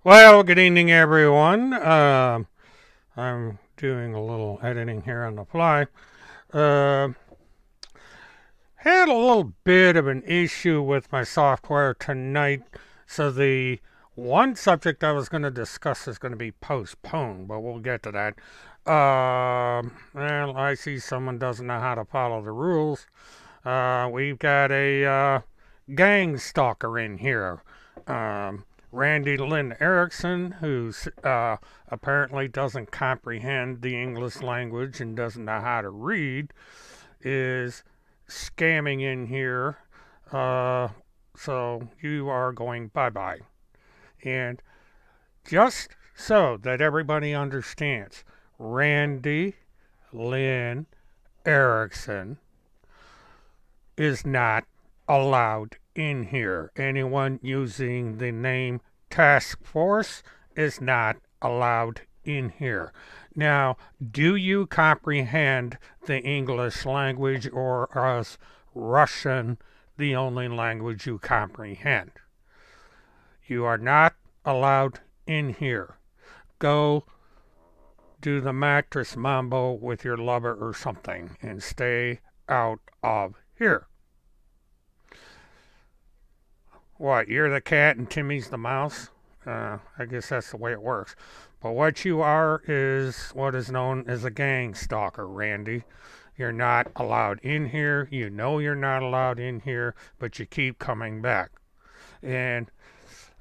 Well, good evening, everyone. I'm doing a little editing here on the fly. Uh, had a little bit of an issue with my software tonight, so the one subject I was going to discuss is going to be postponed, but we'll get to that. Well, I see someone doesn't know how to follow the rules. We've got a gang stalker in here. Randy Lynn Erickson, who apparently doesn't comprehend the English language and doesn't know how to read, is scamming in here. Uh, so you are going bye bye. And just so that everybody understands, Randy Lynn Erickson is not allowed in here. Anyone using the name Task Force is not allowed in here. Now, do you comprehend the English language, or is Russian the only language you comprehend? You are not allowed in here. Go do the mattress mambo with your lover or something and stay out of here. What, you're the cat and Timmy's the mouse? I guess that's the way it works. But what you are is what is known as a gang stalker, Randy. You're not allowed in here. You know you're not allowed in here, but you keep coming back. And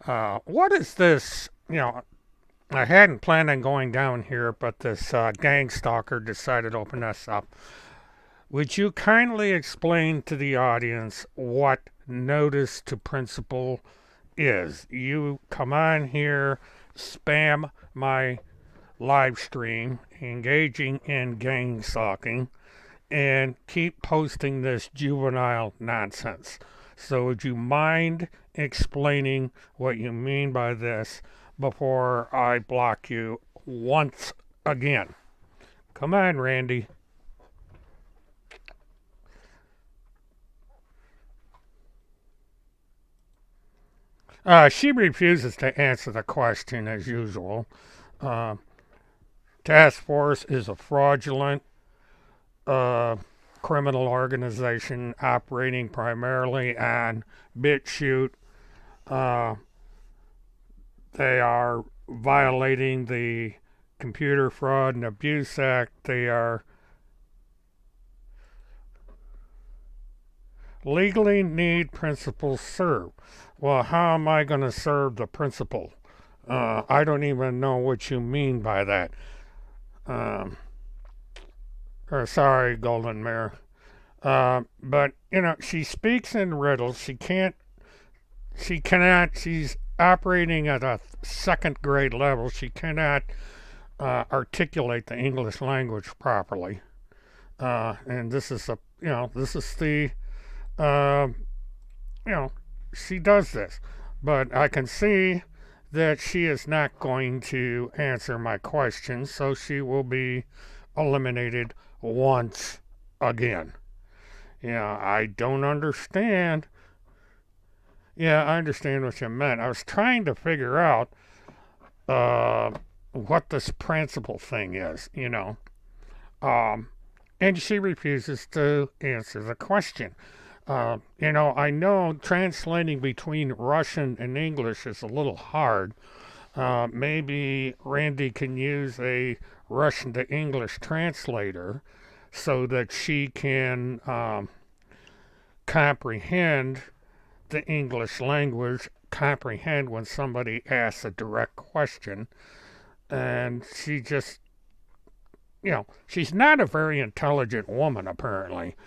what is this? I hadn't planned on going down here, but this gang stalker decided to open us up. Would you kindly explain to the audience what notice to principal is? You come on here, spam my live stream, engaging in gang stalking, and keep posting this juvenile nonsense. So would you mind explaining what you mean by this before I block you once again? Come on, Randy. She refuses to answer the question as usual. Uh, Task Force is a fraudulent uh, criminal organization operating primarily on BitChute. Uh, they are violating the Computer Fraud and Abuse Act. They are legally need principal served. Well, how am I going to serve the principal? I don't even know what you mean by that. Um, sorry, Golden Mare. But, she speaks in riddles. She's operating at a second grade level. She cannot articulate the English language properly. And this is uh, you know, she does this. But I can see that she is not going to answer my questions, so she will be eliminated once again. Yeah, I don't understand. Yeah, I understand what you meant. I was trying to figure out what this principal thing is. Um, and she refuses to answer the question. I know translating between Russian and English is a little hard. Maybe Randy can use a Russian to English translator so that she can comprehend the English language, comprehend when somebody asks a direct question. And she's not a very intelligent woman, apparently.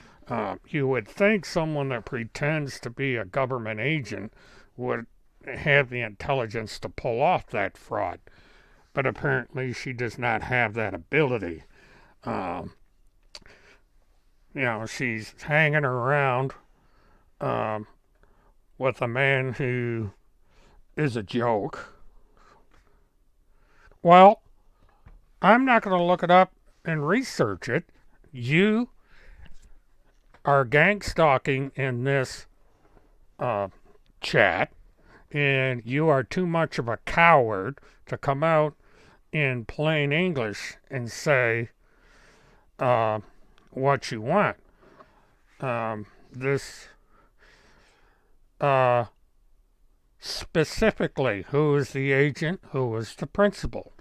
You would think someone that pretends to be a government agent would have the intelligence to pull off that fraud, but apparently she does not have that ability. Um, she's hanging around um, with a man who is a joke. Well, I'm not going to look it up and research it. You are gang stalking in this uh, chat, and you are too much of a coward to come out in plain English and say what you want. This specifically, who is the agent, who is the principal?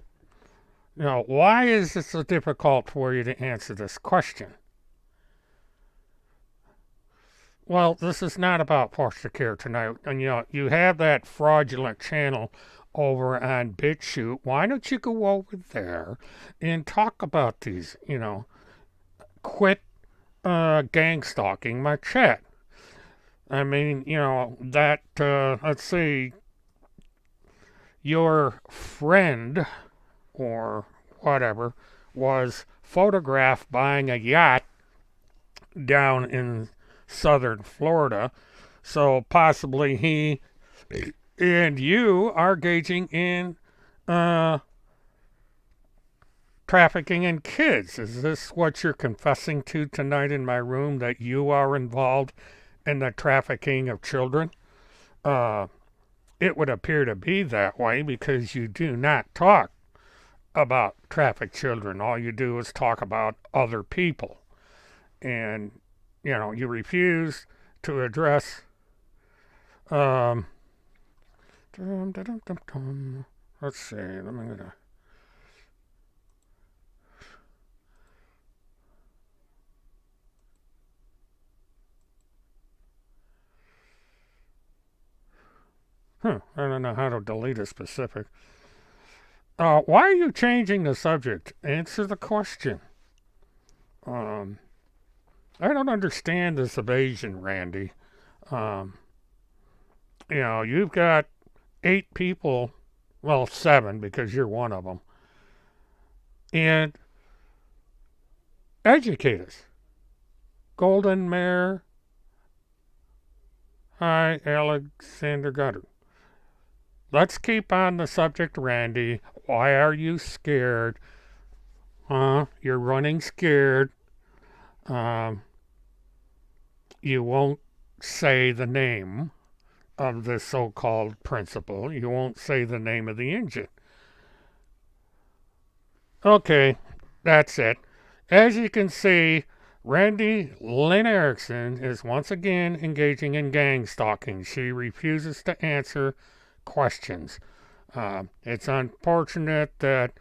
Now, why is it so difficult for you to answer this question? Well, this is not about foster care tonight. And you have that fraudulent channel over on BitChute. Why don't you go over there and talk about these? Quit gang stalking my chat. I mean, that, let's see, your friend or whatever was photographed buying a yacht down in southern Florida. So possibly he and you are engaging in trafficking in kids. Is this what you're confessing to tonight in my room, that you are involved in the trafficking of children? It would appear to be that way because you do not talk about trafficked children. All you do is talk about other people. And, you refuse to address let's see, let me get I don't know how to delete a specific. Why are you changing the subject? Answer the question. I don't understand this evasion, Randy. You've got 8 people, well, 7 because you're one of them, and educate us. Golden Mare. Hi, Alexander Goddard. Let's keep on the subject, Randy. Why are you scared? You're running scared. You won't say the name of the so-called principal. You won't say the name of the engine. Okay, that's it. As you can see, Randy Lynn Erickson is once again engaging in gang stalking. She refuses to answer questions. It's unfortunate that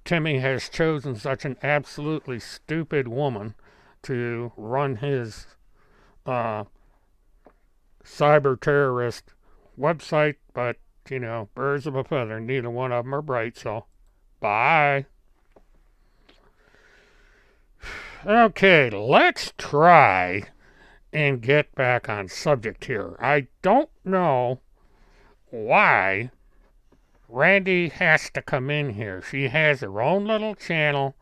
Timmy has chosen such an absolutely stupid woman to run his cyber terrorist website, but birds of a feather, neither one of them are bright, so bye. Okay, let's try and get back on subject here. I don't know why Randy has to come in here. She has her own little channel,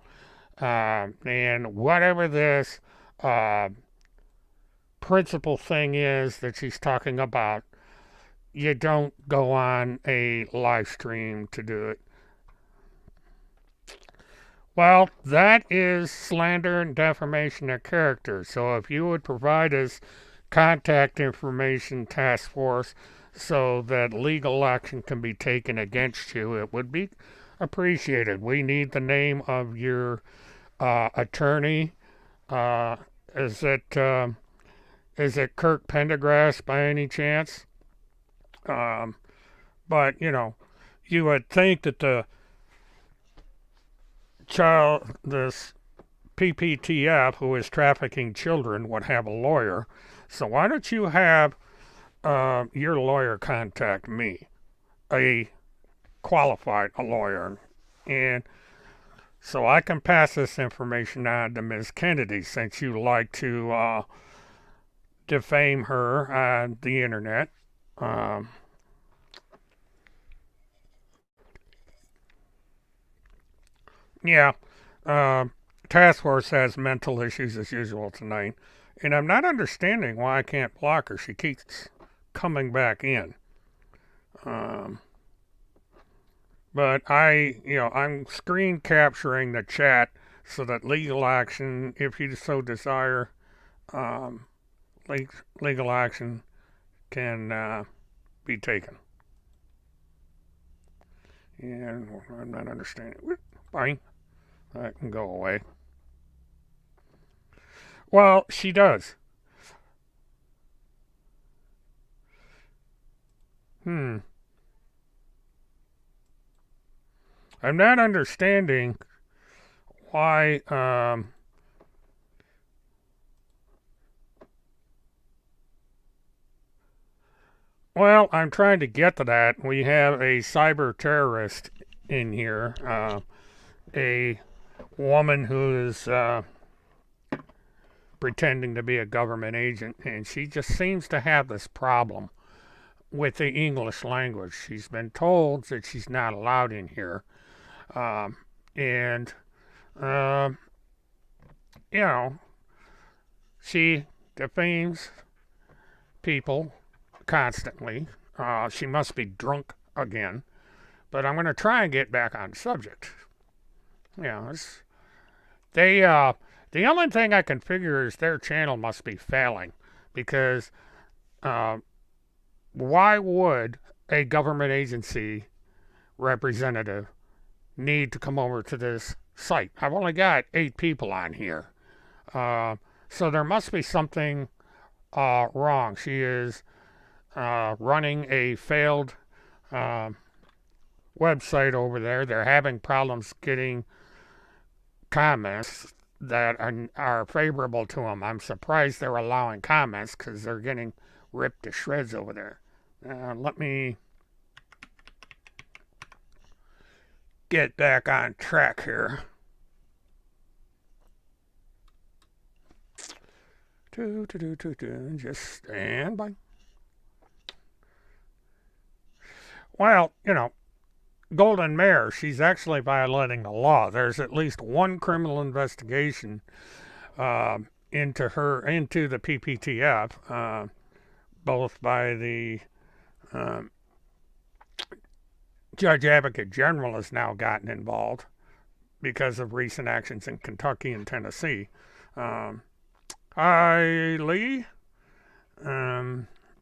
and whatever this principal thing is that she's talking about, you don't go on a live stream to do it. Well, that is slander and defamation of character. So if you would provide us contact information, task force, so that legal action can be taken against you, it would be appreciated. We need the name of your attorney. Is it Kirk Pendergrass by any chance? But you would think that this PPTF, who is trafficking children, would have a lawyer. So why don't you have your lawyer contact me, a qualified lawyer, and so I can pass this information on to Ms. Kennedy, since you like to defame her on the internet. Yeah, Task Force has mental issues as usual tonight, and I'm not understanding why I can't block her. She keeps coming back in. But I'm screen capturing the chat so that legal action, if you so desire, legal action can be taken. And I'm not understanding. Fine, that can go away. Well, she does. Hmm. I'm not understanding why. Well, I'm trying to get to that. We have a cyber terrorist in here, a woman who is pretending to be a government agent, and she just seems to have this problem with the English language. She's been told that she's not allowed in here, and um, you know, she defames people constantly. She must be drunk again. But I'm going to try and get back on subject. Yeah, they. The only thing I can figure is their channel must be failing, because uh, why would a government agency representative need to come over to this site? I've only got 8 people on here, so there must be something wrong. She is running a failed website over there. They're having problems getting comments that are favorable to them. I'm surprised they're allowing comments, because they're getting ripped to shreds over there. Let me get back on track here. Just stand by. Well, Golden Mare, she's actually violating the law. There's at least one criminal investigation into the PPTF, both by the Judge Advocate General has now gotten involved because of recent actions in Kentucky and Tennessee. Hi, Lee.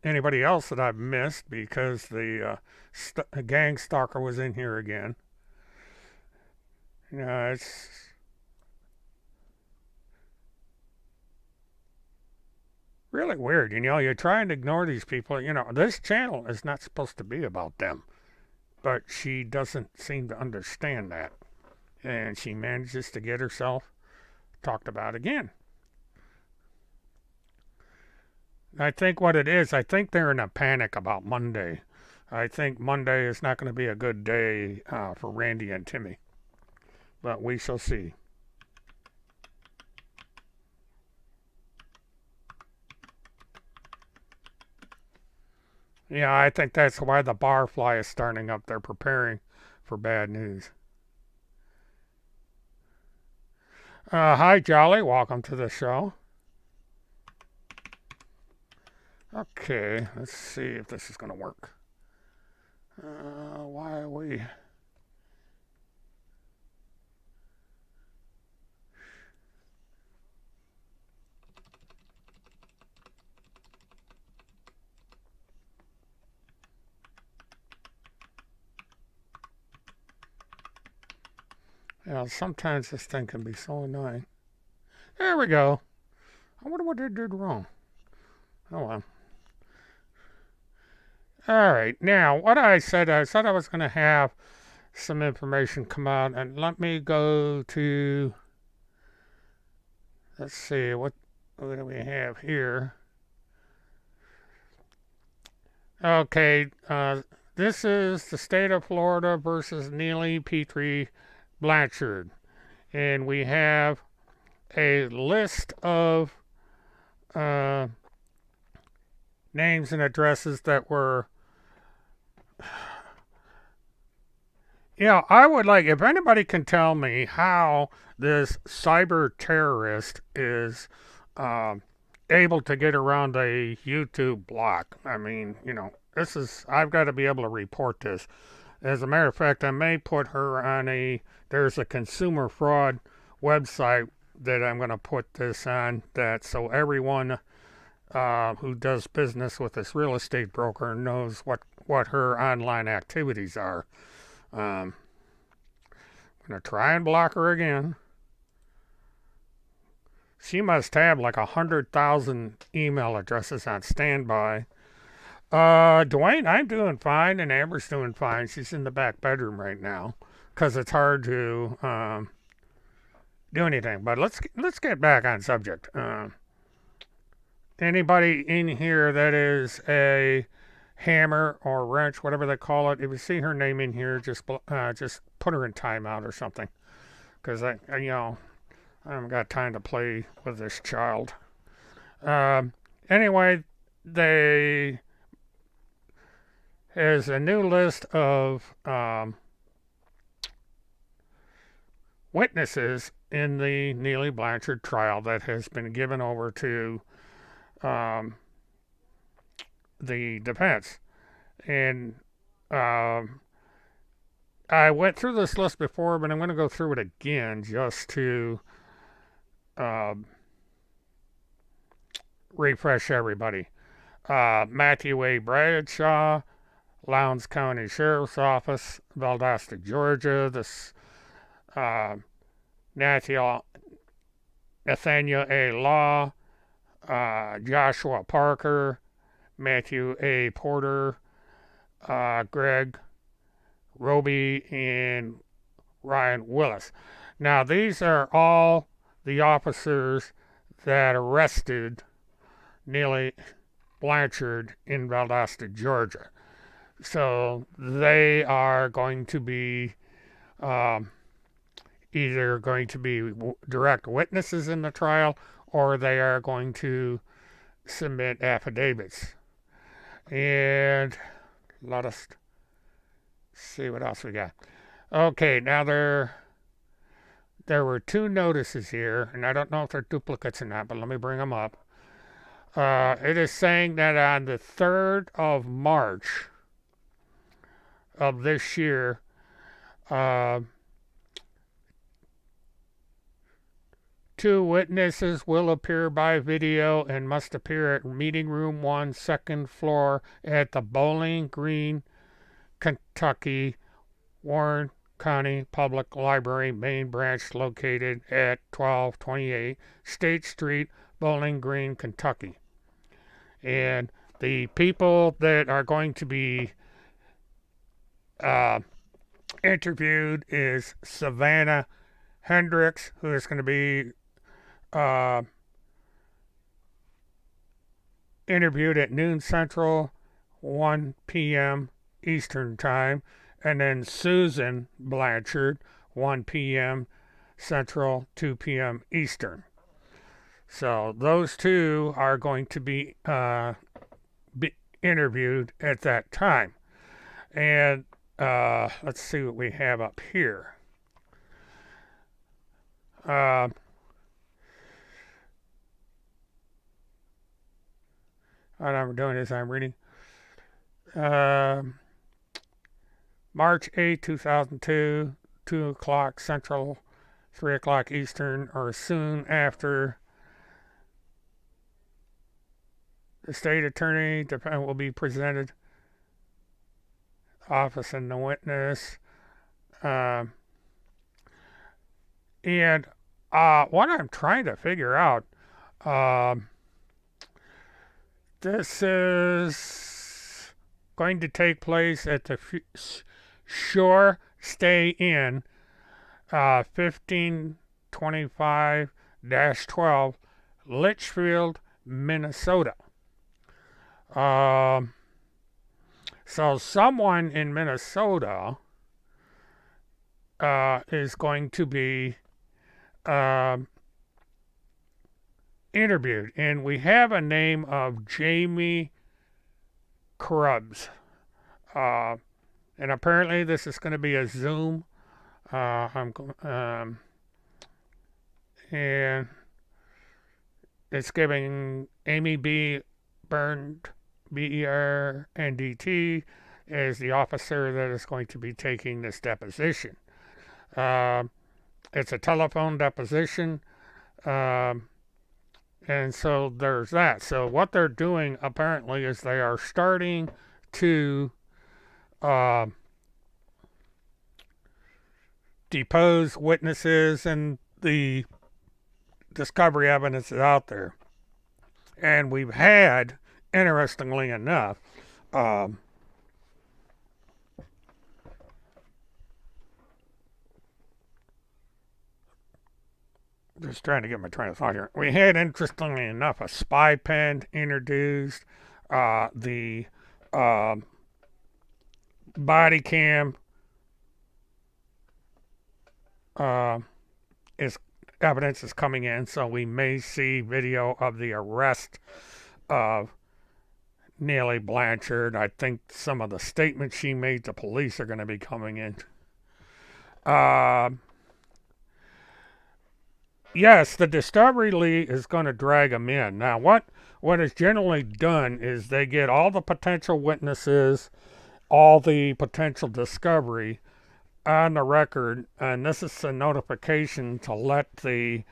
Anybody else that I've missed, because the gang stalker was in here again. It's really weird. You're trying to ignore these people. This channel is not supposed to be about them, but she doesn't seem to understand that, and she manages to get herself talked about again. I think what it is, I think they're in a panic about Monday. I think Monday is not going to be a good day for Randy and Timmy. But we shall see. Yeah, I think that's why the barfly is starting up. They're preparing for bad news. Hi, Jolly. Welcome to the show. Okay, let's see if this is going to work. Why are we... sometimes this thing can be so annoying. There we go. I wonder what I did wrong. Oh well. Alright, now what I said I was going to have some information come out, and let me go to, let's see, what do we have here? Okay, this is the state of Florida versus Neely Petrie Blanchard, and we have a list of names and addresses that were... I would like, if anybody can tell me how this cyber terrorist is able to get around a YouTube block. I mean, I've got to be able to report this. As a matter of fact, I may put her on there's a consumer fraud website that I'm going to put this on, that so everyone who does business with this real estate broker knows what her online activities are. I'm going to try and block her again. She must have like 100,000 email addresses on standby. Dwayne, I'm doing fine, and Amber's doing fine. She's in the back bedroom right now because it's hard to do anything. But let's get back on subject. Anybody in here that is a hammer or wrench, whatever they call it, if you see her name in here, just put her in timeout or something, because I haven't got time to play with this child. Anyway, there's a new list of witnesses in the Neely Blanchard trial that has been given over to the defense. And I went through this list before, but I'm going to go through it again just to refresh everybody. Matthew A. Bradshaw, Lowndes County Sheriff's Office, Valdosta, Georgia. This Nathaniel A. Law, Joshua Parker, Matthew A. Porter, Greg Roby, and Ryan Willis. Now, these are all the officers that arrested Neely Blanchard in Valdosta, Georgia. So they are going to be either going to be direct witnesses in the trial, or they are going to submit affidavits. And let us see what else we got. Okay, now there were two notices here, and I don't know if they're duplicates or not, but let me bring them up. It is saying that on the 3rd of March of this year, two witnesses will appear by video and must appear at meeting room 1, second floor at the Bowling Green, Kentucky, Warren County Public Library main branch located at 1228 State Street, Bowling Green, Kentucky. And the people that are going to be interviewed is Savannah Hendricks, who is going to be interviewed at noon Central, 1 p.m. Eastern Time, and then Susan Blanchard, 1 p.m. Central, 2 p.m. Eastern. So those two are going to be interviewed at that time. And let's see what we have up here. What I'm doing is I'm reading. March 8, 2002, 2 o'clock Central, 3 o'clock Eastern, or soon after. The state attorney will be presented. Office and the witness. And what I'm trying to figure out, this is going to take place at the Shore Stay Inn, 1525-12, Litchfield, Minnesota. So someone in Minnesota is going to be interviewed, and we have a name of Jamie Krebs, and apparently this is going to be a Zoom. And it's giving Amy B. Bernd, BERNDT, is the officer that is going to be taking this deposition. It's a telephone deposition, and so there's that. So what they're doing apparently is they are starting to depose witnesses and the discovery evidence is out there. And we've had, interestingly enough, just trying to get my train of thought here. We had, interestingly enough, a spy pen introduced. The body cam is evidence is coming in, so we may see video of the arrest of Neely Blanchard. I think some of the statements she made to police are going to be coming in. Yes, the discovery lead is going to drag them in. Now, what is generally done is they get all the potential witnesses, all the potential discovery on the record, and this is a notification to let the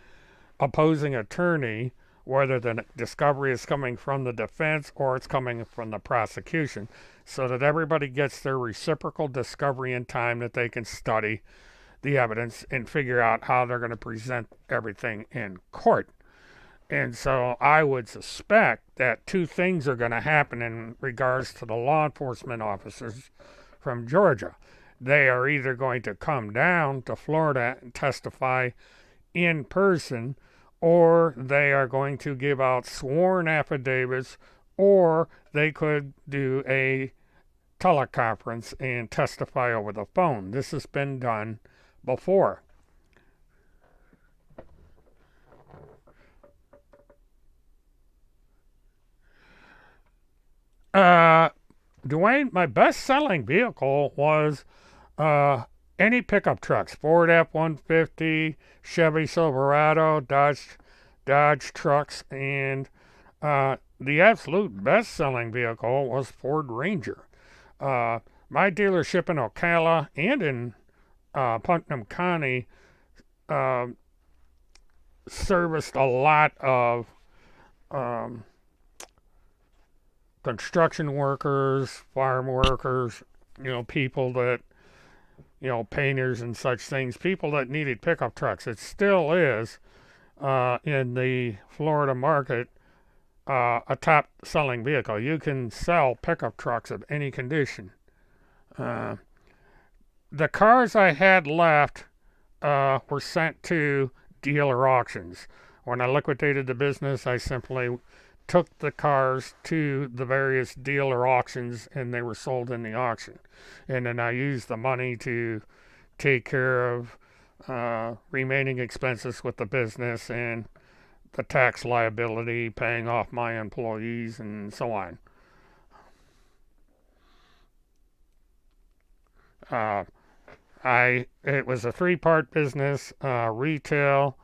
opposing attorney, whether the discovery is coming from the defense or it's coming from the prosecution, so that everybody gets their reciprocal discovery in time that they can study the evidence and figure out how they're going to present everything in court. And so I would suspect that two things are going to happen in regards to the law enforcement officers from Georgia. They are either going to come down to Florida and testify in person, or they are going to give out sworn affidavits, or they could do a teleconference and testify over the phone. This has been done before. Dwayne, my best-selling vehicle was any pickup trucks: Ford F-150, Chevy Silverado, Dodge trucks, and the absolute best-selling vehicle was Ford Ranger. My dealership in Ocala and in Putnam County serviced a lot of construction workers, farm workers, people that, painters and such things, people that needed pickup trucks. It still is, in the Florida market, a top selling vehicle. You can sell pickup trucks of any condition. The cars I had left were sent to dealer auctions. When I liquidated the business, I simply took the cars to the various dealer auctions and they were sold in the auction. And then I used the money to take care of remaining expenses with the business and the tax liability, paying off my employees, and so on. It was a three-part business: retail,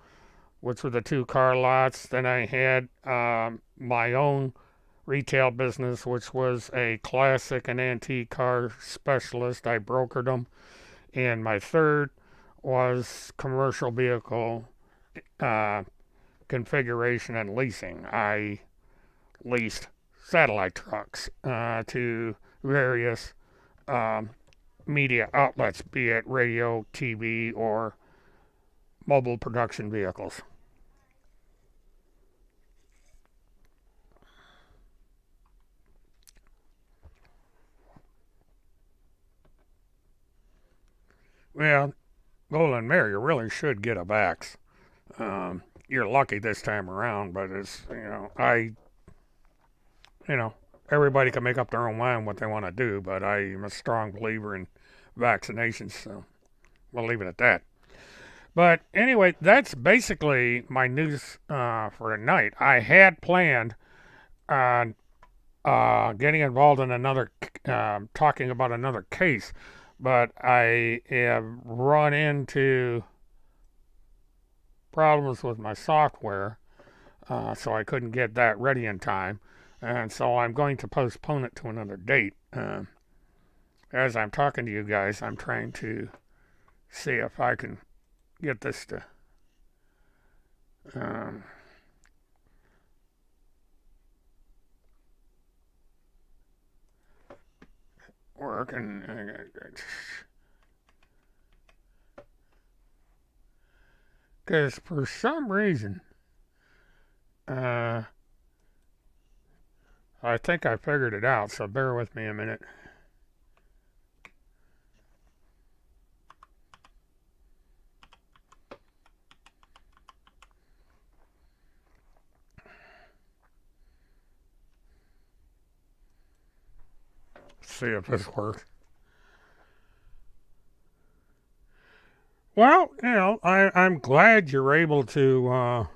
which were the two car lots. Then I had my own retail business, which was a classic and antique car specialist. I brokered them. And my third was commercial vehicle configuration and leasing. I leased satellite trucks to various media outlets, be it radio, TV, or mobile production vehicles. Well, Golden Mare, you really should get a Vax. You're lucky this time around, but it's, everybody can make up their own mind what they want to do, but I am a strong believer in vaccinations, so we'll leave it at that. But anyway, that's basically my news for tonight. I had planned on getting involved in talking about another case, but I have run into problems with my software, so I couldn't get that ready in time, and so I'm going to postpone it to another date. As I'm talking to you guys, I'm trying to see if I can get this to work, and Because for some reason, uh, I think I figured it out, so bear with me a minute. See if this works. Well, I'm glad you're able to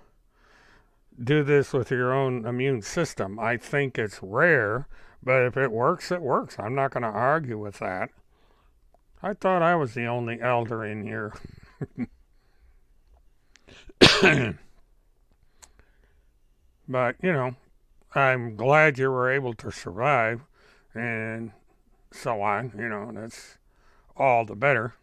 do this with your own immune system. I think it's rare, but if it works, it works. I'm not going to argue with that. I thought I was the only elder in here. But, I'm glad you were able to survive and so on. That's all the better.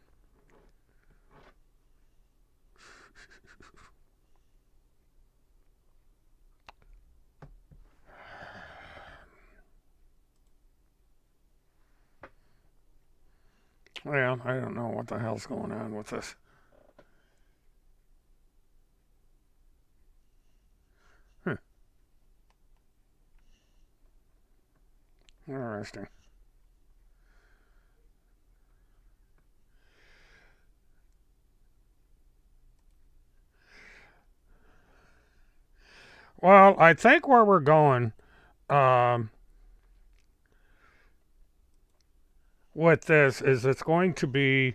Well, I don't know what the hell's going on with this. Huh. Interesting. Well, I think where we're going um, with this is it's going to be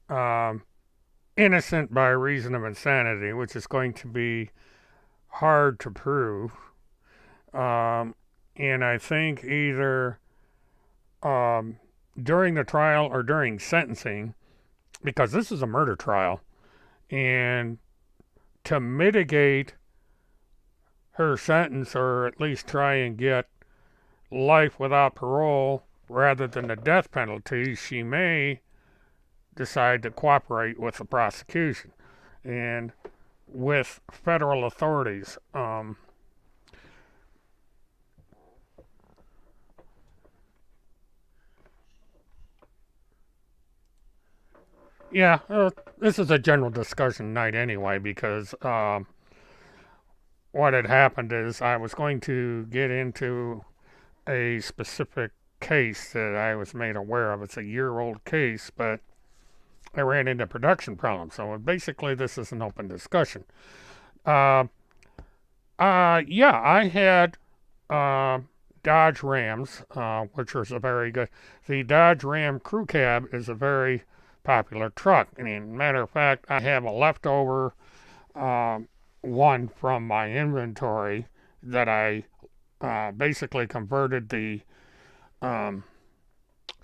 um, innocent by reason of insanity, which is going to be hard to prove. Um, and I think either um, during the trial or during sentencing, because this is a murder trial, and to mitigate her sentence or at least try and get life without parole rather than the death penalty, she may decide to cooperate with the prosecution and with federal authorities. Yeah, this is a general discussion night anyway because what had happened is I was going to get into a specific case that I was made aware of. It's a year-old case, but I ran into production problems. So basically, this is an open discussion. Uh, yeah, I had Dodge Rams, which was a very good. The Dodge Ram Crew Cab is a very popular truck. And matter of fact, I have a leftover one from my inventory that I basically converted the um,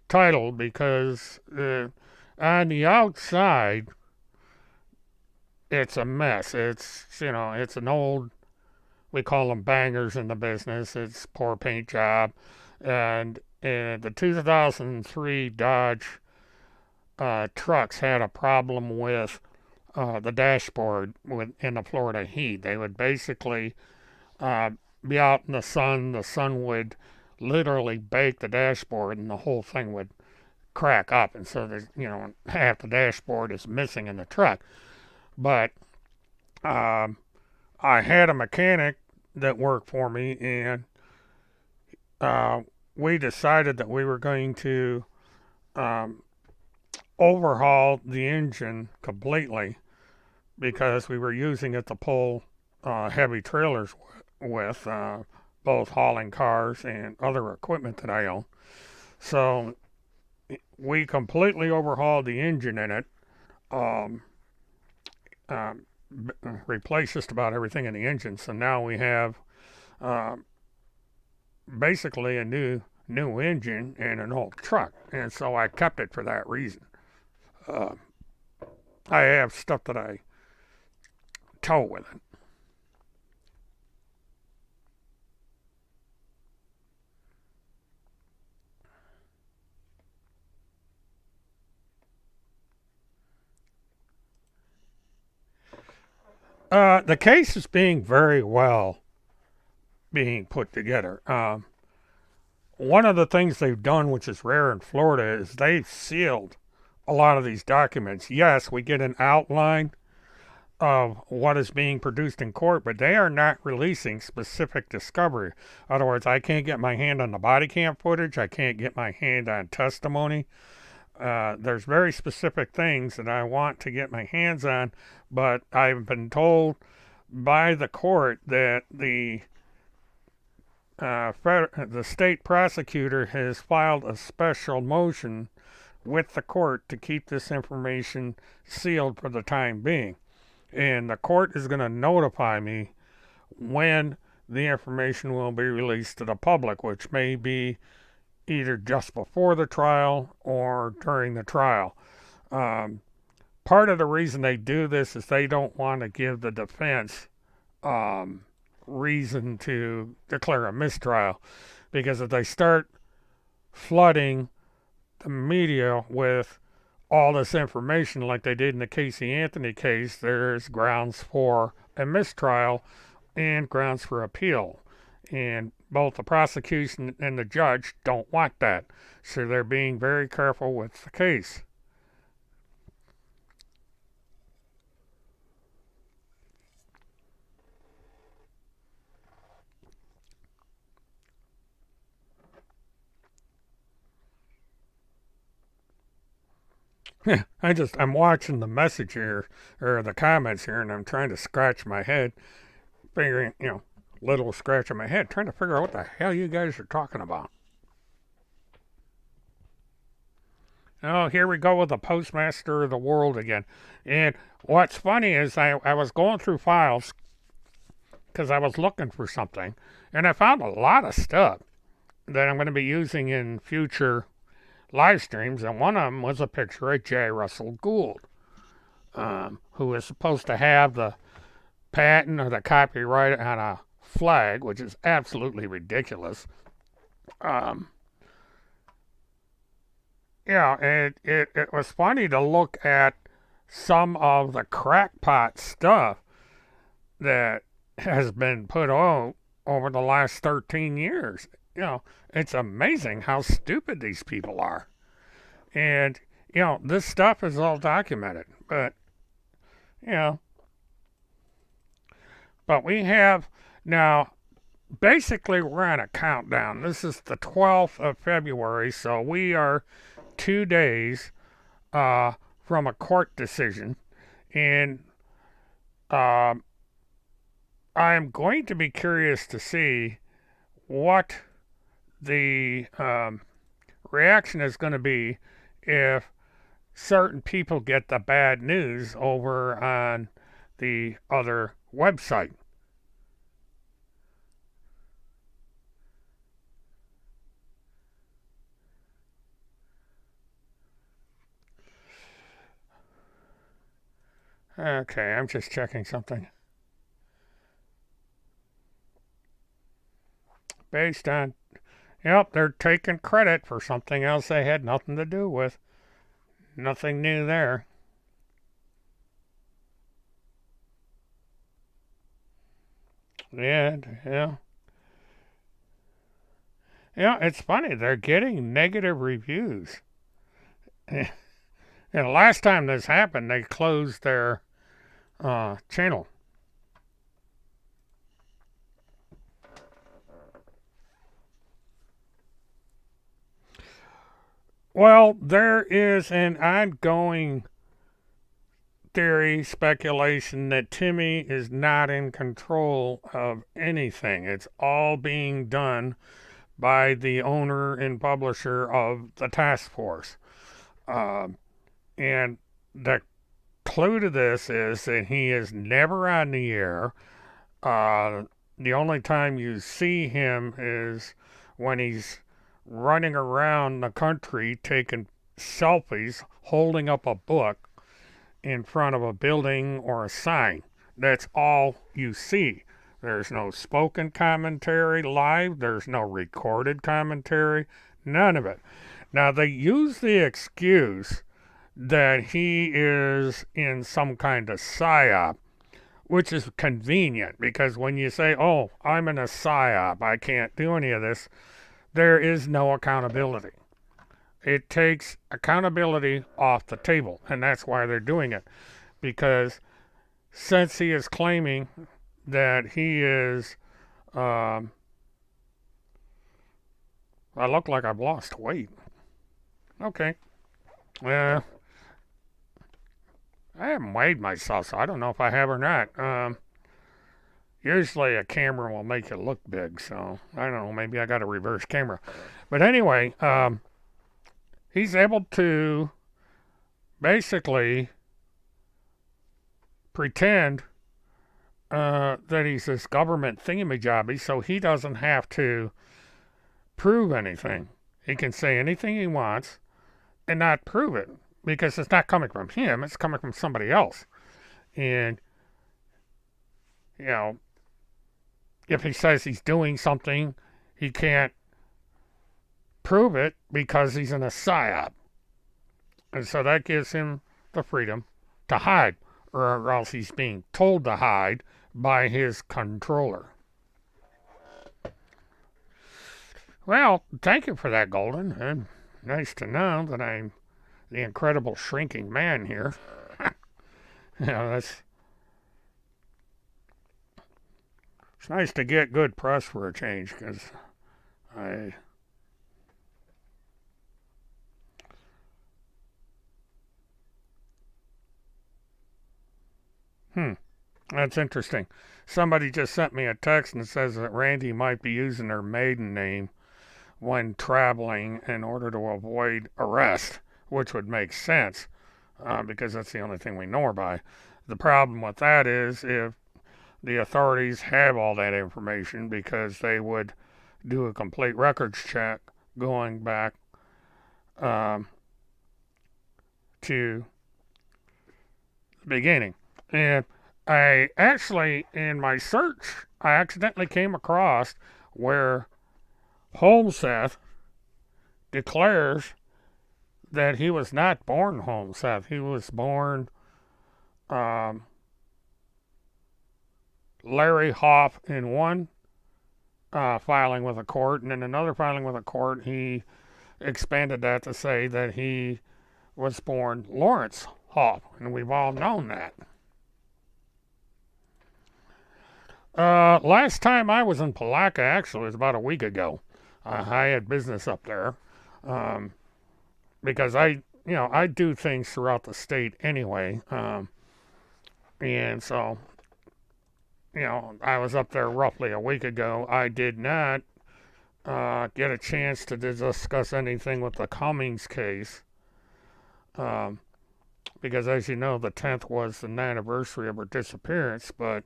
title because on the outside it's a mess. It's an old, we call them bangers in the business. It's poor paint job, and the 2003 Dodge trucks had a problem with the dashboard in the Florida heat. They would basically be out in the sun. The sun would literally bake the dashboard, and the whole thing would crack up. And so there's half the dashboard is missing in the truck. But I had a mechanic that worked for me, and we decided that we were going to overhaul the engine completely because we were using it to pull heavy trailers with, both hauling cars and other equipment that I own. So we completely overhauled the engine in it, um, um, replaced just about everything in the engine. So now we have uh, basically a new engine and an old truck, and so I kept it for that reason. Uh, I have stuff that I tow with it. The case is being very well being put together. One of the things they've done, which is rare in Florida, is they've sealed a lot of these documents. Yes, we get an outline of what is being produced in court, but they are not releasing specific discovery. In other words, I can't get my hand on the body cam footage. I can't get my hand on testimony. There's very specific things that I want to get my hands on, but I've been told by the court that the state prosecutor has filed a special motion with the court to keep this information sealed for the time being. And the court is going to notify me when the information will be released to the public, which may be either just before the trial or during the trial. Part of the reason they do this is they don't want to give the defense reason to declare a mistrial, because if they start flooding the media with all this information like they did in the Casey Anthony case, there's grounds for a mistrial and grounds for appeal. And both the prosecution and the judge don't want that. So they're being very careful with the case. I'm watching the message here, or the comments here, and I'm trying to scratch my head, figuring, little scratch on my head, trying to figure out what the hell you guys are talking about. Oh, here we go with the postmaster of the world again. And what's funny is I was going through files because I was looking for something, and I found a lot of stuff that I'm going to be using in future live streams, and one of them was a picture of J. Russell Gould, who is supposed to have the patent or the copyright on a flag, which is absolutely ridiculous. It was funny to look at some of the crackpot stuff that has been put out over the last 13 years. It's amazing how stupid these people are. And, this stuff is all documented. But we have now, basically, we're on a countdown. This is the 12th of February, so we are 2 days from a court decision. And I'm going to be curious to see what the reaction is going to be if certain people get the bad news over on the other website. Okay, I'm just checking something. Based on, they're taking credit for something else they had nothing to do with. Nothing new there. Yeah. It's funny. They're getting negative reviews. And last time this happened, they closed their channel. Well, there is an ongoing theory, speculation that Timmy is not in control of anything. It's all being done by the owner and publisher of the task force. And the clue to this is that he is never on the air. The only time you see him is when he's running around the country taking selfies, holding up a book in front of a building or a sign. That's all you see. There's no spoken commentary live. There's no recorded commentary. None of it. Now, they use the excuse that he is in some kind of psyop, which is convenient because when you say, oh, I'm in a psyop, I can't do any of this, there is no accountability. It takes accountability off the table, and that's why they're doing it, because since he is claiming that he is, um, I look like I've lost weight. Okay. Uh, I haven't weighed myself, so I don't know if I have or not. Usually a camera will make it look big, so I don't know. Maybe I got a reverse camera. But anyway, he's able to basically pretend that he's this government thingamajobby, so he doesn't have to prove anything. He can say anything he wants and not prove it because it's not coming from him, it's coming from somebody else. And, you know, if he says he's doing something, he can't prove it because he's in a psyop. And so that gives him the freedom to hide, or else he's being told to hide by his controller. Well, thank you for that, Golden. And nice to know that I'm the incredible shrinking man here. It's nice to get good press for a change, because I that's interesting. Somebody just sent me a text and says that Randy might be using her maiden name when traveling in order to avoid arrest, which would make sense because that's the only thing we know her by. The problem with that is if the authorities have all that information, because they would do a complete records check going back to the beginning. And I actually, in my search, I accidentally came across where Holmseth declares that he was not born Holmseth. He was born Larry Hoff in one filing with a court, and in another filing with a court, he expanded that to say that he was born Lawrence Hoff, and we've all known that. Last time I was in Palatka, actually, was about a week ago. I had business up there because I do things throughout the state anyway, and so I was up there roughly a week ago. I did not get a chance to discuss anything with the Cummings case because, as you know, the 10th was the anniversary of her disappearance, but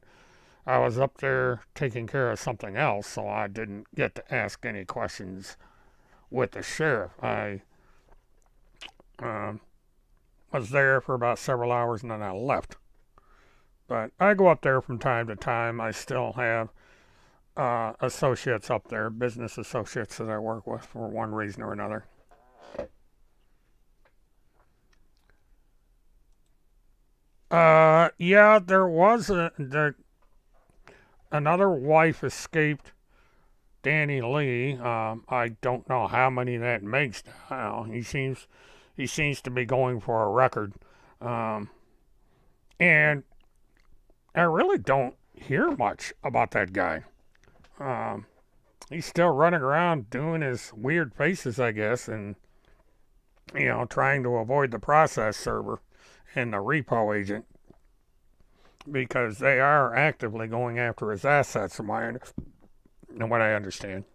I was up there taking care of something else, so I didn't get to ask any questions with the sheriff. I was there for about several hours and then I left. But I go up there from time to time. I still have associates up there, business associates that I work with for one reason or another. Yeah, there was another wife escaped Danny Lee. I don't know how many that makes now. He seems to be going for a record. And I really don't hear much about that guy. He's still running around doing his weird faces, I guess, and trying to avoid the process server and the repo agent, because they are actively going after his assets, from what I understand.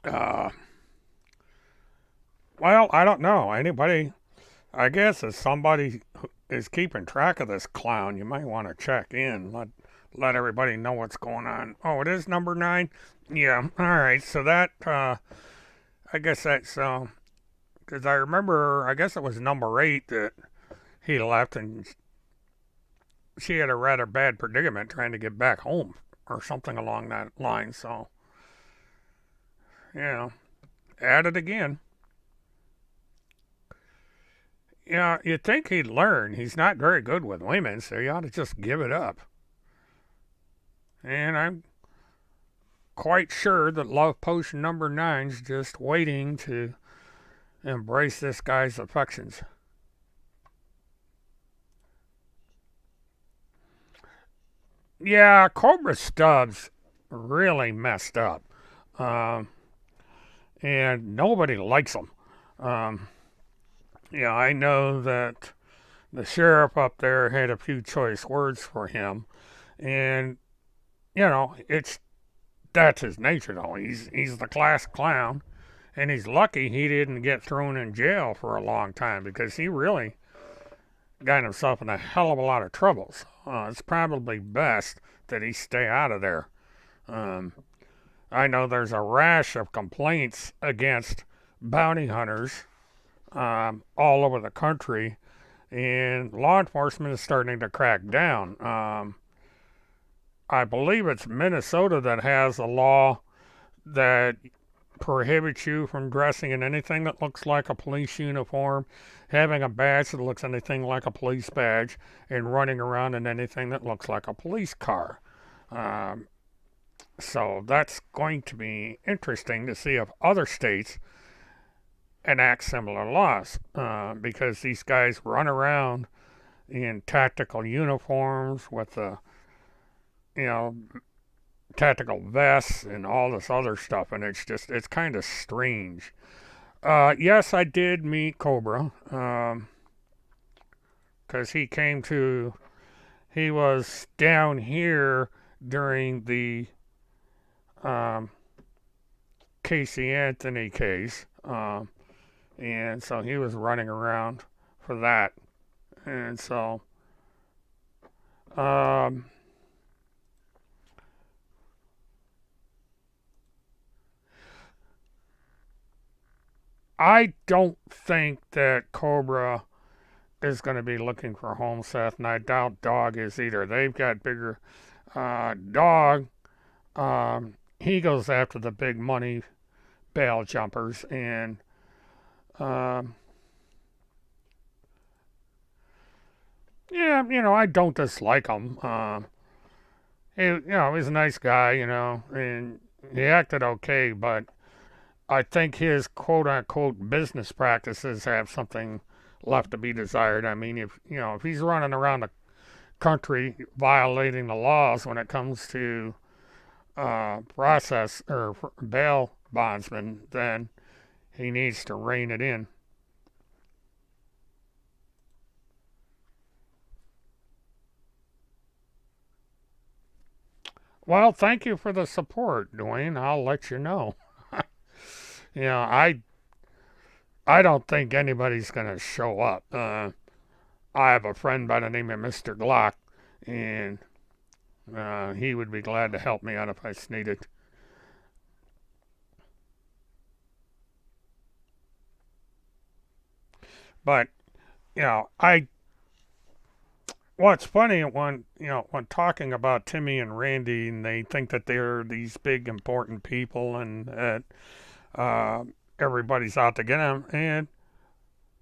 Uh, well, I don't know. Anybody, I guess, if somebody is keeping track of this clown, you might want to check in. Let everybody know what's going on. Oh, it is number 9? Yeah, alright, so that, I guess that's, because I remember, I guess it was number 8 that he left, and she had a rather bad predicament trying to get back home, or something along that line, so, at it again. You'd think he'd learn. He's not very good with women, so he ought to just give it up. And quite sure that Love Potion number 9's just waiting to embrace this guy's affections. Yeah, Cobra Stubbs really messed up. Um, and nobody likes him. Um, yeah, I know that the sheriff up there had a few choice words for him, and it's that's his nature though. He's the class clown, and he's lucky he didn't get thrown in jail for a long time because he really got himself in a hell of a lot of troubles. It's probably best that he stay out of there. Um, I know there's a rash of complaints against bounty hunters all over the country, and law enforcement is starting to crack down. I believe it's Minnesota that has a law that prohibits you from dressing in anything that looks like a police uniform, having a badge that looks anything like a police badge, and running around in anything that looks like a police car. Um, so that's going to be interesting to see if other states enact similar laws because these guys run around in tactical uniforms with the, you know, tactical vests and all this other stuff, and it's kind of strange. Yes, I did meet Cobra because he was down here during the um, Casey Anthony case, and so he was running around for that, and so um, I don't think that Cobra is going to be looking for Homeseth, and I doubt Dog is either. They've got bigger. Dog, he goes after the big money bail jumpers, and um, yeah, I don't dislike him. He's a nice guy, and he acted okay, but I think his quote unquote business practices have something left to be desired. I mean, if he's running around the country violating the laws when it comes to process or bail bondsmen, then he needs to rein it in. Well, thank you for the support, Dwayne. I'll let you know. I don't think anybody's gonna show up. I have a friend by the name of Mr. Glock, and he would be glad to help me out if I needed. But I what's funny when talking about Timmy and Randy, and they think that they're these big important people, and that uh, everybody's out to get them, and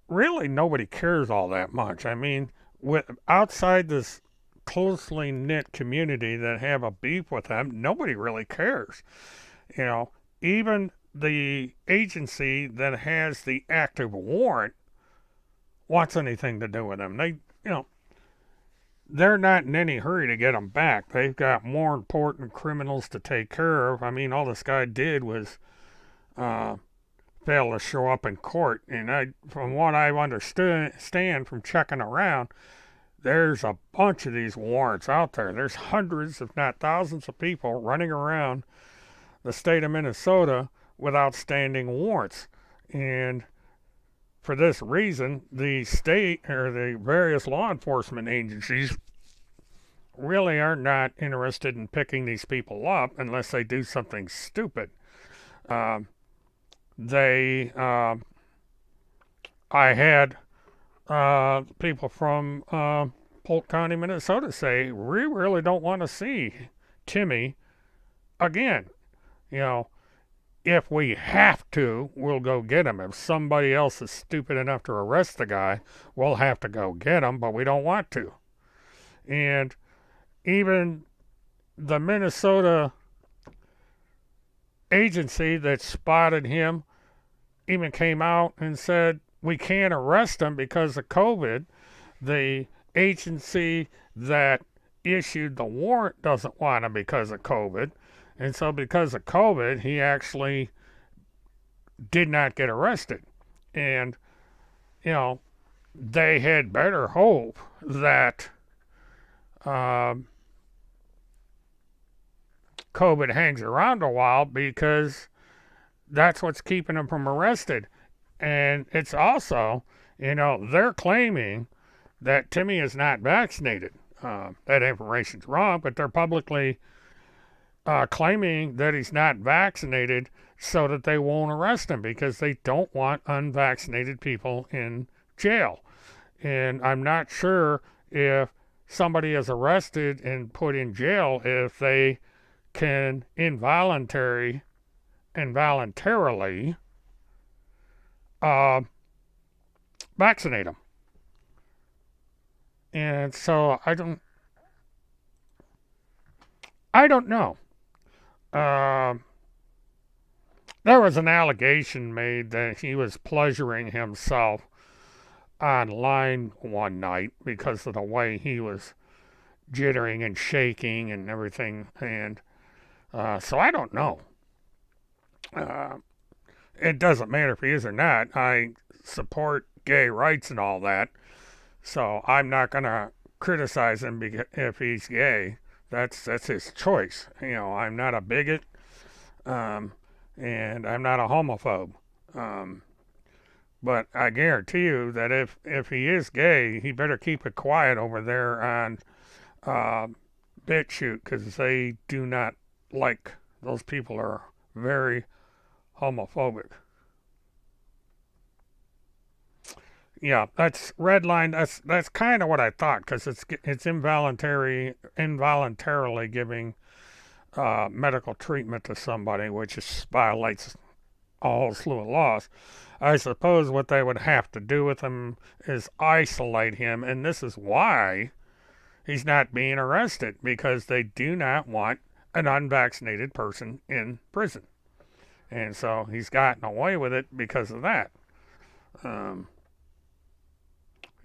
really nobody cares all that much. I mean, outside this closely knit community that have a beef with them, nobody really cares. You know, even the agency that has the active warrant wants anything to do with them. They're not in any hurry to get them back. They've got more important criminals to take care of. I mean, all this guy did was uh, fail to show up in court. And from what I understand from checking around, there's a bunch of these warrants out there. There's hundreds, if not thousands, of people running around the state of Minnesota with outstanding warrants. And for this reason, the state or the various law enforcement agencies really are not interested in picking these people up unless they do something stupid. Um, they, I had people from Polk County, Minnesota say, we really don't want to see Timmy again. You know, if we have to, we'll go get him. If somebody else is stupid enough to arrest the guy, we'll have to go get him, but we don't want to. And even the Minnesota agency that spotted him even came out and said we can't arrest him because of COVID. The agency that issued the warrant doesn't want him because of COVID. And so, because of COVID, he actually did not get arrested. And, you know, they had better hope that COVID hangs around a while because that's what's keeping him from arrested. And it's also, they're claiming that Timmy is not vaccinated. That information's wrong, but they're publicly claiming that he's not vaccinated so that they won't arrest him because they don't want unvaccinated people in jail. And I'm not sure if somebody is arrested and put in jail if they can involuntarily vaccinate them. And so I don't know. There was an allegation made that he was pleasuring himself online one night because of the way he was jittering and shaking and everything. And so I don't know. It doesn't matter if he is or not. I support gay rights and all that. So I'm not going to criticize him if he's gay. That's his choice. I'm not a bigot, and I'm not a homophobe. But I guarantee you that if he is gay, he better keep it quiet over there on BitChute because they do not like, those people are very homophobic. Yeah, that's red line. That's kind of what I thought because it's involuntarily giving medical treatment to somebody, which violates a whole slew of laws. I suppose what they would have to do with him is isolate him, and this is why he's not being arrested because they do not want an unvaccinated person in prison, and so he's gotten away with it because of that.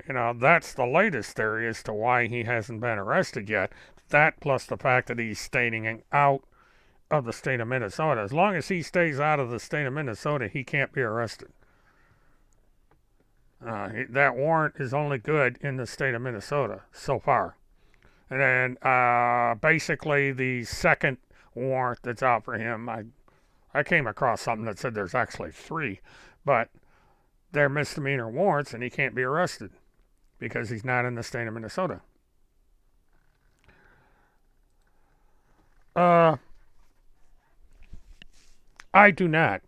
That's the latest theory as to why he hasn't been arrested yet. That plus the fact that he's staying out of the state of Minnesota. As long as he stays out of the state of Minnesota, he can't be arrested. That warrant is only good in the state of Minnesota so far. And then basically the second warrant that's out for him, I came across something that said there's actually 3, but they're misdemeanor warrants and he can't be arrested because he's not in the state of Minnesota. I do not.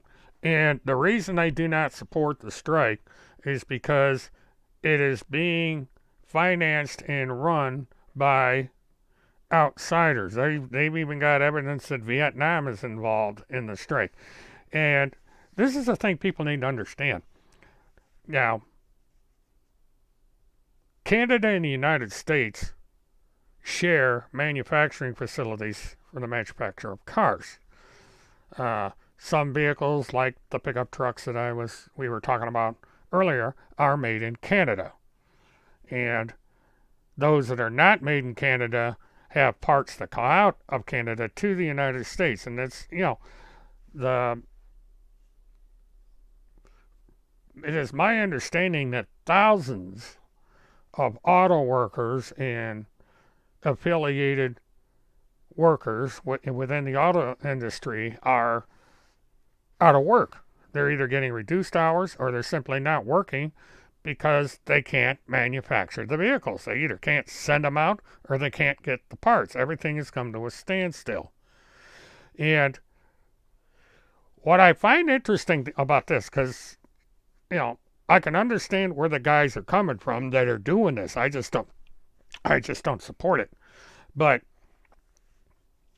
And the reason I do not support the strike is because it is being financed and run by outsiders. They've even got evidence that Vietnam is involved in the strike. And this is the thing people need to understand. Now, Canada and the United States share manufacturing facilities for the manufacture of cars. Some vehicles, like the pickup trucks that we were talking about earlier, are made in Canada. And those that are not made in Canada have parts that come out of Canada to the United States. And it's, it is my understanding that thousands of auto workers and affiliated workers within the auto industry are out of work. They're either getting reduced hours or they're simply not working because they can't manufacture the vehicles. They either can't send them out or they can't get the parts. Everything has come to a standstill. And what I find interesting about this, because, I can understand where the guys are coming from that are doing this. I just don't support it. But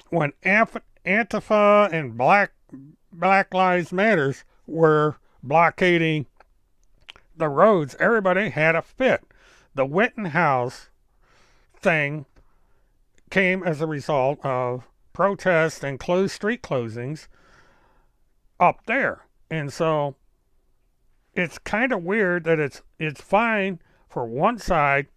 when Antifa and Black Lives Matters were blockading the roads, everybody had a fit. The Wittenhouse thing came as a result of protests and closed street closings up there. And so it's kind of weird that it's fine for one side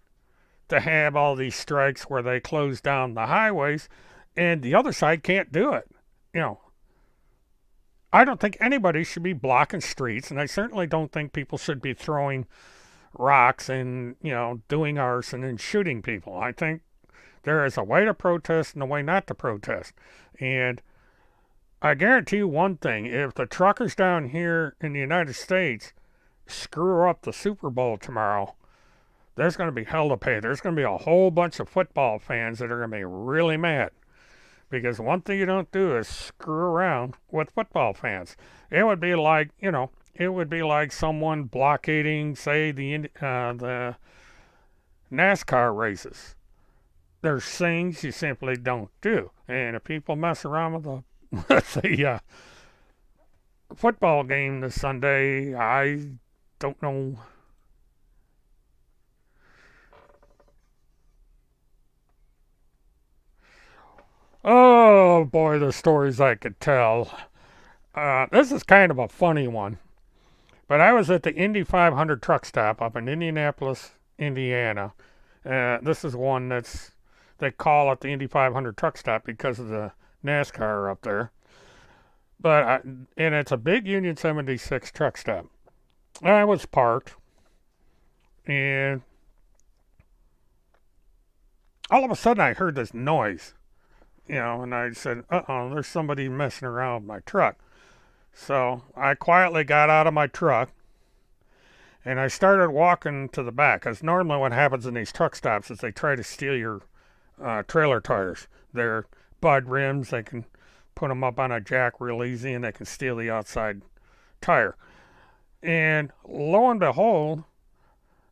to have all these strikes where they close down the highways and the other side can't do it. You know, I don't think anybody should be blocking streets, and I certainly don't think people should be throwing rocks and, doing arson and shooting people. I think there is a way to protest and a way not to protest. And I guarantee you one thing, if the truckers down here in the United States screw up the Super Bowl tomorrow, there's going to be hell to pay. There's going to be a whole bunch of football fans that are going to be really mad. Because one thing you don't do is screw around with football fans. It would be like, someone blockading, say, the NASCAR races. There's things you simply don't do. And if people mess around with the football game this Sunday, I don't know. Oh boy, the stories I could tell. This is kind of a funny one. But I was at the Indy 500 truck stop up in Indianapolis, Indiana. This is one they call it the Indy 500 truck stop because of the NASCAR up there. And it's a big Union 76 truck stop. I was parked, and all of a sudden I heard this noise, and I said, there's somebody messing around with my truck. So I quietly got out of my truck, and I started walking to the back, because normally what happens in these truck stops is they try to steal your trailer tires. They're Bud rims. They can put them up on a jack real easy, and they can steal the outside tire. And lo and behold,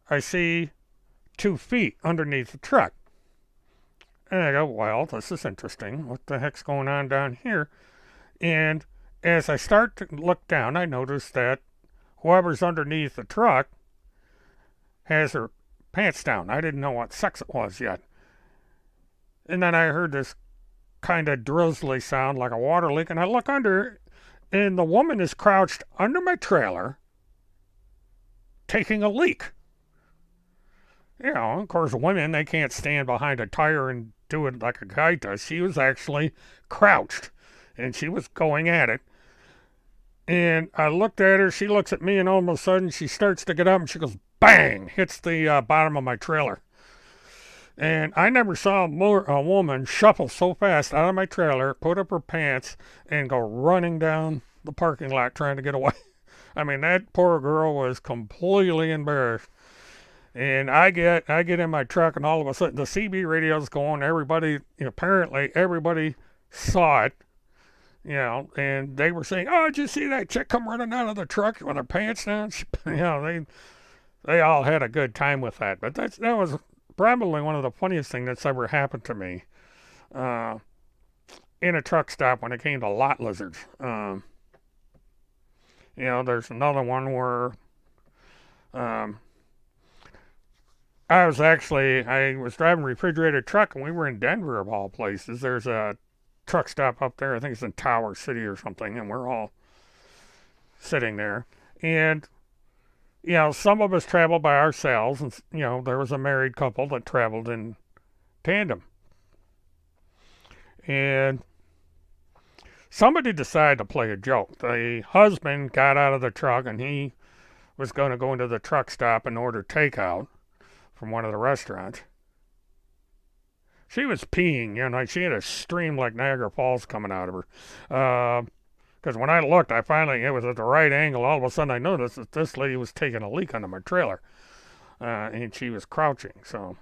I see 2 feet underneath the truck. And I go, well, this is interesting. What the heck's going on down here? And as I start to look down, I notice that whoever's underneath the truck has her pants down. I didn't know what sex it was yet. And then I heard this kind of drizzly sound like a water leak, and I look under, and the woman is crouched under my trailer taking a leak. Of course, women, they can't stand behind a tire and do it like a guy does. She was actually crouched, and she was going at it. And I looked at her, she looks at me, and all of a sudden she starts to get up, and she goes, bang, hits the bottom of my trailer. And I never saw a woman shuffle so fast out of my trailer, put up her pants, and go running down the parking lot trying to get away. I mean, that poor girl was completely embarrassed. And I get in my truck, and all of a sudden the CB radio's going. Apparently everybody saw it, and they were saying, "Oh, did you see that chick come running out of the truck with her pants down?" They all had a good time with that. But that was probably one of the funniest things that's ever happened to me in a truck stop when it came to lot lizards. There's another one where I was driving a refrigerated truck, and we were in Denver of all places. There's a truck stop up there. I think it's in Tower City or something, and we're all sitting there. And, some of us traveled by ourselves, and, there was a married couple that traveled in tandem. And somebody decided to play a joke. The husband got out of the truck, and he was going to go into the truck stop and order takeout from one of the restaurants. She was peeing, she had a stream like Niagara Falls coming out of her. Because when I looked, it was at the right angle. All of a sudden I noticed that this lady was taking a leak under my trailer. And she was crouching. So,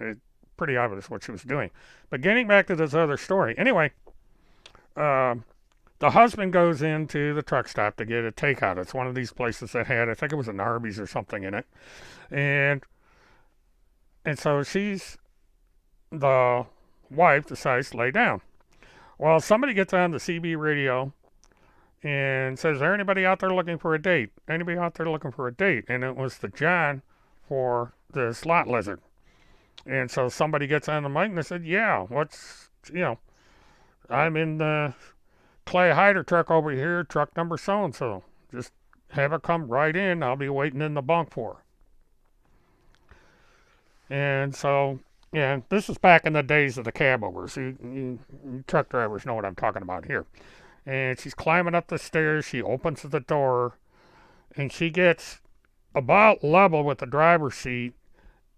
it's pretty obvious what she was doing. But getting back to this other story. Anyway, the husband goes into the truck stop to get a takeout. It's one of these places that had, I think it was an Arby's or something in it. And so the wife decides to lay down. Well, somebody gets on the CB radio and says, is there anybody out there looking for a date? Anybody out there looking for a date? And it was the John for the slot lizard. And so somebody gets on the mic and they said, yeah, I'm in Clay Hyder truck over here, truck number so and so. Just have it come right in. I'll be waiting in the bunk for her. And so, yeah, this is back in the days of the cab overs. You truck drivers know what I'm talking about here. And she's climbing up the stairs. She opens the door, and she gets about level with the driver's seat,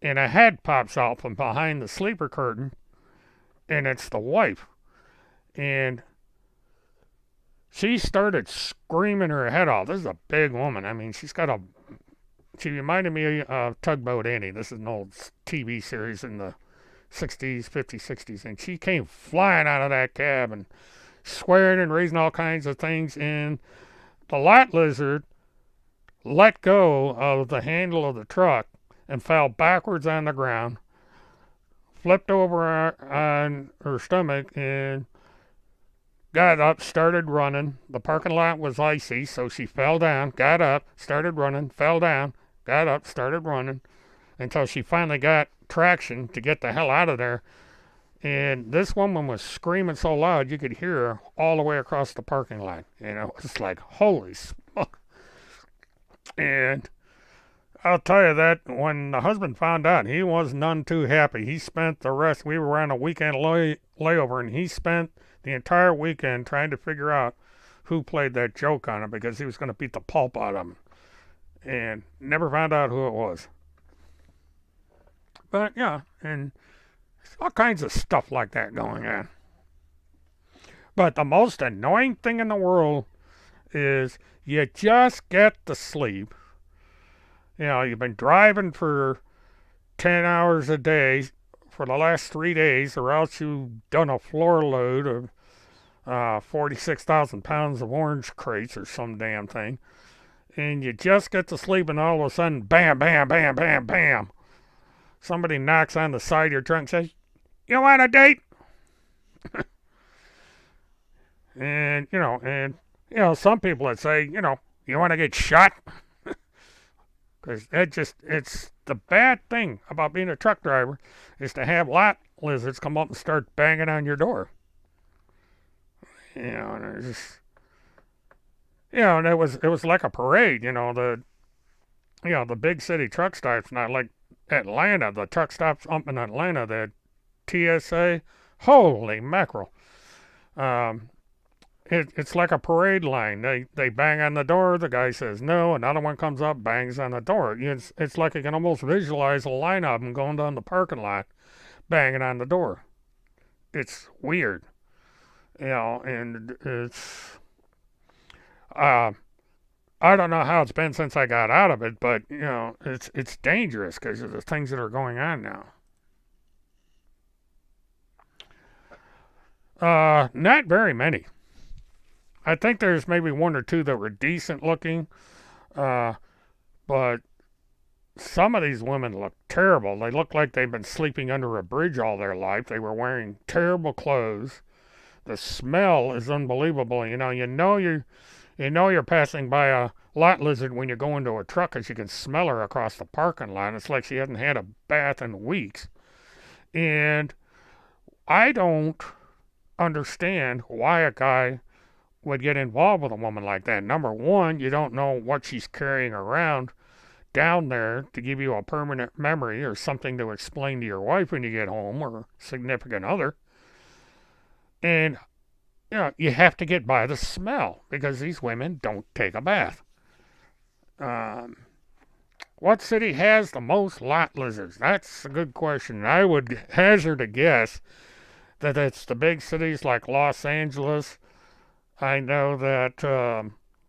and a head pops out from behind the sleeper curtain, and it's the wife. And she started screaming her head off. This is a big woman. I mean, she reminded me of Tugboat Annie. This is an old TV series in the 60s, 50s, 60s. And she came flying out of that cab and swearing and raising all kinds of things. And the lot lizard let go of the handle of the truck and fell backwards on the ground, flipped over on her stomach, and got up, started running. The parking lot was icy, so she fell down, got up, started running, fell down, got up, started running, until she finally got traction to get the hell out of there. And this woman was screaming so loud you could hear her all the way across the parking lot. And it was like, holy smoke. And I'll tell you that when the husband found out, he was none too happy. He spent the rest, we were on a weekend layover, and he spent the entire weekend trying to figure out who played that joke on him, because he was going to beat the pulp out of him. And never found out who it was. But yeah, and all kinds of stuff like that going on. But the most annoying thing in the world is you just get to sleep. You know, you've been driving for 10 hours a day for the last 3 days, or else you've done a floor load of 46,000 pounds of orange crates or some damn thing. And you just get to sleep, and all of a sudden, bam, bam, bam, bam, bam. Somebody knocks on the side of your truck and says, "You want a date?" And some people would say, "You want to get shot?" Because it's the bad thing about being a truck driver is to have lot lizards come up and start banging on your door. And it's just, and it was like a parade. The big city truck stops, not like Atlanta. The truck stops up in Atlanta, the TSA, holy mackerel. It's like a parade line. They bang on the door. The guy says no. Another one comes up, bangs on the door. It's like you can almost visualize a line of them going down the parking lot, banging on the door. It's weird, and it's I don't know how it's been since I got out of it, but it's dangerous because of the things that are going on now. Not very many. I think there's maybe one or two that were decent looking, but some of these women look terrible. They look like they've been sleeping under a bridge all their life. They were wearing terrible clothes. The smell is unbelievable. You know you're passing by a lot lizard when you go into a truck, because you can smell her across the parking lot. It's like she hasn't had a bath in weeks. And I don't understand why a guy would get involved with a woman like that. Number one, you don't know what she's carrying around down there to give you a permanent memory or something to explain to your wife when you get home, or significant other. And you have to get by the smell, because these women don't take a bath. What city has the most lot lizards? That's a good question. I would hazard a guess that it's the big cities like Los Angeles. I know that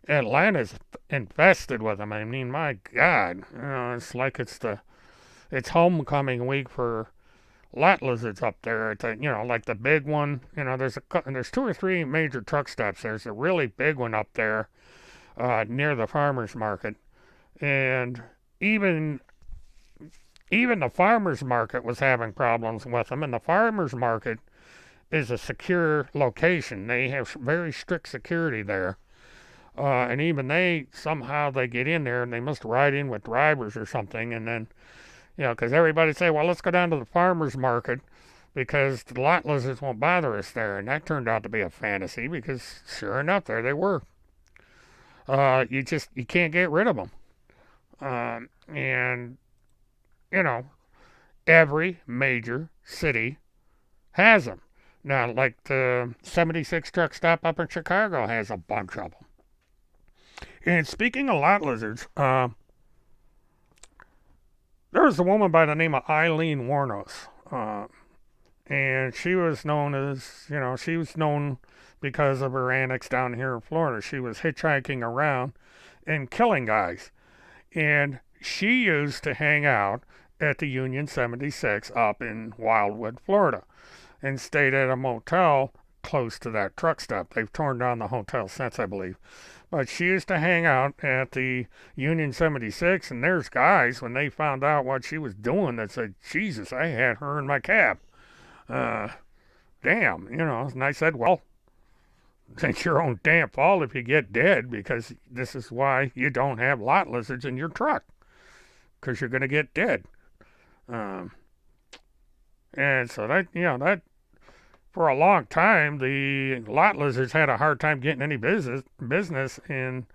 Atlanta's infested with them. I mean, my God, it's like it's homecoming week for lot lizards up there. It's like the big one. There's 2 or 3 major truck stops. There's a really big one up there near the farmers market, and even the farmers market was having problems with them. And the farmers market is a secure location. They have very strict security there. And even somehow they get in there, and they must ride in with drivers or something. And then, because everybody say, well, let's go down to the farmer's market. because the lot lizards won't bother us there. And that turned out to be a fantasy because sure enough, there they were. You can't get rid of them. And, you know, every major city has them. Now, like the 76 truck stop up in Chicago has a bunch of them. And speaking of lot lizards, there was a woman by the name of Eileen Warnos. And she was known as, she was known because of her antics down here in Florida. She was hitchhiking around and killing guys. And she used to hang out at the Union 76 up in Wildwood, Florida, and stayed at a motel close to that truck stop. They've torn down the hotel since, I believe. But she used to hang out at the Union 76, and there's guys, when they found out what she was doing, that said, Jesus, I had her in my cab. Damn, and I said, well, it's your own damn fault if you get dead, because this is why you don't have lot lizards in your truck, because you're going to get dead. And so that for a long time, the lot lizards had a hard time getting any business in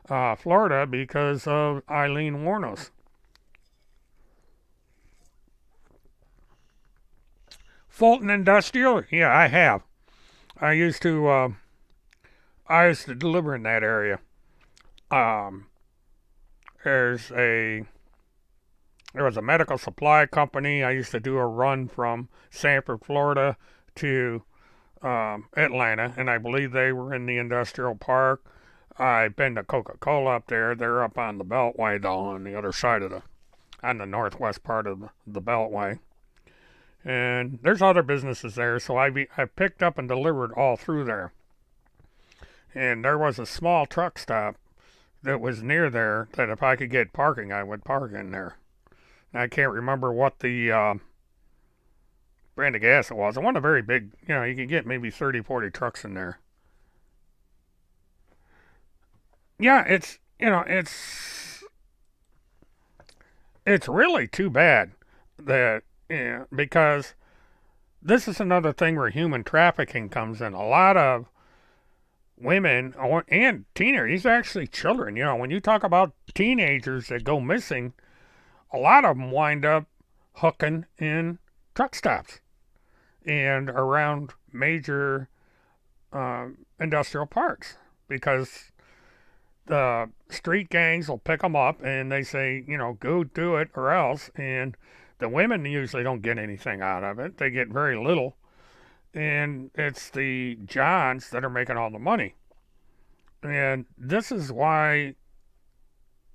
Florida because of Eileen Warnos. Fulton Industrial, yeah, I have. I used to deliver in that area. There was a medical supply company. I used to do a run from Sanford, Florida to Atlanta, and I believe they were in the industrial park. I've been to Coca-Cola up there. They're up on the Beltway, though, on the other side on the northwest part of the Beltway. And there's other businesses there, so I picked up and delivered all through there. And there was a small truck stop that was near there that if I could get parking, I would park in there. I can't remember what the brand of gas it was. It wasn't a very big, you could get maybe 30, 40 trucks in there. Yeah, it's really too bad that, because this is another thing where human trafficking comes in. A lot of women and teenagers, these are actually children, when you talk about teenagers that go missing, a lot of them wind up hooking in truck stops and around major industrial parks, because the street gangs will pick them up and they say, go do it or else. And the women usually don't get anything out of it. They get very little. And it's the Johns that are making all the money. And this is why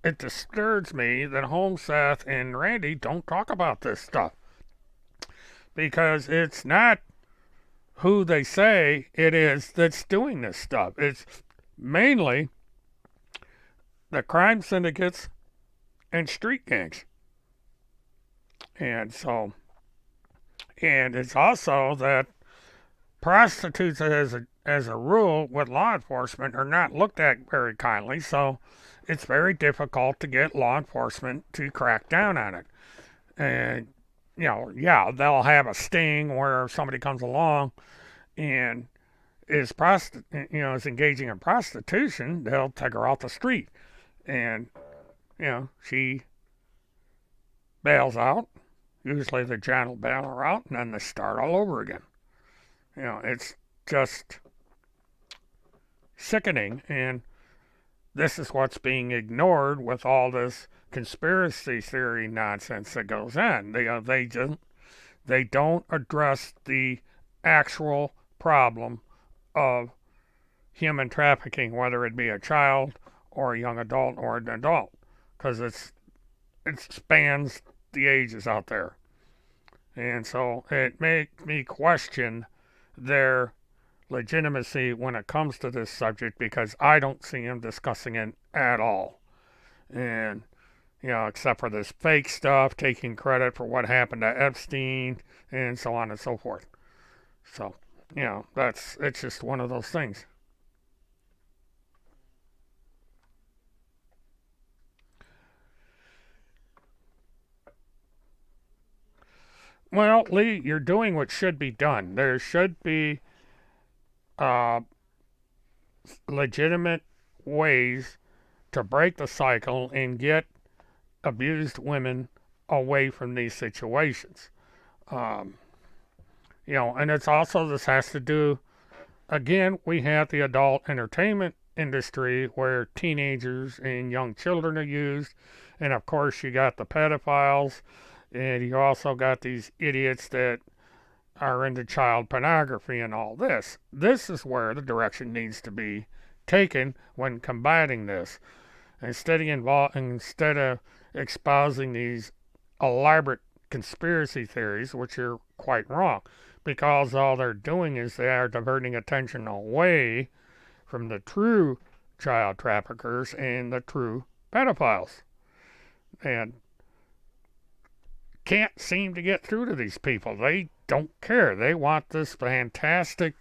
it disturbs me that Holmes, Seth, and Randy don't talk about this stuff. Because it's not who they say it is that's doing this stuff. It's mainly the crime syndicates and street gangs. And it's also that prostitutes as a rule with law enforcement are not looked at very kindly, so it's very difficult to get law enforcement to crack down on it. And, they'll have a sting where somebody comes along and is engaging in prostitution, they'll take her off the street. And, she bails out. Usually the John will bail her out, and then they start all over again. It's just sickening, and this is what's being ignored with all this conspiracy theory nonsense that goes on. They don't address the actual problem of human trafficking, whether it be a child or a young adult or an adult, because it spans the ages out there. And so it makes me question their legitimacy when it comes to this subject, because I don't see them discussing it at all. And, except for this fake stuff, taking credit for what happened to Epstein, and so on and so forth. So, it's just one of those things. Well, Lee, you're doing what should be done. There should be uh, legitimate ways to break the cycle and get abused women away from these situations. Um, and it's also, this has to do, again, we have the adult entertainment industry where teenagers and young children are used. And of course, you got the pedophiles, and you also got these idiots that are into child pornography and all this. This is where the direction needs to be taken when combating this. Instead of espousing these elaborate conspiracy theories, which are quite wrong, because all they're doing is they are diverting attention away from the true child traffickers and the true pedophiles. And can't seem to get through to these people. They don't care. They want this fantastic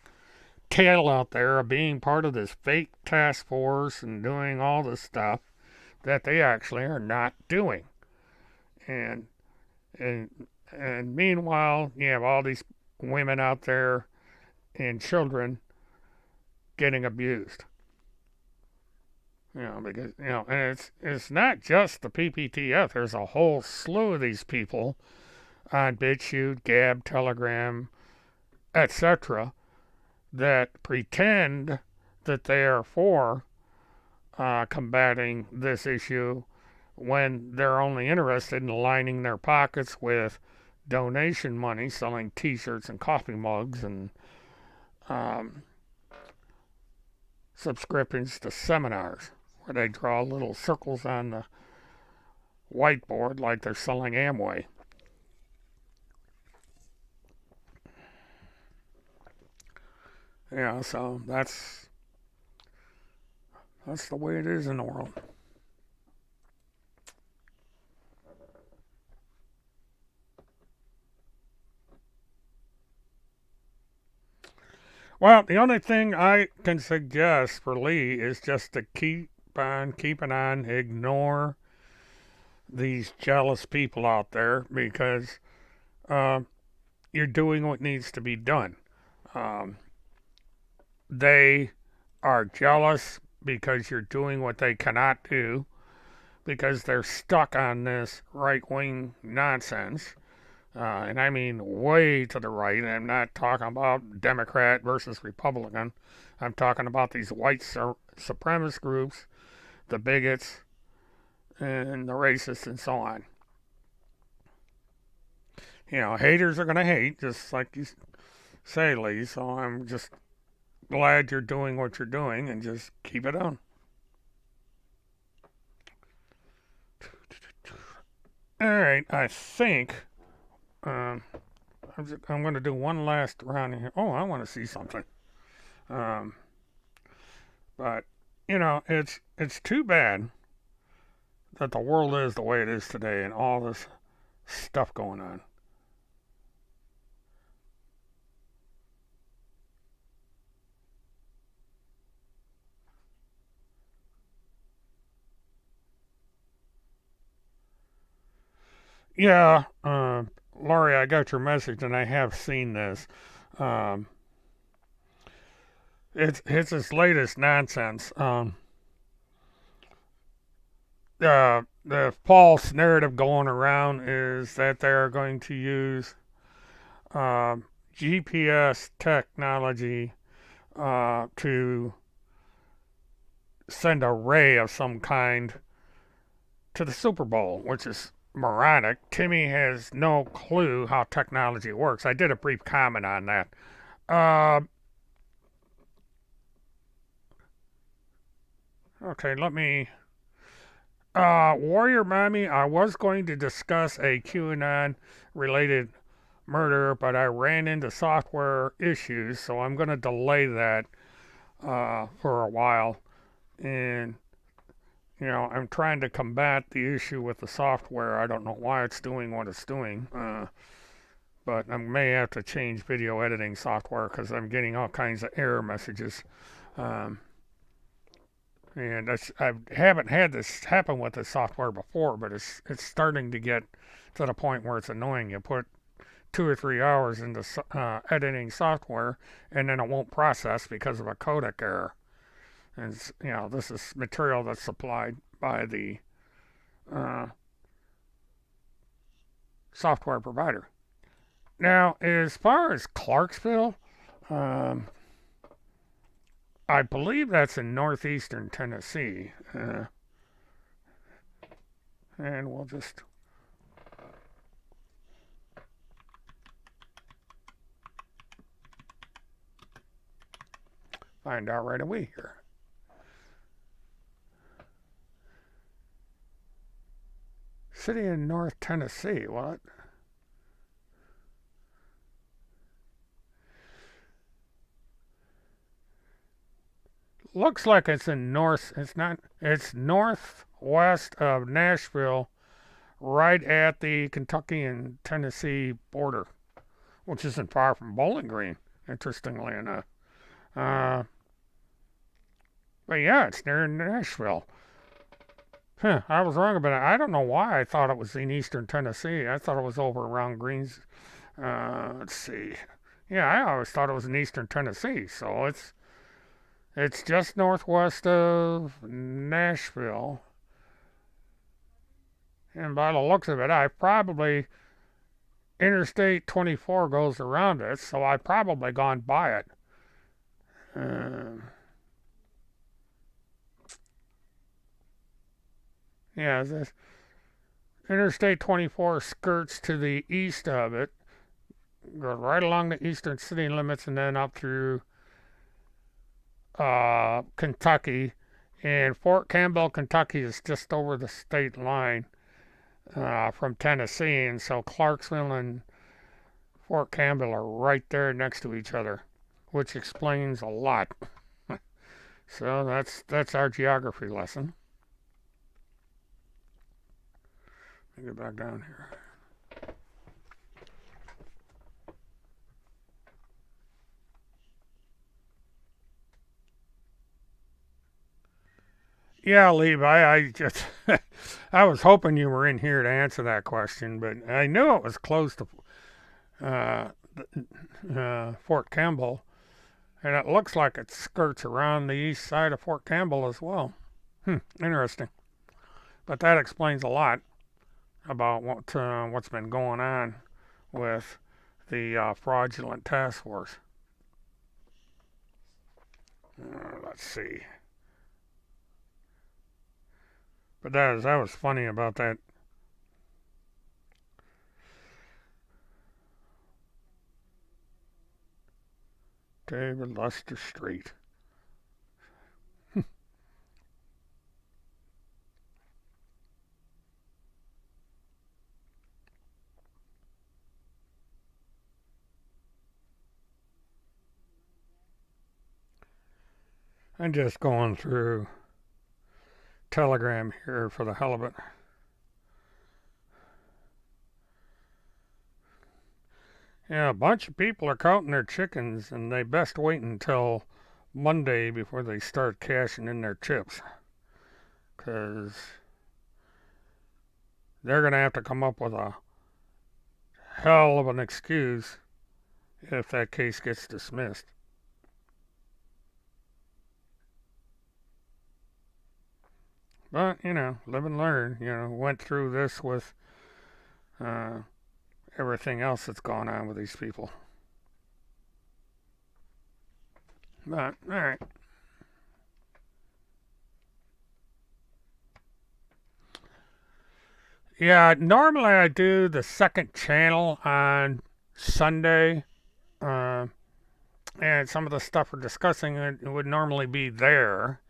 tale out there of being part of this fake task force and doing all this stuff that they actually are not doing. And and meanwhile, you have all these women out there and children getting abused. Because and it's not just the PPTF. There's a whole slew of these people on BitChute, Gab, Telegram, etc., that pretend that they are for combating this issue when they're only interested in lining their pockets with donation money, selling T-shirts and coffee mugs and subscriptions to seminars where they draw little circles on the whiteboard like they're selling Amway. So that's the way it is in the world. Well, the only thing I can suggest for Lee is just to keep on keeping on, ignore these jealous people out there, because you're doing what needs to be done. They are jealous because you're doing what they cannot do, because they're stuck on this right-wing nonsense. And I mean way to the right. I'm not talking about Democrat versus Republican. I'm talking about these white supremacist groups, the bigots, and the racists, and so on. Haters are going to hate, just like you say, Lee. So I'm just glad you're doing what you're doing, and just keep it on. All right, I think I'm going to do one last round here. Oh, I want to see something. But it's too bad that the world is the way it is today, and all this stuff going on. Yeah, Laurie, I got your message, and I have seen this. Um, it's his latest nonsense. The false narrative going around is that they are going to use GPS technology to send a ray of some kind to the Super Bowl, which is moronic. Timmy has no clue how technology works. I did a brief comment on that. Uh, okay, let me. Warrior Mommy, I was going to discuss a QAnon related murder, but I ran into software issues, so I'm going to delay that for a while. And I'm trying to combat the issue with the software. I don't know why it's doing what it's doing, but I may have to change video editing software because I'm getting all kinds of error messages. And I haven't had this happen with this software before, but it's starting to get to the point where it's annoying. You put 2 or 3 hours into editing software, and then it won't process because of a codec error. And this is material that's supplied by the software provider. Now, as far as Clarksville, I believe that's in northeastern Tennessee. And we'll just find out right away here. City in North Tennessee, what? Looks like it's in it's northwest of Nashville, right at the Kentucky and Tennessee border, which isn't far from Bowling Green, interestingly enough. But yeah, it's near Nashville. I was wrong about it. I don't know why I thought it was in eastern Tennessee. I thought it was over around Greens. Let's see. Yeah, I always thought it was in eastern Tennessee, so it's just northwest of Nashville. And by the looks of it, Interstate 24 goes around it, so I've probably gone by it. Yeah, this Interstate 24 skirts to the east of it, goes right along the eastern city limits, and then up through Kentucky. And Fort Campbell, Kentucky is just over the state line from Tennessee, and so Clarksville and Fort Campbell are right there next to each other, which explains a lot. So that's our geography lesson. Let me get back down here. Yeah, Levi, I just I was hoping you were in here to answer that question, but I knew it was close to Fort Campbell, and it looks like it skirts around the east side of Fort Campbell as well. Interesting. But that explains a lot about what's been going on with the fraudulent task force. Let's see. But that was funny about that. David Lester Street. I'm just going through Telegram here for the hell of it. Yeah, a bunch of people are counting their chickens, and they best wait until Monday before they start cashing in their chips, because they're going to have to come up with a hell of an excuse if that case gets dismissed. But, live and learn. Went through this with everything else that's gone on with these people. But, alright. Yeah, normally I do the second channel on Sunday. And some of the stuff we're discussing it would normally be there.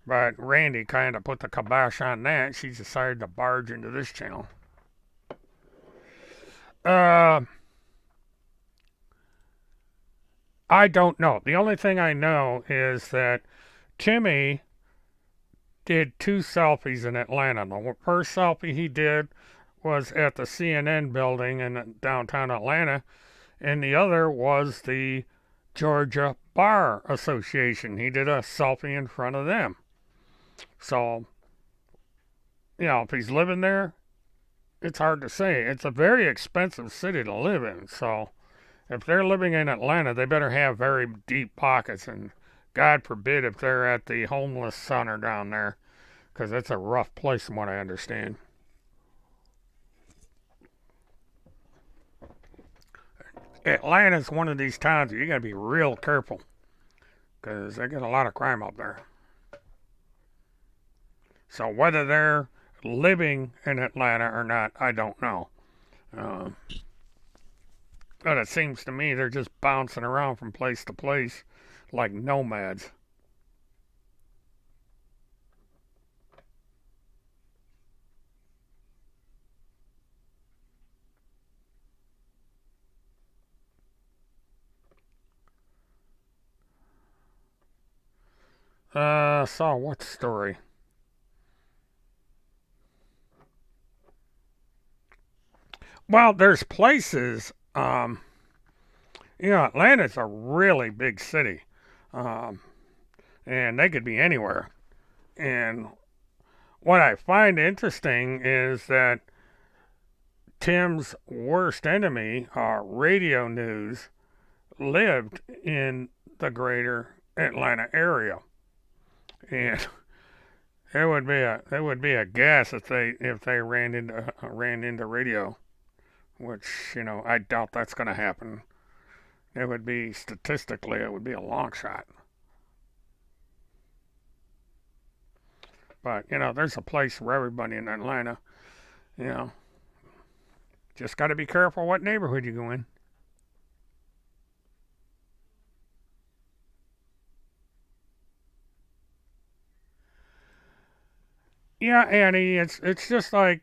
But Randy kind of put the kibosh on that. She decided to barge into this channel. I don't know. The only thing I know is that Timmy did 2 selfies in Atlanta. The first selfie he did was at the CNN building in downtown Atlanta, and the other was the Georgia Bar Association. He did a selfie in front of them. So, if he's living there, it's hard to say. It's a very expensive city to live in, so if they're living in Atlanta, they better have very deep pockets, and God forbid if they're at the homeless center down there, because it's a rough place from what I understand. Atlanta's one of these towns where you gotta be real careful, because they get a lot of crime up there. So whether they're living in Atlanta or not, I don't know. Uh, but it seems to me they're just bouncing around from place to place like nomads. So what story? Well, there's places. Atlanta's a really big city, um, and they could be anywhere. And what I find interesting is that Tim's worst enemy, radio news, lived in the greater Atlanta area, and it would be a guess if they ran into radio, which I doubt that's going to happen. It would be statistically it would be a long shot, but there's a place for everybody in Atlanta. You know, just got to be careful what neighborhood you go in. Yeah, Annie, it's just like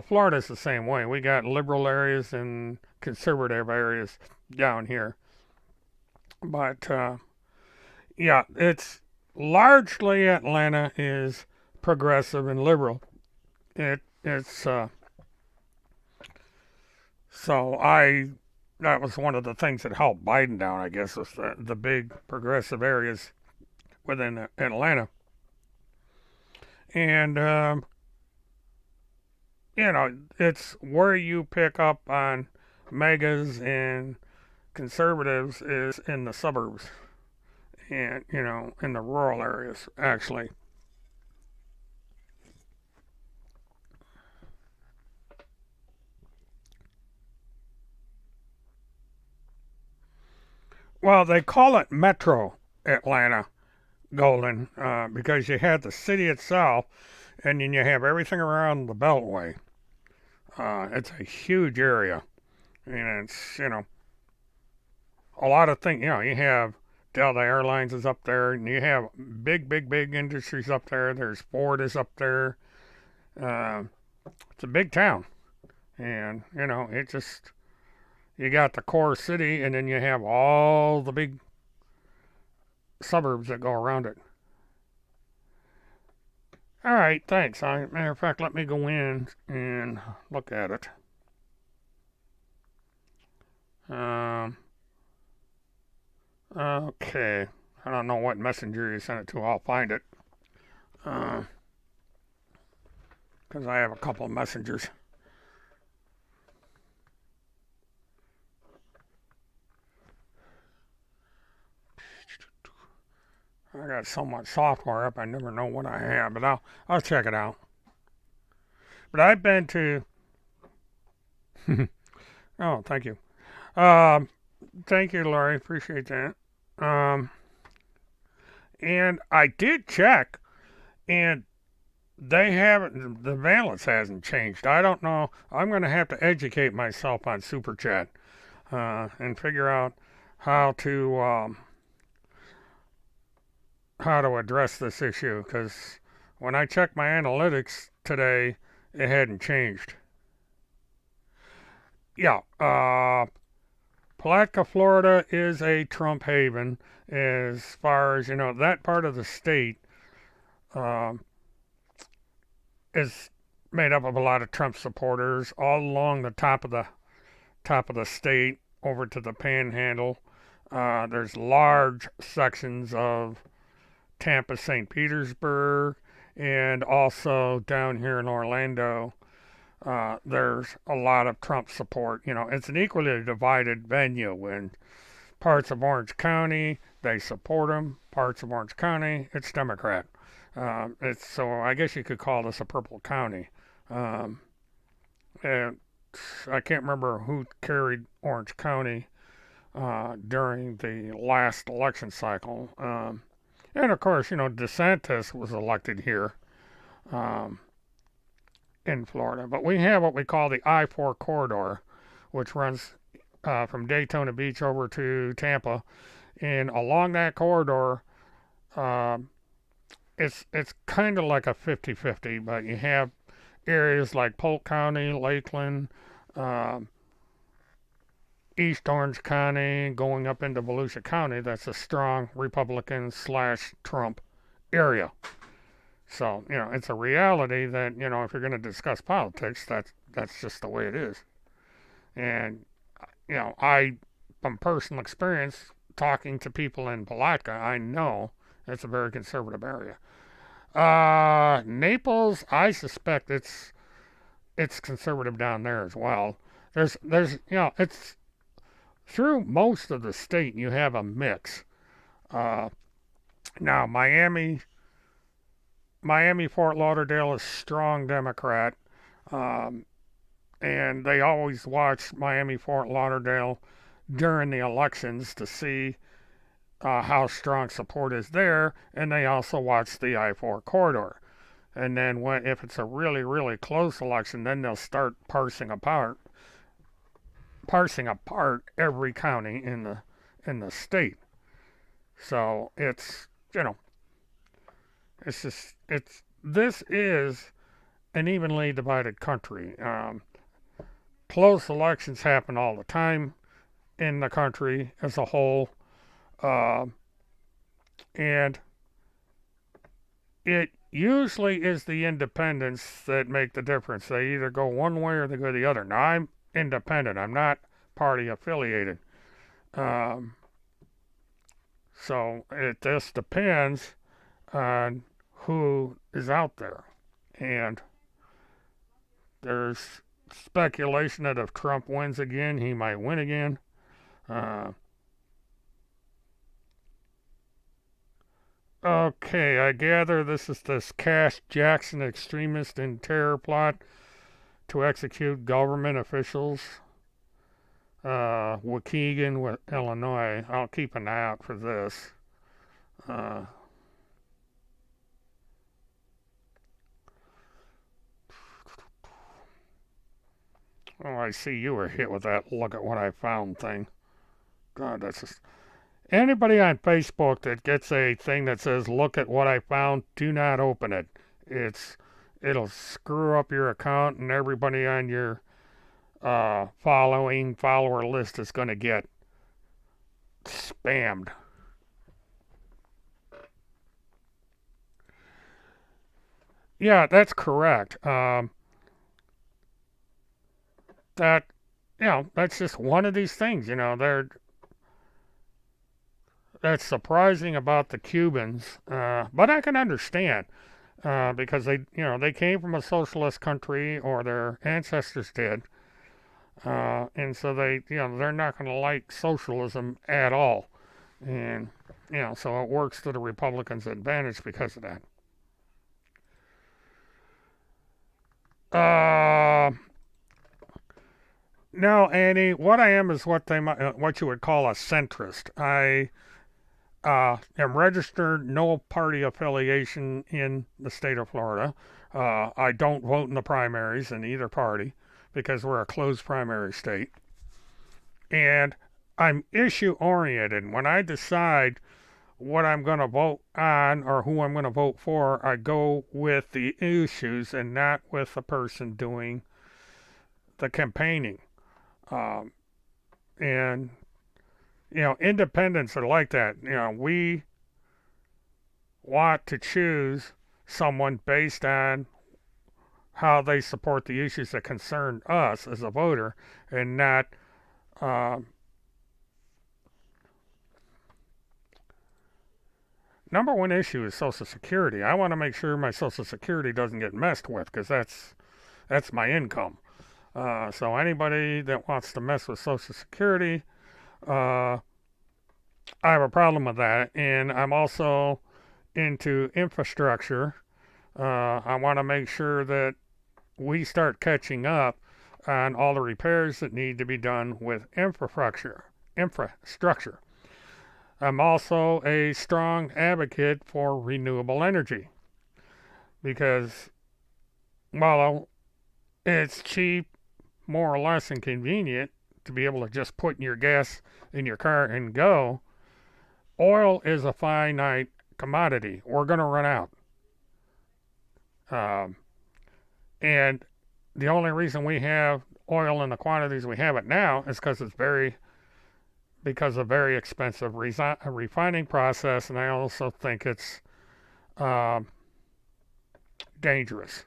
Florida's the same way. We got liberal areas and conservative areas down here, but yeah, it's largely Atlanta is progressive and liberal. It's so I that was one of the things that helped Biden down, I guess, was the big progressive areas within Atlanta, and it's where you pick up on megas and conservatives is in the suburbs and in the rural areas actually. Well, they call it Metro Atlanta, Golden, because you have the city itself, and then you have everything around the Beltway. It's a huge area, and it's a lot of things. You have Delta Airlines is up there, and you have big, big, big industries up there. There's Ford is up there. Uh, it's a big town, and it just you got the core city, and then you have all the big suburbs that go around it. All right, thanks. Matter of fact, let me go in and look at it. Um, okay. I don't know what messenger you sent it to. I'll find it. Because I have a couple of messengers. I got so much software up, I never know what I have, but I'll check it out. But I've been to. Oh, thank you. Um, Thank you, Laurie. Appreciate that. Um, and I did check, and they haven't. The balance hasn't changed. I don't know. I'm going to have to educate myself on Super Chat and figure out how to um, how to address this issue because when I checked my analytics today, it hadn't changed. Yeah, Palatka, Florida is a Trump haven as far as that part of the state um, is made up of a lot of Trump supporters all along the top of the state over to the Panhandle. There's large sections of Tampa, St. Petersburg, and also down here in Orlando. there's a lot of Trump support. It's an equally divided venue. In parts of Orange County, they support him. Parts of Orange County, it's Democrat. So I guess you could call this a purple county. Um, and I can't remember who carried Orange County during the last election cycle. And of course, DeSantis was elected here um, in Florida. But we have what we call the I-4 corridor, which runs from Daytona Beach over to Tampa. And along that corridor, um, it's kind of like a 50-50, but you have areas like Polk County, Lakeland, um, East Orange County, going up into Volusia County. That's a strong Republican slash Trump area. So it's a reality that if you're going to discuss politics, that's just the way it is. And I, from personal experience, talking to people in Palatka, I know it's a very conservative area. Naples, I suspect it's conservative down there as well. There's it's through most of the state you have a mix. Uh, Now Miami, Fort Lauderdale is strong Democrat, um, and they always watch Miami, Fort Lauderdale during the elections to see how strong support is there, and they also watch the I-4 corridor. And then if it's a really, really close election, then they'll start parsing apart every county in the state. So this is an evenly divided country. Close elections happen all the time in the country as a whole, uh, and it usually is the independents that make the difference. They either go one way or they go the other. Now, I'm independent. I'm not party affiliated. Um, so it just depends on who is out there. And there's speculation that if Trump wins again, he might win again. Uh, okay, I gather this is this Cash Jackson extremist and terror plot to execute government officials. Waukegan, Illinois. I'll keep an eye out for this. Uh, oh, I see you were hit with that look at what I found thing. God, that's just. Anybody on Facebook that gets a thing that says "Look at what I found," do not open it. It'll screw up your account, and everybody on your follower list is going to get spammed. Yeah, that's correct. That that's just one of these things. That's surprising about the Cubans, but I can understand because they came from a socialist country, or their ancestors did, and so they're not going to like socialism at all, and so it works to the Republicans' advantage because of that. Uh, no, Annie, what I am is what you would call a centrist. I am registered, no party affiliation in the state of Florida. I don't vote in the primaries in either party because we're a closed primary state. And I'm issue oriented. When I decide what I'm going to vote on or who I'm going to vote for, I go with the issues and not with the person doing the campaigning. Um, and independents are like that. We want to choose someone based on how they support the issues that concern us as a voter, and not um, number one issue is Social Security. I want to make sure my Social Security doesn't get messed with, because That's my income. So anybody that wants to mess with Social Security, I have a problem with that. And I'm also into infrastructure. I want to make sure that we start catching up on all the repairs that need to be done with infrastructure. I'm also a strong advocate for renewable energy because, well, it's cheap, more or less, and convenient to be able to just put your gas in your car and go. Oil is a finite commodity. We're going to run out. Um, and the only reason we have oil in the quantities we have it now is because of very expensive refining process, and I also think it's uh, dangerous.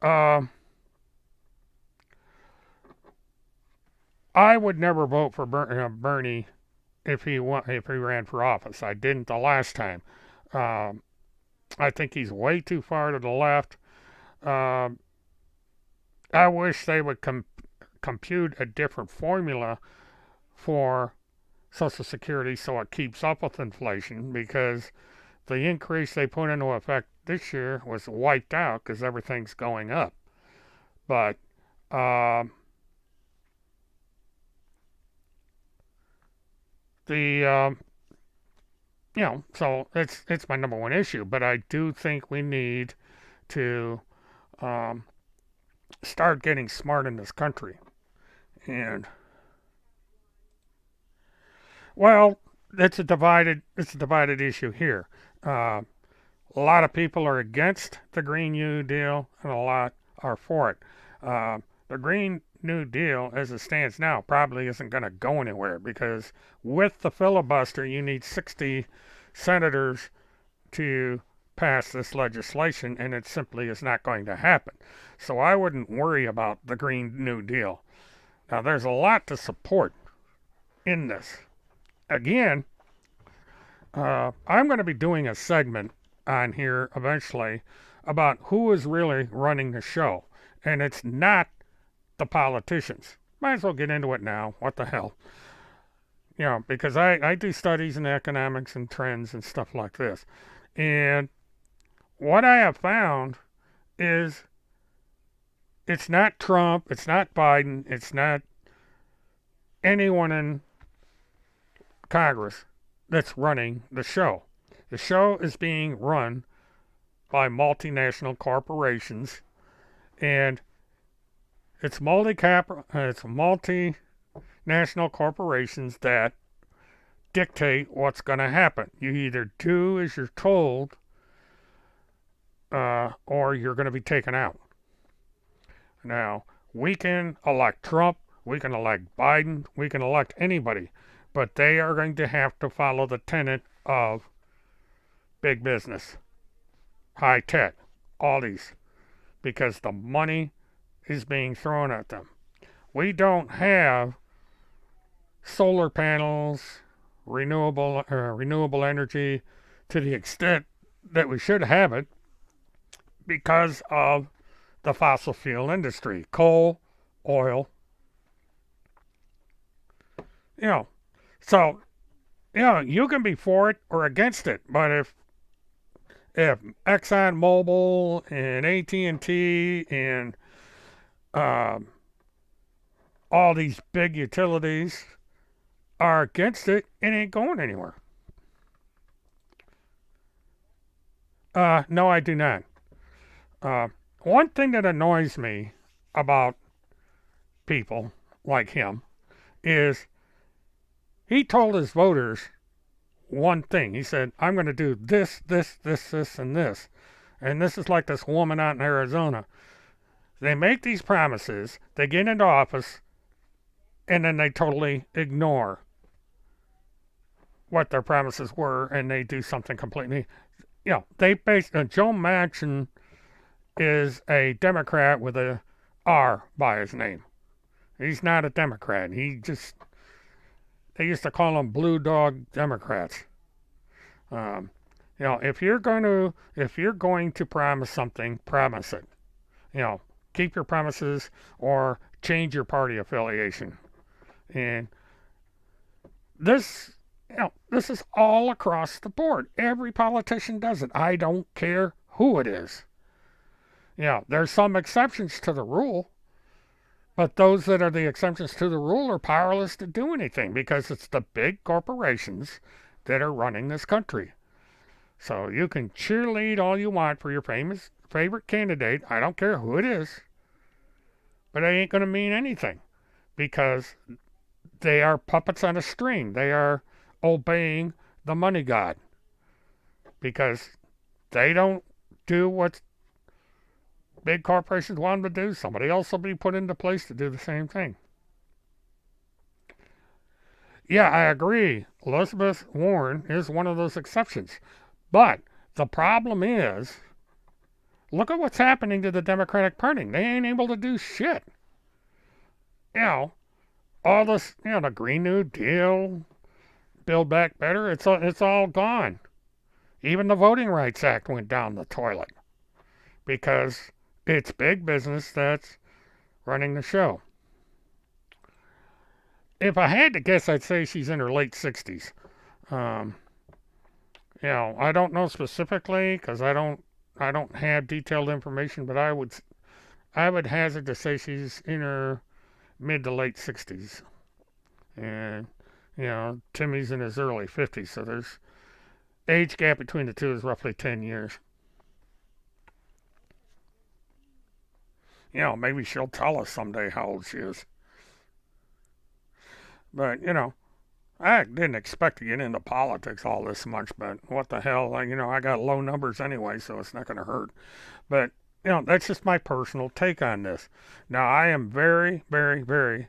Uh, I would never vote for Bernie if he ran for office. I didn't the last time. Um, I think he's way too far to the left. Um, I wish they would compute a different formula for Social Security so it keeps up with inflation, because the increase they put into effect this year was wiped out because everything's going up. But the so it's my number one issue. But I do think we need to um, start getting smart in this country. And well, it's a divided issue here. Uh, a lot of people are against the Green New Deal, and a lot are for it. The Green New Deal, as it stands now, probably isn't going to go anywhere because with the filibuster, you need 60 senators to pass this legislation, and it simply is not going to happen. So I wouldn't worry about the Green New Deal. Now, there's a lot to support in this. Again, I'm going to be doing a segment on here eventually about who is really running the show, and it's not the politicians. Might as well get into it now. What the hell? Because I do studies in economics and trends and stuff like this. And what I have found is it's not Trump, it's not Biden, it's not anyone in Congress that's running the show. The show is being run by multinational corporations, and it's multinational corporations that dictate what's going to happen. You either do as you're told, or you're going to be taken out. Now, we can elect Trump, we can elect Biden, we can elect anybody, but they are going to have to follow the tenet of big business, high tech, all these, because the money is being thrown at them. We don't have solar panels, renewable energy to the extent that we should have it because of the fossil fuel industry, coal, oil. So you can be for it or against it, but if ExxonMobil and AT&T and all these big utilities are against it, it ain't going anywhere. No, I do not. One thing that annoys me about people like him is he told his voters one thing. He said, I'm going to do this, this, this, this, and this. And this is like this woman out in Arizona. They make these promises, they get into office, and then they totally ignore what their promises were, and they do something completely. Joe Manchin is a Democrat with a R by his name. He's not a Democrat. They used to call them blue dog Democrats. If you're going to promise something, promise it. You know, keep your premises or change your party affiliation. And this, this is all across the board. Every politician does it. I don't care who it is. There's some exceptions to the rule, but those that are the exceptions to the rule are powerless to do anything because it's the big corporations that are running this country. So you can cheerlead all you want for your favorite candidate. I don't care who it is, but it ain't going to mean anything because they are puppets on a string. They are obeying the money god because they don't do what big corporations want them to do. Somebody else will be put into place to do the same thing. Yeah, I agree. Elizabeth Warren is one of those exceptions. But the problem is, look at what's happening to the Democratic Party. They ain't able to do shit. All this, the Green New Deal, Build Back Better, it's all gone. Even the Voting Rights Act went down the toilet because it's big business that's running the show. If I had to guess, I'd say she's in her late 60s. I don't know specifically because I don't have detailed information, but I would hazard to say she's in her mid to late 60s. And Timmy's in his early 50s, so there's age gap between the two is roughly 10 years. Maybe she'll tell us someday how old she is. But, I didn't expect to get into politics all this much, but what the hell, I got low numbers anyway, so it's not going to hurt. But, that's just my personal take on this. Now, I am very, very, very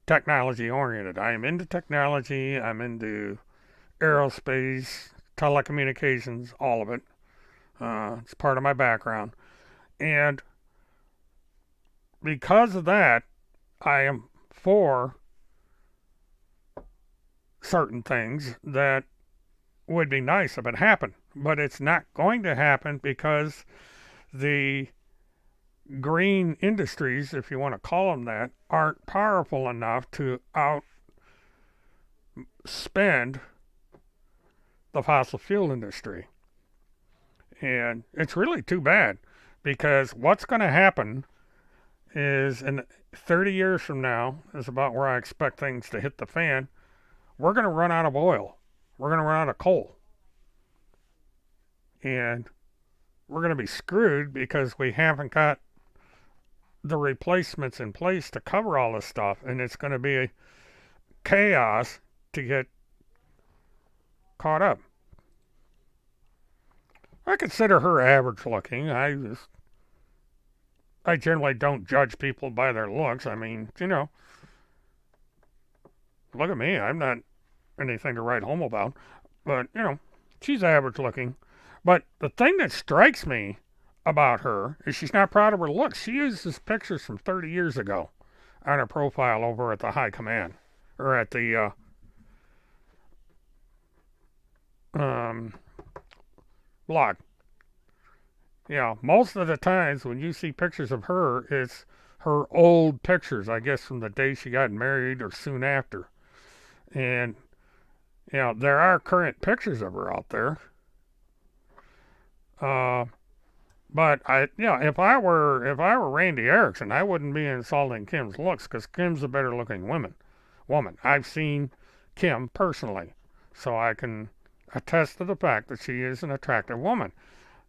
technology oriented. I am into technology. I'm into aerospace, telecommunications, all of it. It's part of my background. And because of that, I am for certain things that would be nice if it happened. But it's not going to happen because the green industries, if you want to call them that, aren't powerful enough to outspend the fossil fuel industry. And it's really too bad because what's going to happen is in 30 years from now is about where I expect things to hit the fan. We're going to run out of oil. We're going to run out of coal. And we're going to be screwed because we haven't got the replacements in place to cover all this stuff. And it's going to be chaos to get caught up. I consider her average looking. I generally don't judge people by their looks. I mean, look at me. I'm not anything to write home about. But, she's average looking. But the thing that strikes me about her is she's not proud of her looks. She uses pictures from 30 years ago on her profile over at the High Command. Or at the blog. Most of the times when you see pictures of her, it's her old pictures, I guess, from the day she got married or soon after. And, there are current pictures of her out there. But if I were Randy Erickson, I wouldn't be insulting Kim's looks because Kim's a better looking woman. I've seen Kim personally, so I can attest to the fact that she is an attractive woman.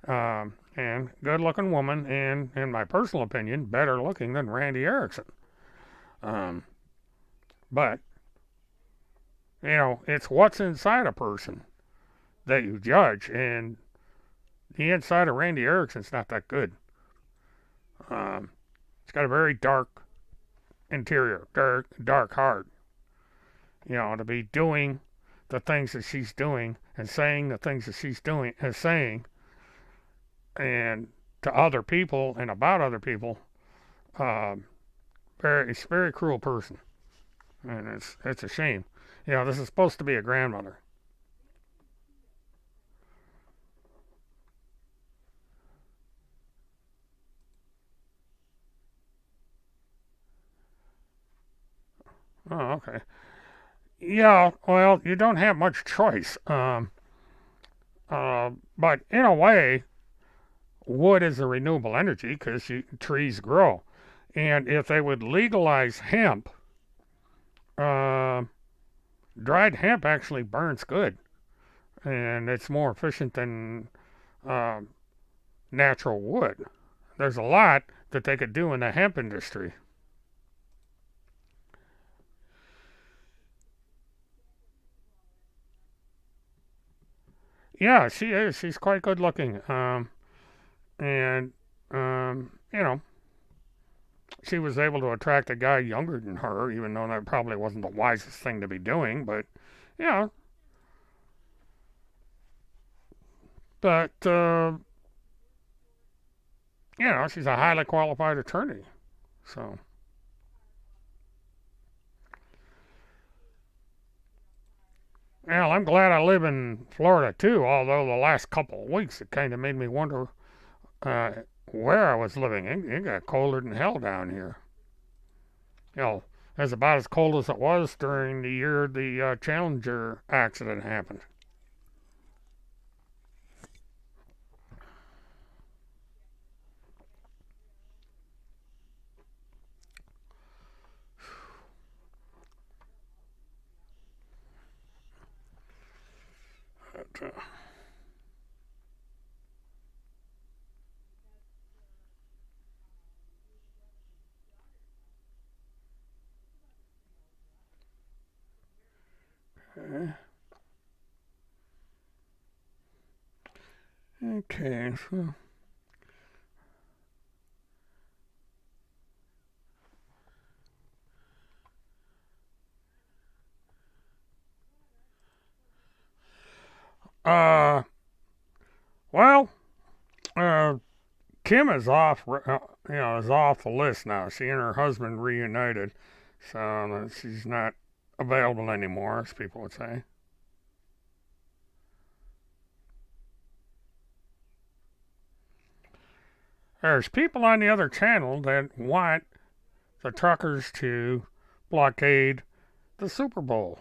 And good looking woman, and in my personal opinion, better looking than Randy Erickson. But it's what's inside a person that you judge, and the inside of Randy Erickson's not that good. It's got a very dark interior, dark heart. To be doing the things that she's doing and saying the things that she's doing and saying, and to other people and about other people, it's a very cruel person, and it's a shame. This is supposed to be a grandmother. Oh, okay. Yeah, well, you don't have much choice. But in a way, wood is a renewable energy because trees grow. And if they would legalize hemp, uh, dried hemp actually burns good, and it's more efficient than uh, natural wood. There's a lot that they could do in the hemp industry. Yeah, she is. She's quite good looking. And you know, she was able to attract a guy younger than her, even though that probably wasn't the wisest thing to be doing. But yeah, but she's a highly qualified attorney. So, well, I'm glad I live in Florida too. Although the last couple of weeks it kind of made me wonder uh, where I was living. It got colder than hell down here. You know, it's about as cold as it was during the year the Challenger accident happened. But, okay, so uh, well, uh, Kim is off. Is off the list now. She and her husband reunited, so she's not available anymore, as people would say. There's people on the other channel that want the truckers to blockade the Super Bowl,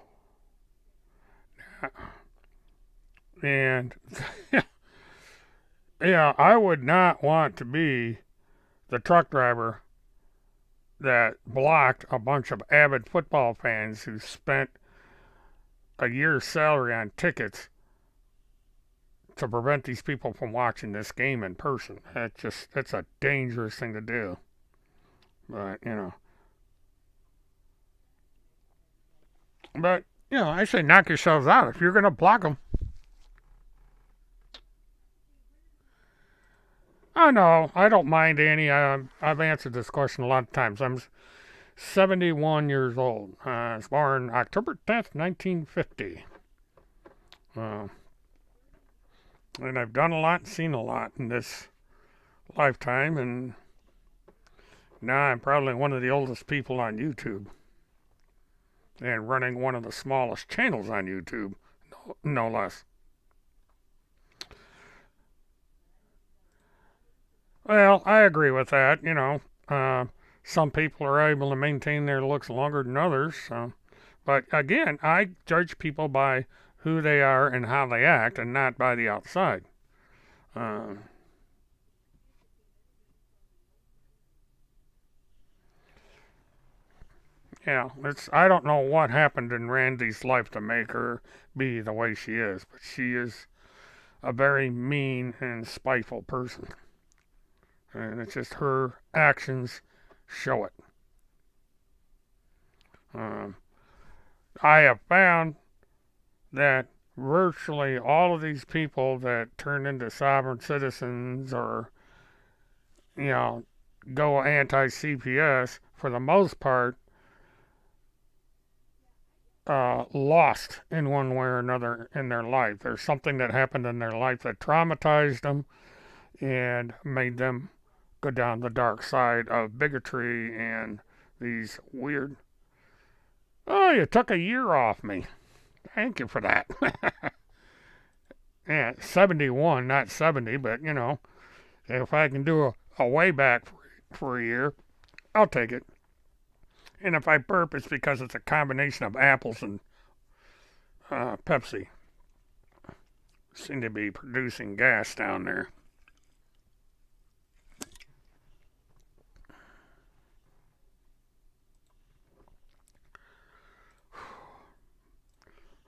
and yeah, I would not want to be the truck driver that blocked a bunch of avid football fans who spent a year's salary on tickets to prevent these people from watching this game in person. That's a dangerous thing to do. But I say knock yourselves out if you're gonna block them. Oh no, I don't mind Annie. I've answered this question a lot of times. I'm 71 years old. I was born October 10th, 1950. Uh, and I've done a lot and seen a lot in this lifetime, and now I'm probably one of the oldest people on YouTube and running one of the smallest channels on YouTube, no less. Well, I agree with that. Some people are able to maintain their looks longer than others. So. But again, I judge people by who they are and how they act, and not by the outside. Uh, it's I don't know what happened in Randy's life to make her be the way she is, but she is a very mean and spiteful person, and it's just her actions show it. Um, I have found that virtually all of these people that turn into sovereign citizens or you know go anti CPS for the most part lost in one way or another in their life. There's something that happened in their life that traumatized them and made them go down the dark side of bigotry and these weird. Oh, you took a year off me. Thank you for that. Yeah, 71, not 70, but if I can do a way back for a year, I'll take it. And if I burp, it's because it's a combination of apples and Pepsi. Seem to be producing gas down there.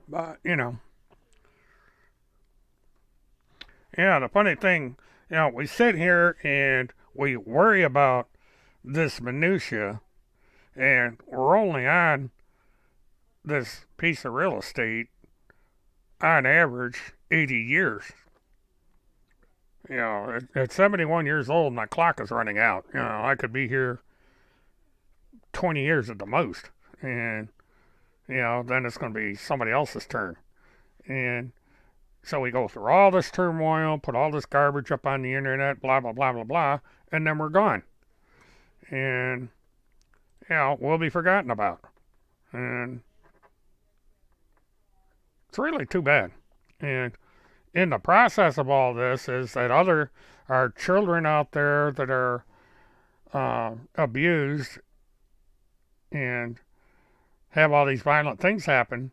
But, yeah, the funny thing, we sit here and we worry about this minutia, and we're only on this piece of real estate on average 80 years. At 71 years old, my clock is running out. I could be here 20 years at the most. And, then it's going to be somebody else's turn. And so we go through all this turmoil, put all this garbage up on the internet, blah, blah, blah, blah, blah, and then we're gone. And, we'll be forgotten about. And it's really too bad. And in the process of all this is that our children out there that are abused and have all these violent things happen,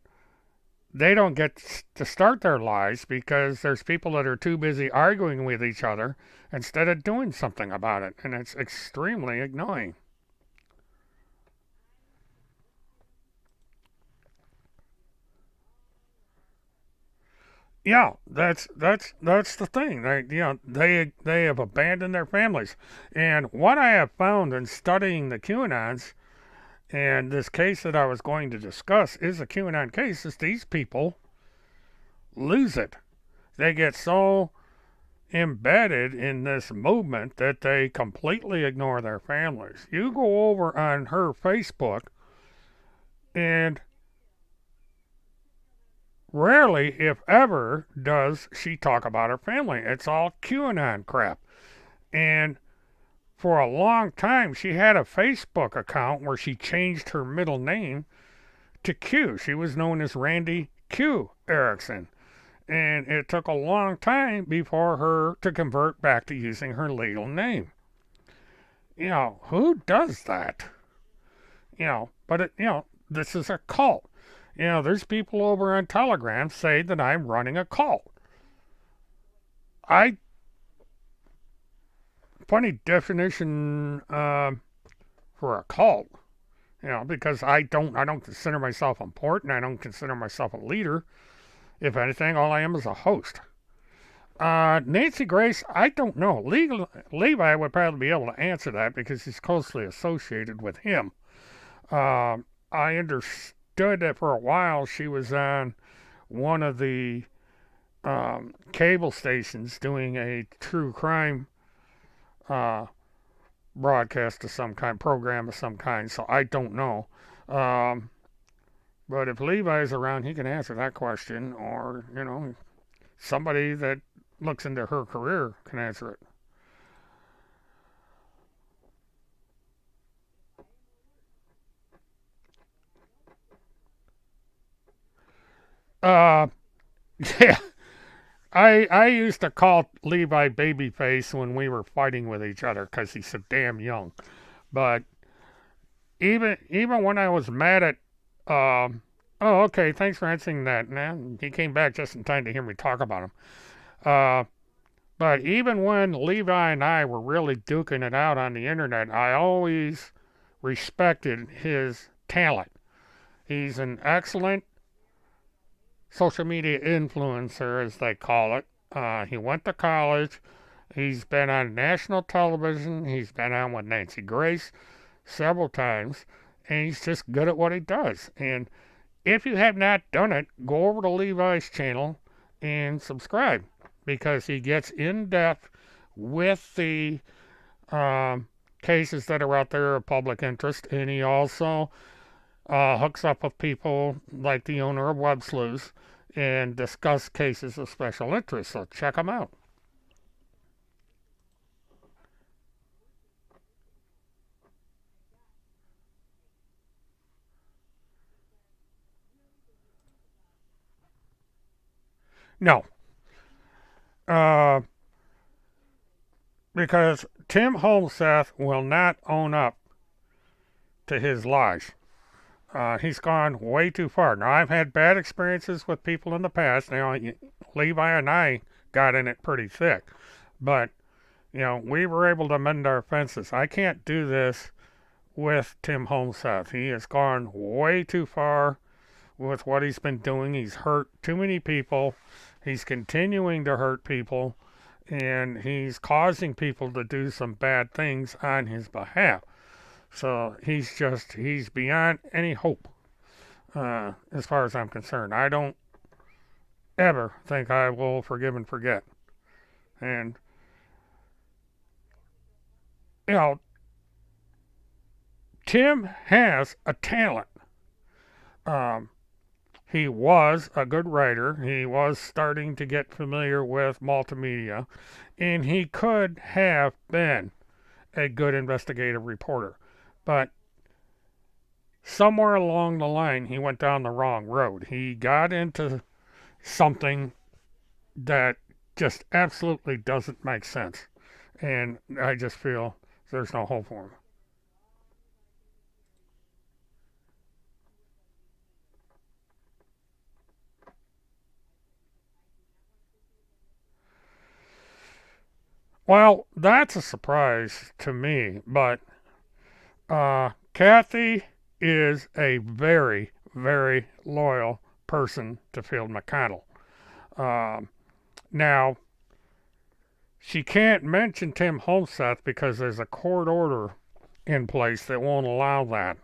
they don't get to start their lives because there's people that are too busy arguing with each other instead of doing something about it. And it's extremely annoying. Yeah, that's the thing. They have abandoned their families. And what I have found in studying the QAnons, and this case that I was going to discuss is a QAnon case, is these people lose it. They get so embedded in this movement that they completely ignore their families. You go over on her Facebook, and rarely, if ever, does she talk about her family. It's all QAnon crap. And for a long time, she had a Facebook account where she changed her middle name to Q. She was known as Randy Q Erickson. And it took a long time before her to convert back to using her legal name. Who does that? But this is a cult. There's people over on Telegram say that I'm running a cult. Funny definition for a cult. Because I don't consider myself important. I don't consider myself a leader. If anything, all I am is a host. Nancy Grace, I don't know. Levi would probably be able to answer that because he's closely associated with him. I understood that for a while she was on one of the cable stations doing a true crime broadcast of some kind, program of some kind, so I don't know. But if Levi's around, he can answer that question, or, somebody that looks into her career can answer it. Uh, yeah, I used to call Levi Babyface when we were fighting with each other because he's so damn young. But even when I was mad at, oh, okay, thanks for answering that. Nah, he came back just in time to hear me talk about him. Uh, but even when Levi and I were really duking it out on the internet, I always respected his talent. He's an excellent social media influencer, as they call it. He went to college. He's been on national television. He's been on with Nancy Grace several times, and he's just good at what he does. And if you have not done it, go over to Levi's channel and subscribe because he gets in depth with the cases that are out there of public interest, and he also hooks up with people like the owner of Web Sleuths and discuss cases of special interest. So check him out. No, uh, because Tim Holseth will not own up to his lies. He's gone way too far. Now, I've had bad experiences with people in the past. Now, Levi and I got in it pretty thick. But, we were able to mend our fences. I can't do this with Tim Homeseth. He has gone way too far with what he's been doing. He's hurt too many people. He's continuing to hurt people. And he's causing people to do some bad things on his behalf. So he's beyond any hope, as far as I'm concerned. I don't ever think I will forgive and forget. And, you know, Tim has a talent. Um, he was a good writer. He was starting to get familiar with multimedia. And he could have been a good investigative reporter. But somewhere along the line, he went down the wrong road. He got into something that just absolutely doesn't make sense. And I just feel there's no hope for him. Well, that's a surprise to me, but Kathy is a very, very loyal person to Field McConnell. Um, Now, she can't mention Tim Homeseth because there's a court order in place that won't allow that.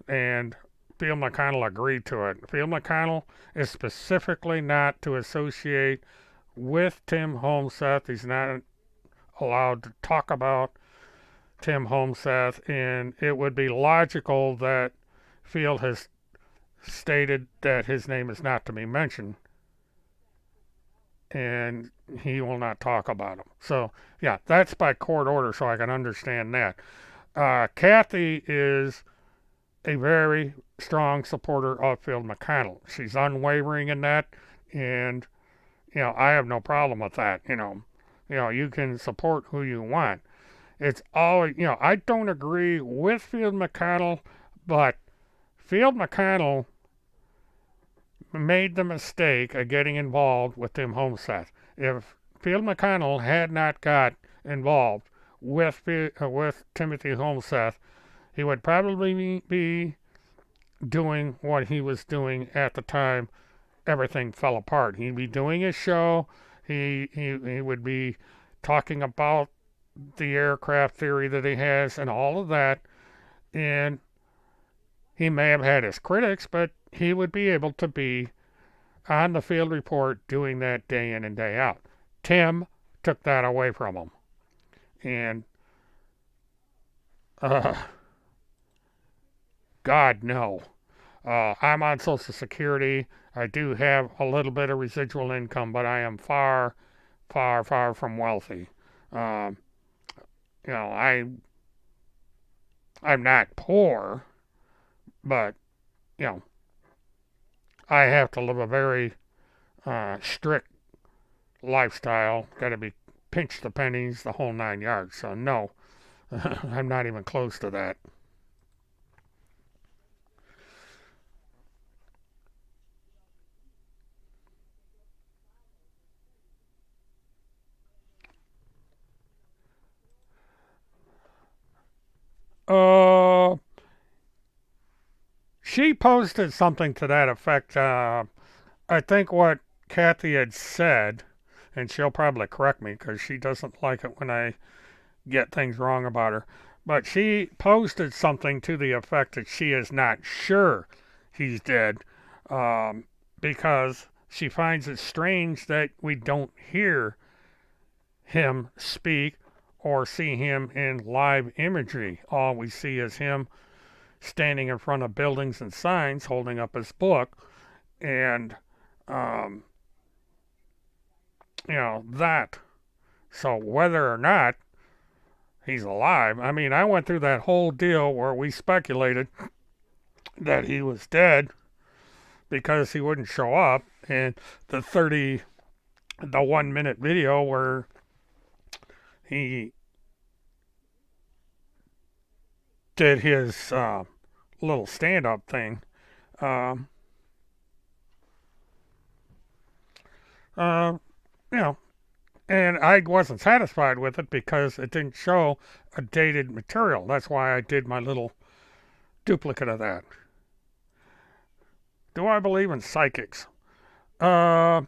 And Field McConnell agreed to it. Field McConnell is specifically not to associate with Tim Homeseth. He's not allowed to talk about Tim Homeseth, and it would be logical that Field has stated that his name is not to be mentioned, and he will not talk about him. So, yeah, that's by court order, so I can understand that. Kathy is a very strong supporter of Field McConnell. She's unwavering in that, and I have no problem with that. You can support who you want. It's always, I don't agree with Field McConnell, but Field McConnell made the mistake of getting involved with Tim Homeseth. If Field McConnell had not got involved with Timothy Homeseth, he would probably be doing what he was doing at the time everything fell apart. He'd be doing his show. He would be talking about the aircraft theory that he has and all of that. And he may have had his critics, but he would be able to be on the field report doing that day in and day out. Tim took that away from him. And uh, God, no. I'm on Social Security. I do have a little bit of residual income, but I am far, far, far from wealthy. Um, I'm not poor, but you know, I have to live a very strict lifestyle. Got to be pinch the pennies, the whole 9 yards. So no, I'm not even close to that. Uh, she posted something to that effect. I think what Kathy had said, and she'll probably correct me because she doesn't like it when I get things wrong about her. But she posted something to the effect that she is not sure he's dead, because she finds it strange that we don't hear him speak or see him in live imagery. All we see is him standing in front of buildings and signs holding up his book. And, um, that. So whether or not he's alive, I mean, I went through that whole deal where we speculated that he was dead because he wouldn't show up. And the 1 minute video where he did his little stand-up thing. Um, uh, you know, and I wasn't satisfied with it because it didn't show a dated material. That's why I did my little duplicate of that. Do I believe in psychics? Uh,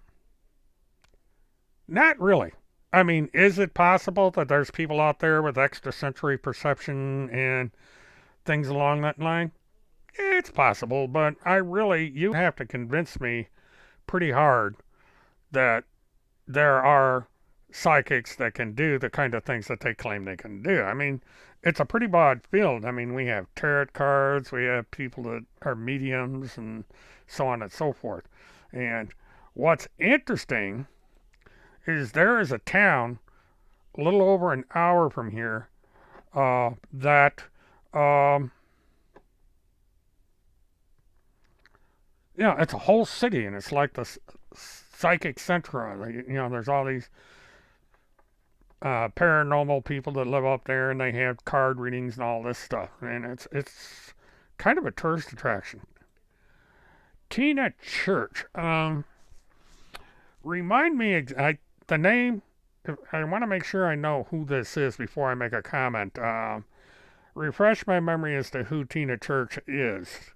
Not really. I mean, is it possible that there's people out there with extrasensory perception and things along that line? It's possible, but you have to convince me pretty hard that there are psychics that can do the kind of things that they claim they can do. I mean, it's a pretty broad field. I mean, we have tarot cards, we have people that are mediums, and so on and so forth. And what's interesting is there is a town a little over an hour from here that um, yeah, it's a whole city, and it's like the psychic centra. There's all these paranormal people that live up there, and they have card readings and all this stuff, and it's kind of a tourist attraction. Tina Church. Remind me the name. I want to make sure I know who this is before I make a comment. Refresh my memory as to who Tina Church is,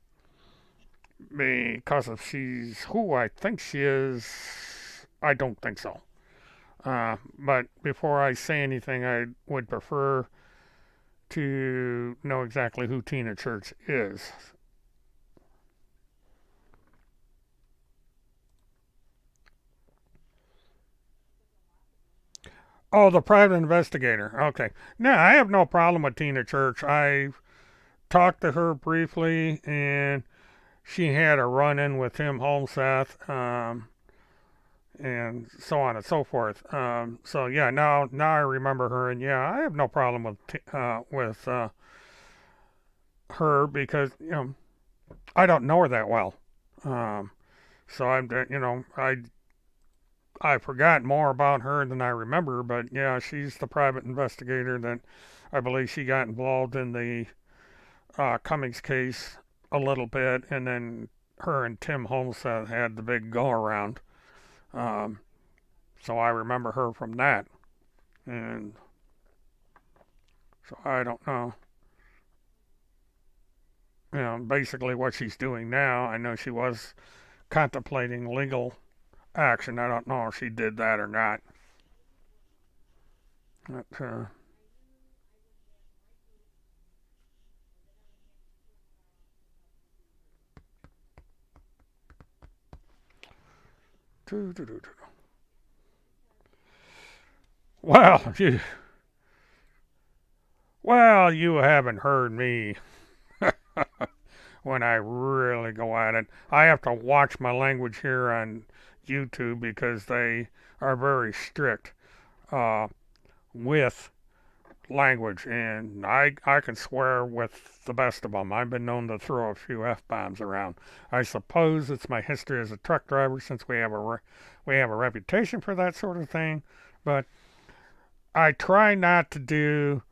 because if she's who I think she is, I don't think so. But before I say anything, I would prefer to know exactly who Tina Church is. Oh, the private investigator. Okay. No, I have no problem with Tina Church. I talked to her briefly, and she had a run-in with Tim Holmseth, and so on and so forth. So yeah, now I remember her, and yeah, I have no problem with her because I don't know her that well. Um, so I forgot more about her than I remember, but yeah, she's the private investigator that I believe she got involved in the Cummings case a little bit, and then her and Tim Holmes had the big go around. Um, so I remember her from that, and so I don't know. Basically what she's doing now. I know she was contemplating legal action. I don't know if she did that or not. But, well, you haven't heard me when I really go at it. I have to watch my language here on YouTube because they are very strict uh, with language, and I can swear with the best of them. I've been known to throw a few f-bombs around. I suppose it's my history as a truck driver, since we have a reputation for that sort of thing. But I try not to do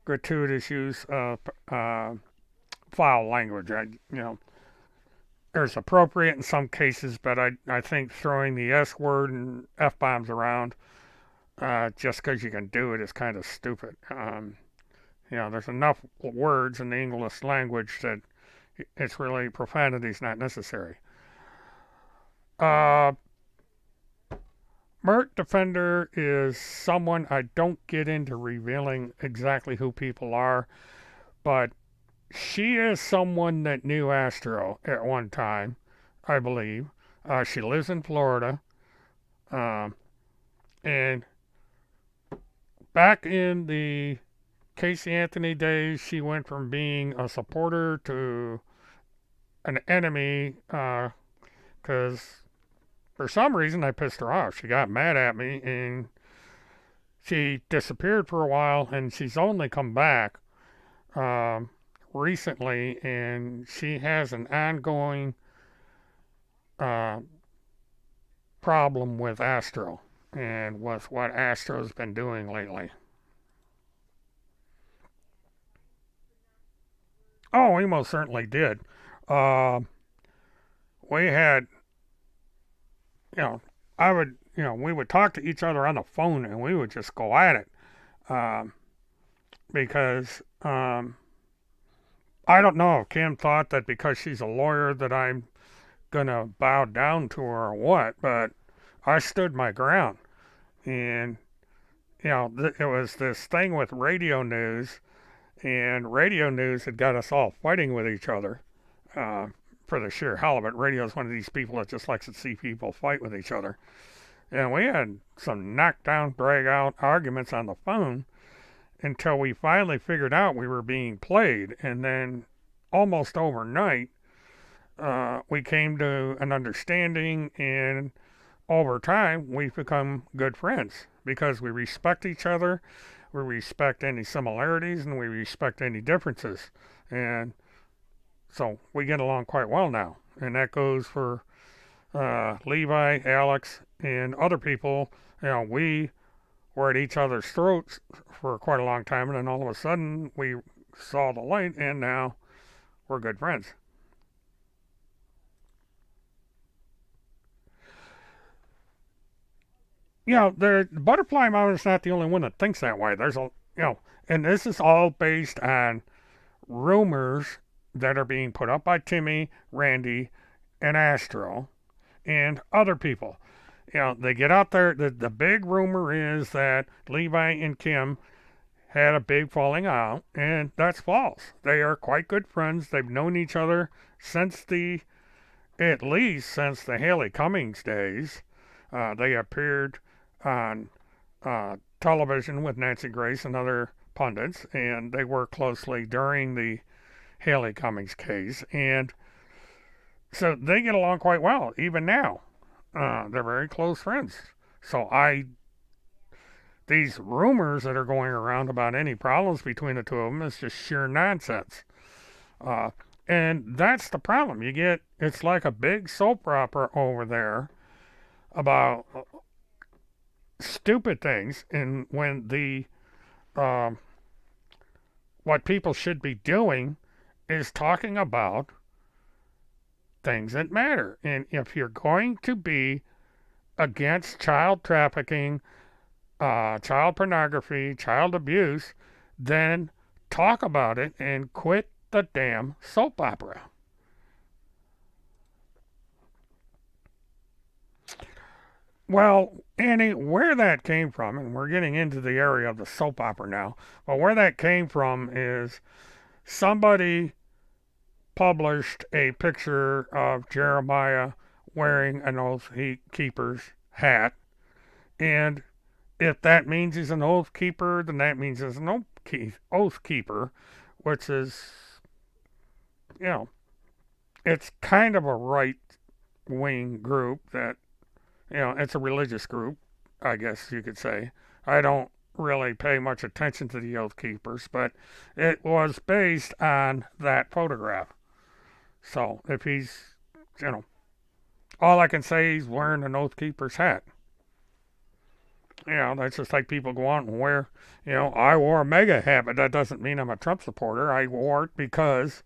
gratuitous use of foul language. There's appropriate in some cases, but I think throwing the S word and F bombs around just because you can do it is kind of stupid. There's enough words in the English language that it's really profanity is not necessary. Uh, Mert Defender is someone I don't get into revealing exactly who people are, but she is someone that knew Astro at one time, I believe. She lives in Florida. Um, and back in the Casey Anthony days, she went from being a supporter to an enemy because for some reason I pissed her off. She got mad at me and she disappeared for a while, and she's only come back recently, and she has an ongoing uh, problem with Astro and with what Astro's been doing lately. Oh, we most certainly did. Uh, we had, you know, we would talk to each other on the phone and we would just go at it. Um, because I don't know if Kim thought that because she's a lawyer that I'm gonna bow down to her or what, but I stood my ground. And, it was this thing with radio news, and radio news had got us all fighting with each other uh, for the sheer hell of it. Radio is one of these people that just likes to see people fight with each other. And we had some knockdown, drag out arguments on the phone until we finally figured out we were being played. And then almost overnight, we came to an understanding, and over time, we've become good friends because we respect each other, we respect any similarities, and we respect any differences. And so we get along quite well now. And that goes for Levi, Alex, and other people. We were at each other's throats for quite a long time, and then all of a sudden we saw the light, and now we're good friends. The Butterfly Mountain is not the only one that thinks that way. There's and this is all based on rumors that are being put up by Timmy, Randy, and Astro, and other people. They get out there. The big rumor is that Levi and Kim had a big falling out, and that's false. They are quite good friends. They've known each other at least since the Haley Cummings days. They appeared on television with Nancy Grace and other pundits, and they worked closely during the Haley Cummings case, and so they get along quite well, even now. They're very close friends. So these rumors that are going around about any problems between the two of them is just sheer nonsense. Uh, and that's the problem. It's like a big soap opera over there about stupid things, and when um, what people should be doing is talking about things that matter. And if you're going to be against child trafficking, child pornography, child abuse, then talk about it and quit the damn soap opera. Well, Annie, where that came from, and we're getting into the area of the soap opera now, but where that came from is somebody published a picture of Jeremiah wearing an Oath Keeper's hat. And if that means he's an Oath Keeper, then that means he's an Oath Keeper, which is, you know, it's kind of a right wing group that, it's a religious group, I guess you could say. I don't really pay much attention to the Oath Keepers, but it was based on that photograph. So if he's, you know, all I can say he's wearing an Oath Keeper's hat. That's just like people go out and wear, I wore a MAGA hat, but that doesn't mean I'm a Trump supporter. I wore it because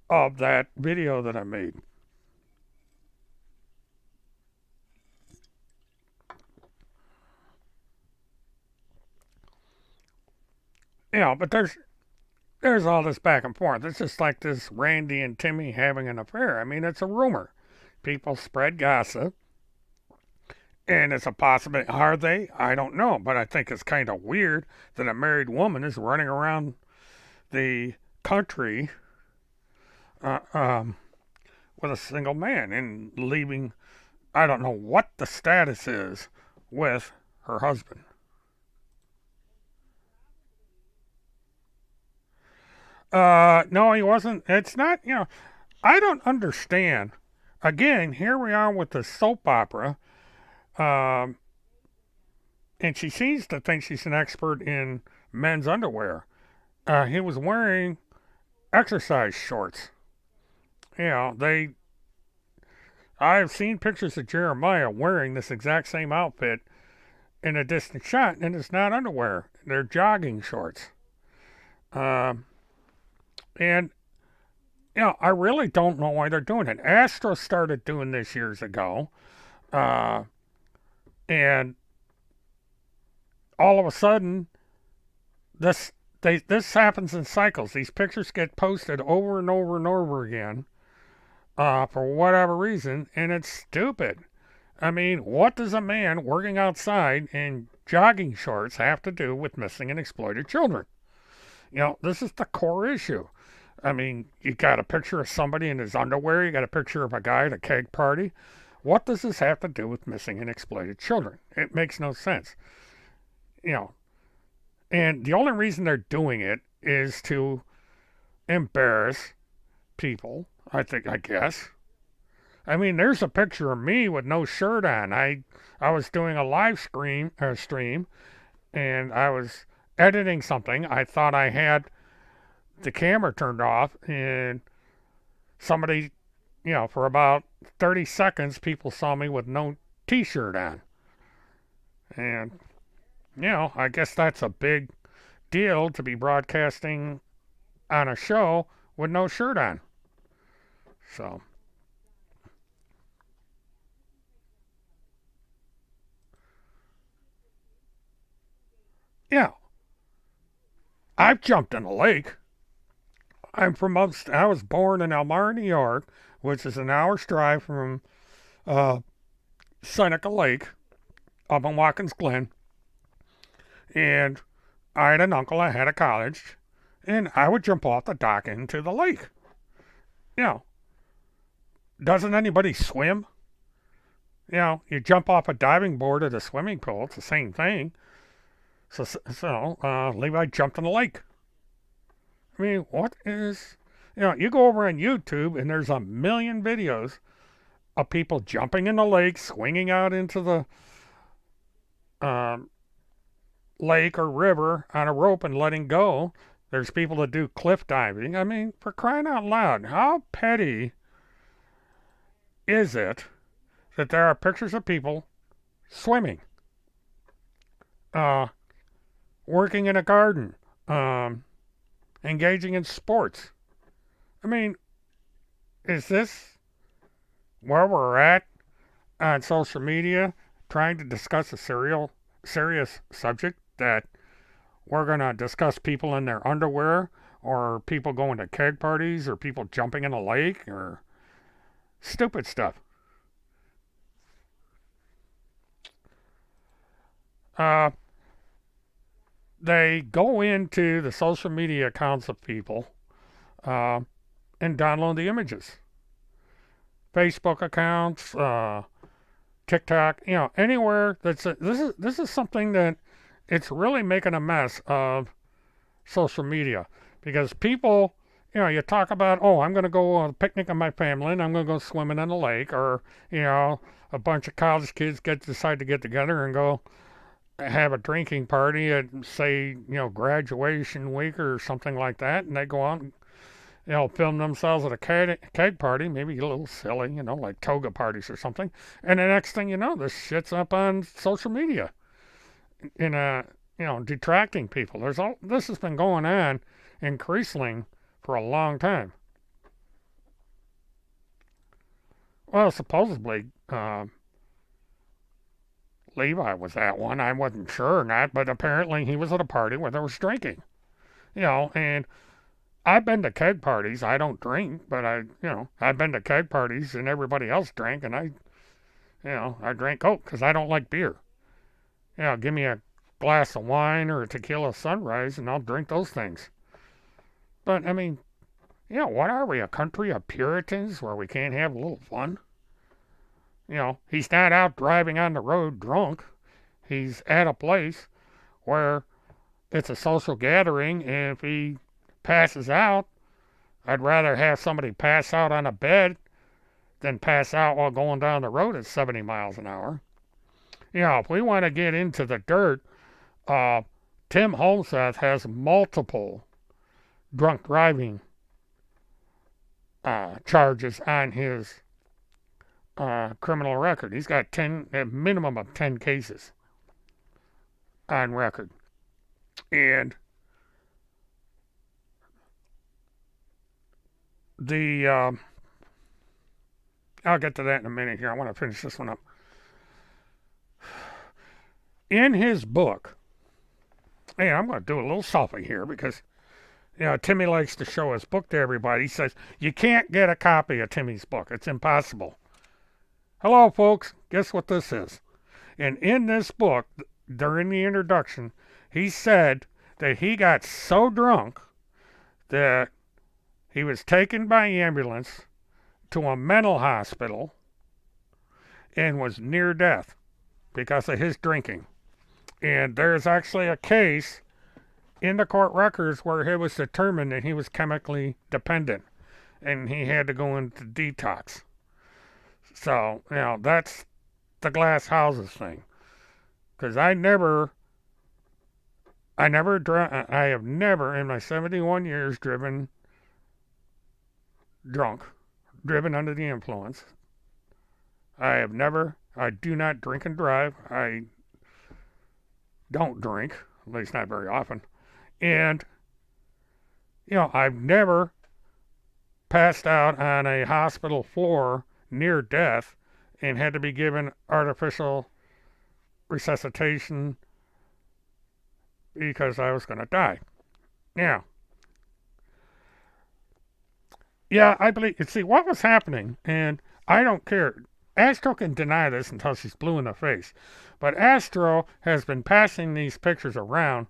of that video that I made. But there's all this back and forth. It's just like this Randy and Timmy having an affair. I mean, it's a rumor. People spread gossip, and it's a possibility. Are they? I don't know, but I think it's kind of weird that a married woman is running around the country uh, um, with a single man and leaving. I don't know what the status is with her husband. No, he wasn't. It's not. I don't understand. Again, here we are with the soap opera. Um, and she seems to think she's an expert in men's underwear. He was wearing exercise shorts. They. I've seen pictures of Jeremiah wearing this exact same outfit in a distant shot, and it's not underwear. They're jogging shorts. And I really don't know why they're doing it. Astro started doing this years ago, uh, and all of a sudden, this this happens in cycles. These pictures get posted over and over and over again, for whatever reason, and it's stupid. I mean, what does a man working outside in jogging shorts have to do with missing and exploited children? This is the core issue. I mean, you got a picture of somebody in his underwear, you got a picture of a guy at a keg party. What does this have to do with missing and exploited children? It makes no sense. You know, and the only reason they're doing it is to embarrass people, I guess. I mean, there's a picture of me with no shirt on. I was doing a stream, and I was editing something. I thought I had the camera turned off, and somebody, for about 30 seconds, people saw me with no t-shirt on. And, I guess that's a big deal to be broadcasting on a show with no shirt on. So, yeah, I've jumped in a lake. I was born in Elmira, New York, which is an hour's drive from uh, Seneca Lake up in Watkins Glen. And I had an uncle that had a college, and I would jump off the dock into the lake. You know, doesn't anybody swim? You jump off a diving board at a swimming pool, it's the same thing. Levi jumped in the lake. I mean, what is. You go over on YouTube and there's a million videos of people jumping in the lake, swinging out into the um, lake or river on a rope and letting go. There's people that do cliff diving. I mean, for crying out loud, how petty is it that there are pictures of people swimming, uh, working in a garden, engaging in sports? I mean, is this where we're at on social media trying to discuss a serious subject that we're going to discuss people in their underwear or people going to keg parties or people jumping in a lake or stupid stuff? Uh, they go into the social media accounts of people uh, and download the images. Facebook accounts, TikTok, anywhere this is something that it's really making a mess of social media because people, you talk about, oh, I'm going to go on a picnic with my family and I'm going to go swimming in the lake, or a bunch of college kids decide to get together and go have a drinking party at, say, graduation week or something like that, and they go out and film themselves at a keg party, maybe a little silly, like toga parties or something. And the next thing you know, this shit's up on social media in detracting people. This has been going on increasingly for a long time. Well, supposedly, Levi was at one. I wasn't sure or not, but apparently he was at a party where there was drinking. And I've been to keg parties. I don't drink, but I've been to keg parties and everybody else drank, and I drank Coke because I don't like beer. Give me a glass of wine or a tequila sunrise, and I'll drink those things. But I mean, what are we, a country of Puritans where we can't have a little fun? He's not out driving on the road drunk. He's at a place where it's a social gathering, and if he passes out, I'd rather have somebody pass out on a bed than pass out while going down the road at 70 miles an hour. If we want to get into the dirt, Tim Holmseth has multiple drunk driving charges on his criminal record. He's got a minimum of 10 cases on record. And the I'll get to that in a minute here. I want to finish this one up. In his book, hey, I'm going to do a little selfie here because, Timmy likes to show his book to everybody. He says, you can't get a copy of Timmy's book. It's impossible. Hello, folks. Guess what this is? And in this book, during the introduction, he said that he got so drunk that he was taken by ambulance to a mental hospital and was near death because of his drinking. And there's actually a case in the court records where it was determined that he was chemically dependent and he had to go into detox. So, that's the glass houses thing. Because I have never in my 71 years driven drunk, driven under the influence. I do not drink and drive. I don't drink, at least not very often. And, I've never passed out on a hospital floor near death and had to be given artificial resuscitation because I was going to die. Now, I believe, see, what was happening, and I don't care. Astro can deny this until she's blue in the face. But Astro has been passing these pictures around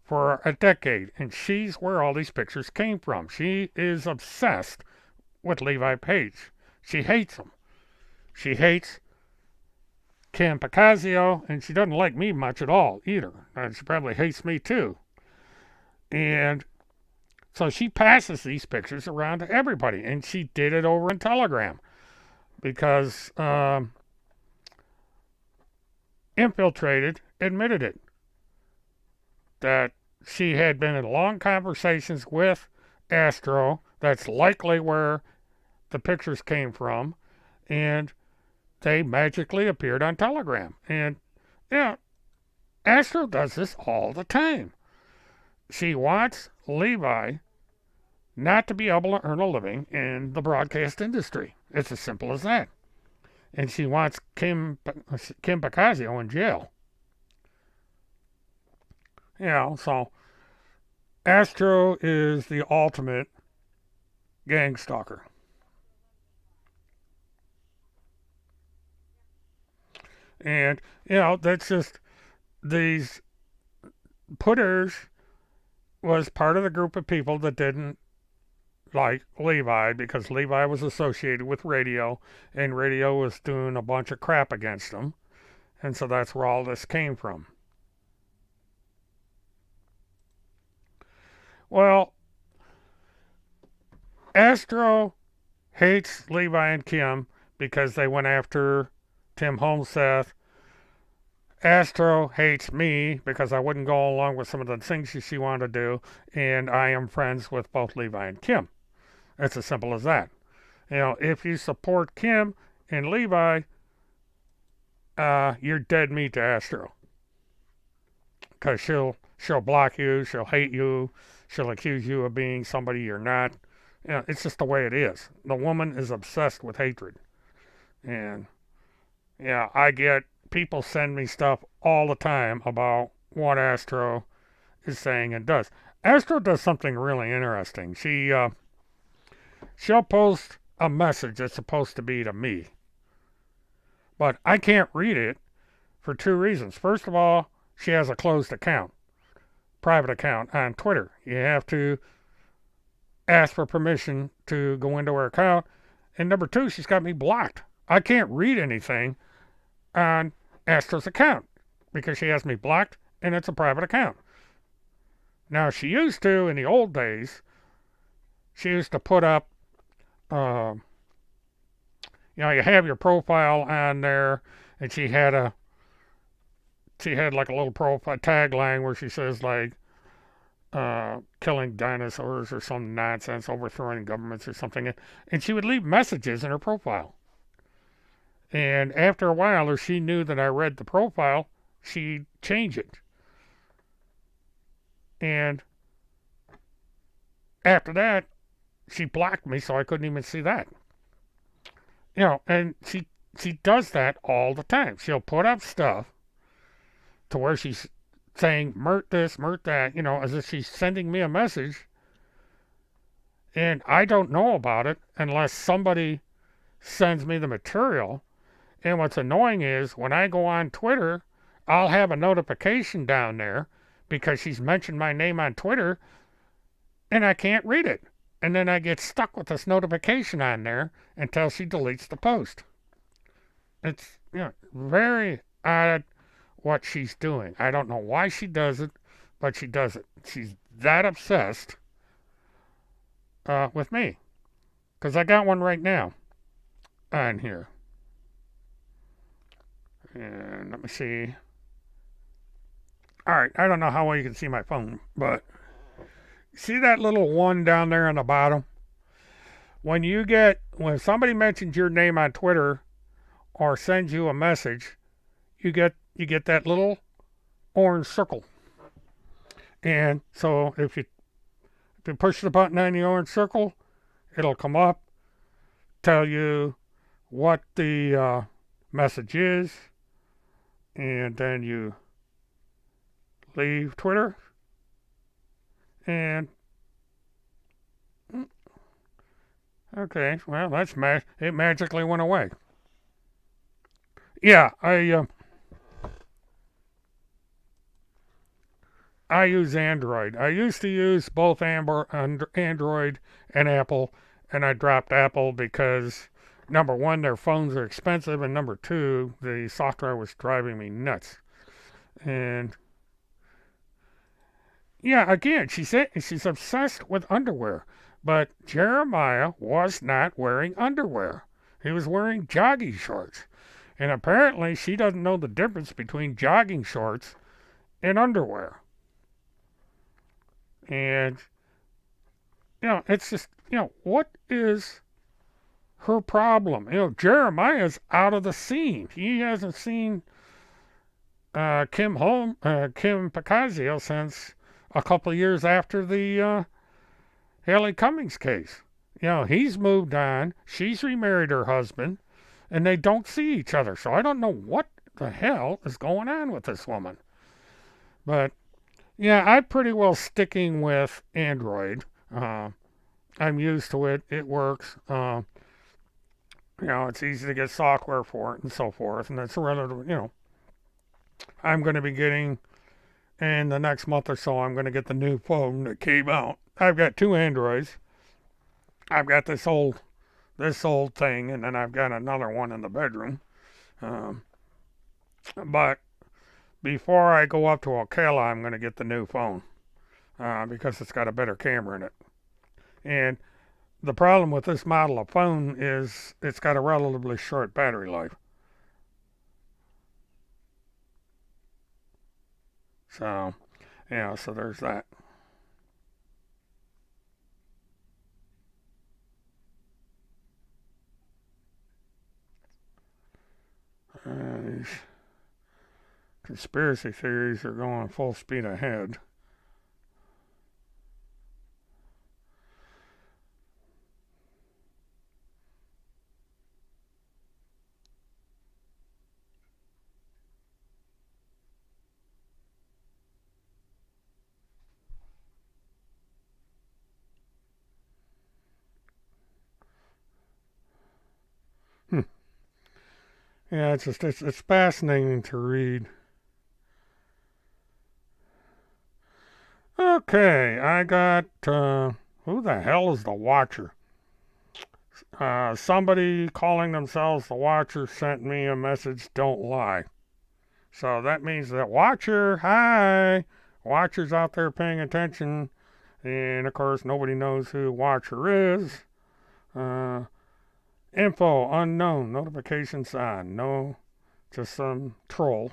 for a decade, and she's where all these pictures came from. She is obsessed with Levi Page. She hates him. She hates Kim Picasio, and she doesn't like me much at all either. And she probably hates me too. And so she passes these pictures around to everybody, and she did it over in Telegram because Infiltrated admitted it, that she had been in long conversations with Astro. That's likely where the pictures came from, and they magically appeared on Telegram. And Astro does this all the time. She wants Levi not to be able to earn a living in the broadcast industry. It's as simple as that. And she wants Kim Picasio in jail. So Astro is the ultimate gang stalker. And, that's just, these putters was part of the group of people that didn't like Levi because Levi was associated with radio, and radio was doing a bunch of crap against him. And so that's where all this came from. Well, Astro hates Levi and Kim because they went after Tim Homseth. Astro hates me because I wouldn't go along with some of the things she wanted to do, and I am friends with both Levi and Kim. It's as simple as that. If you support Kim and Levi, you're dead meat to Astro. Because she'll block you, she'll hate you, she'll accuse you of being somebody you're not. It's just the way it is. The woman is obsessed with hatred. And, I get people send me stuff all the time about what Astro is saying and does. Astro does something really interesting. She'll post a message that's supposed to be to me. But I can't read it for two reasons. First of all, she has a closed account, private account on Twitter. You have to ask for permission to go into her account. And number two, she's got me blocked. I can't read anything on Astro's account because she has me blocked and it's a private account. Now, she used to, in the old days, she used to put up, you have your profile on there, and she had like a little profile tagline where she says like, killing dinosaurs or some nonsense, overthrowing governments or something. And she would leave messages in her profile. And after a while, or she knew that I read the profile, she'd change it. And after that, she blocked me, so I couldn't even see that. You know, and she does that all the time. She'll put up stuff to where she's saying "Mert this, Mert that," you know, as if she's sending me a message, and I don't know about it unless somebody sends me the material. And what's annoying is when I go on Twitter, I'll have a notification down there because she's mentioned my name on Twitter, and I can't read it. And then I get stuck with this notification on there until she deletes the post. It's, you know, very odd what she's doing. I don't know why she does it, but she does it. She's that obsessed with me. Because I got one right now on here. And let me see. All right, I don't know how well you can see my phone, but see that little one down there on the bottom? When somebody mentions your name on Twitter or sends you a message, you get that little orange circle. And so if you push the button on the orange circle, it'll come up, tell you what the message is, and then you leave Twitter, and okay, well, it magically went away. Yeah, I use Android. I used to use both Android and Apple, and I dropped Apple because number one, their phones are expensive, and number two, the software was driving me nuts. And yeah, again, she's obsessed with underwear, but Jeremiah was not wearing underwear. He was wearing jogging shorts. And apparently she doesn't know the difference between jogging shorts and underwear. And, you know, it's just, you know, what is her problem? You know, Jeremiah's out of the scene. He hasn't seen Kim Pacazio since a couple of years after the Haley Cummings case. You know, he's moved on. She's remarried her husband, and they don't see each other. So I don't know what the hell is going on with this woman. But yeah, I'm pretty well sticking with Android. I'm used to it. It works. You know, it's easy to get software for it and so forth. And it's relative, you know, I'm going to be getting, in the next month or so, I'm going to get the new phone that came out. I've got two Androids. I've got this old thing, and then I've got another one in the bedroom. But before I go up to Ocala, I'm going to get the new phone because it's got a better camera in it. And the problem with this model of phone is it's got a relatively short battery life. So, yeah, so there's that. These conspiracy theories are going full speed ahead. Yeah, it's fascinating to read. Okay, I got who the hell is the Watcher? Somebody calling themselves the Watcher sent me a message. Don't lie. So that means that Watcher, hi, Watcher's out there paying attention, and of course nobody knows who Watcher is. Info unknown, notifications on. No, just some troll.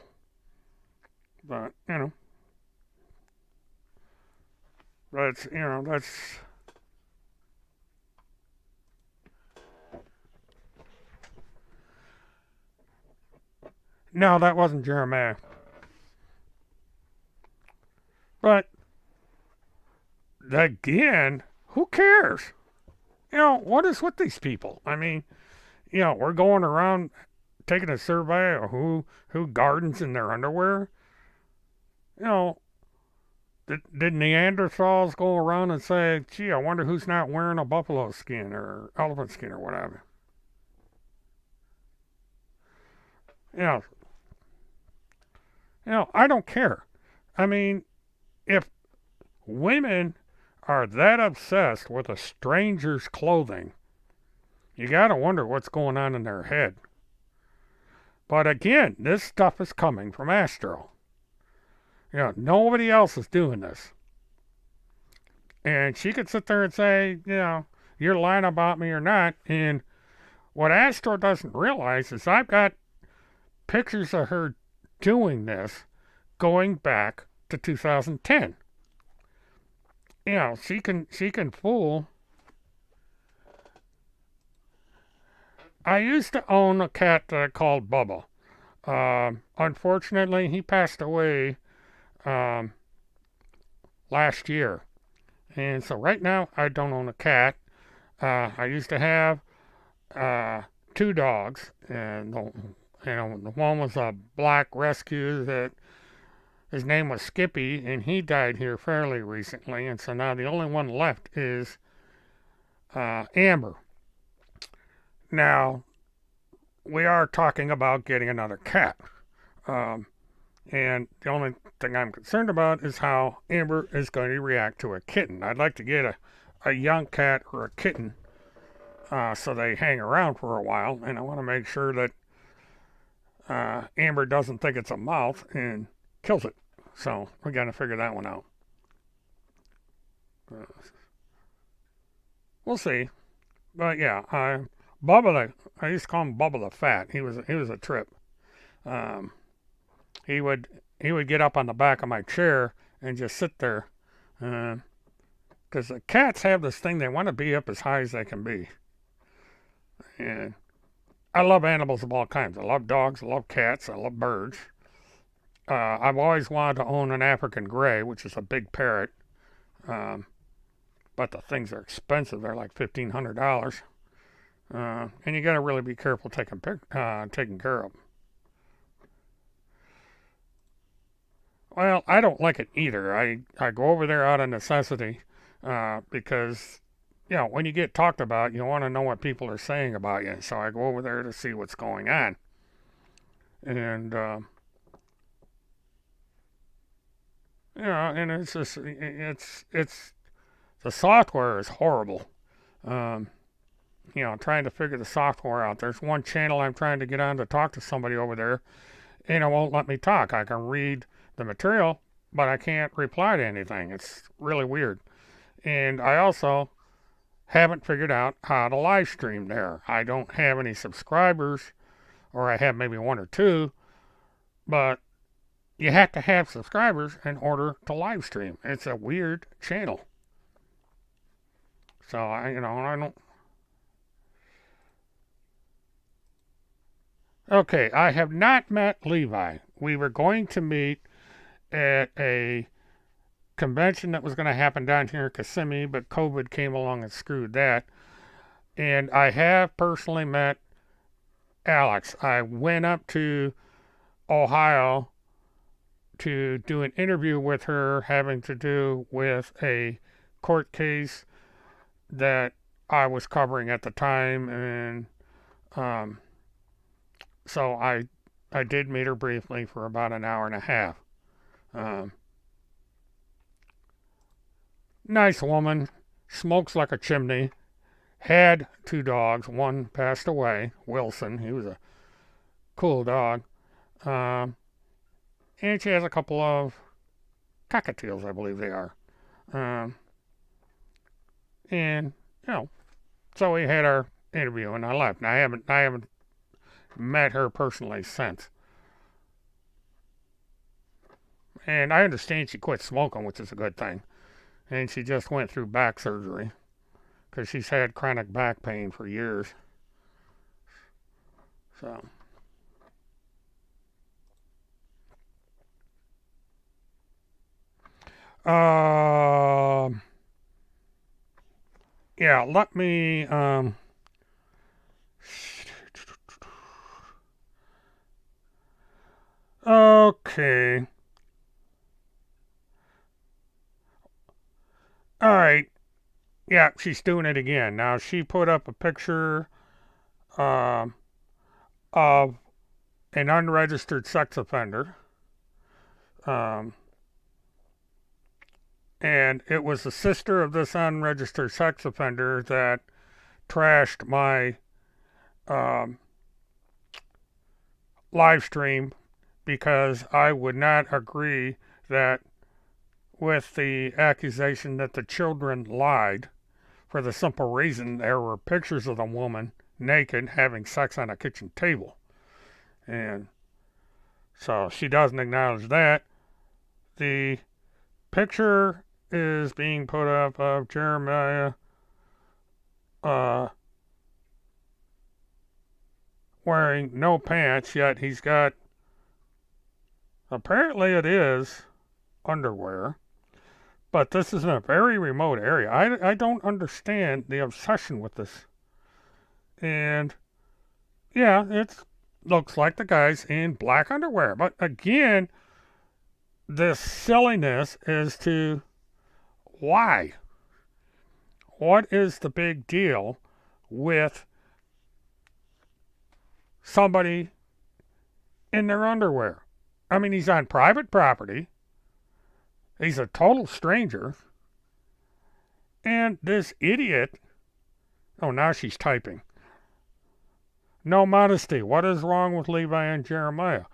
But, you know, that's. No, that wasn't Jeremiah. But, again, who cares? What is with these people? I mean, we're going around taking a survey of who gardens in their underwear. You know, did Neanderthals go around and say, gee, I wonder who's not wearing a buffalo skin or elephant skin or whatever? You know, I don't care. I mean, if women are that obsessed with a stranger's clothing, you gotta wonder what's going on in their head. But again, this stuff is coming from Astro. Nobody else is doing this. And she could sit there and say, you're lying about me or not. And what Astro doesn't realize is I've got pictures of her doing this going back to 2010. She can fool. I used to own a cat called Bubba. Unfortunately, he passed away um, last year. And so right now, I don't own a cat. I used to have two dogs, and the one was a black rescue that his name was Skippy, and he died here fairly recently. And so now the only one left is Amber. Now we are talking about getting another cat. Um, and the only thing I'm concerned about is how Amber is going to react to a kitten. I'd like to get a young cat or a kitten so they hang around for a while, and I want to make sure that Amber doesn't think it's a mouse and kills it. So we got to figure that one out. Uh, we'll see. But yeah, I used to call him Bubba the Fat. He was a trip. Um, he would he would get up on the back of my chair and just sit there, because the cats have this thing, they want to be up as high as they can be. And I love animals of all kinds. I love dogs. I love cats. I love birds. I've always wanted to own an African gray, which is a big parrot. Um, but the things are expensive. They're like $1,500. And you got to really be careful taking care of them. Well, I don't like it either. I go over there out of necessity because, when you get talked about, you want to know what people are saying about you. So I go over there to see what's going on. And, and it's just, the software is horrible. Um, trying to figure the software out. There's one channel I'm trying to get on to talk to somebody over there, and it won't let me talk. I can read the material, but I can't reply to anything. It's really weird. And I also haven't figured out how to live stream there. I don't have any subscribers, or I have maybe one or two, but you have to have subscribers in order to live stream. It's a weird channel. So I don't. Okay, I have not met Levi. We were going to meet at a convention that was going to happen down here in Kissimmee, but COVID came along and screwed that. And I have personally met Alex. I went up to Ohio to do an interview with her having to do with a court case that I was covering at the time. And um, so I did meet her briefly for about an hour and a half. Um, Nice woman, smokes like a chimney, had two dogs. One passed away, Wilson. He was a cool dog. Um, and she has a couple of cockatiels, I believe they are. Um, and, so we had our interview and I left. And I haven't met her personally since. And I understand she quit smoking, which is a good thing. And she just went through back surgery because she's had chronic back pain for years. So, um, Yeah, let me, okay. All right. Yeah, she's doing it again. Now, she put up a picture um, of an unregistered sex offender. Um, and it was the sister of this unregistered sex offender that trashed my um, live stream because I would not agree that with the accusation that the children lied for the simple reason there were pictures of the woman naked having sex on a kitchen table. And so she doesn't acknowledge that. The picture is being put up of Jeremiah uh, wearing no pants, yet he's got, apparently it is underwear, but this is in a very remote area. I don't understand the obsession with this. And yeah, it looks like the guy's in black underwear. But again, the silliness is to why? What is the big deal with somebody in their underwear? I mean, he's on private property. He's a total stranger. And this idiot. Oh, now she's typing. No modesty. What is wrong with Levi and Jeremiah?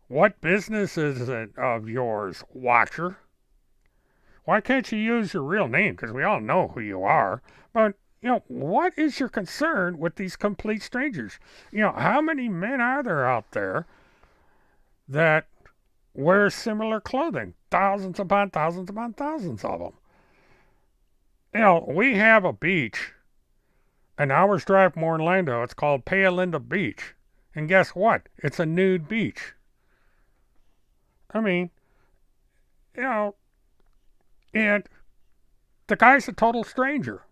What business is it of yours, watcher? Why can't you use your real name? Because we all know who you are. But, what is your concern with these complete strangers? How many men are there out there that wear similar clothing? Thousands upon thousands upon thousands of them. We have a beach an hour's drive from Orlando. It's called Paolinda Beach. And guess what? It's a nude beach. I mean, and the guy's a total stranger.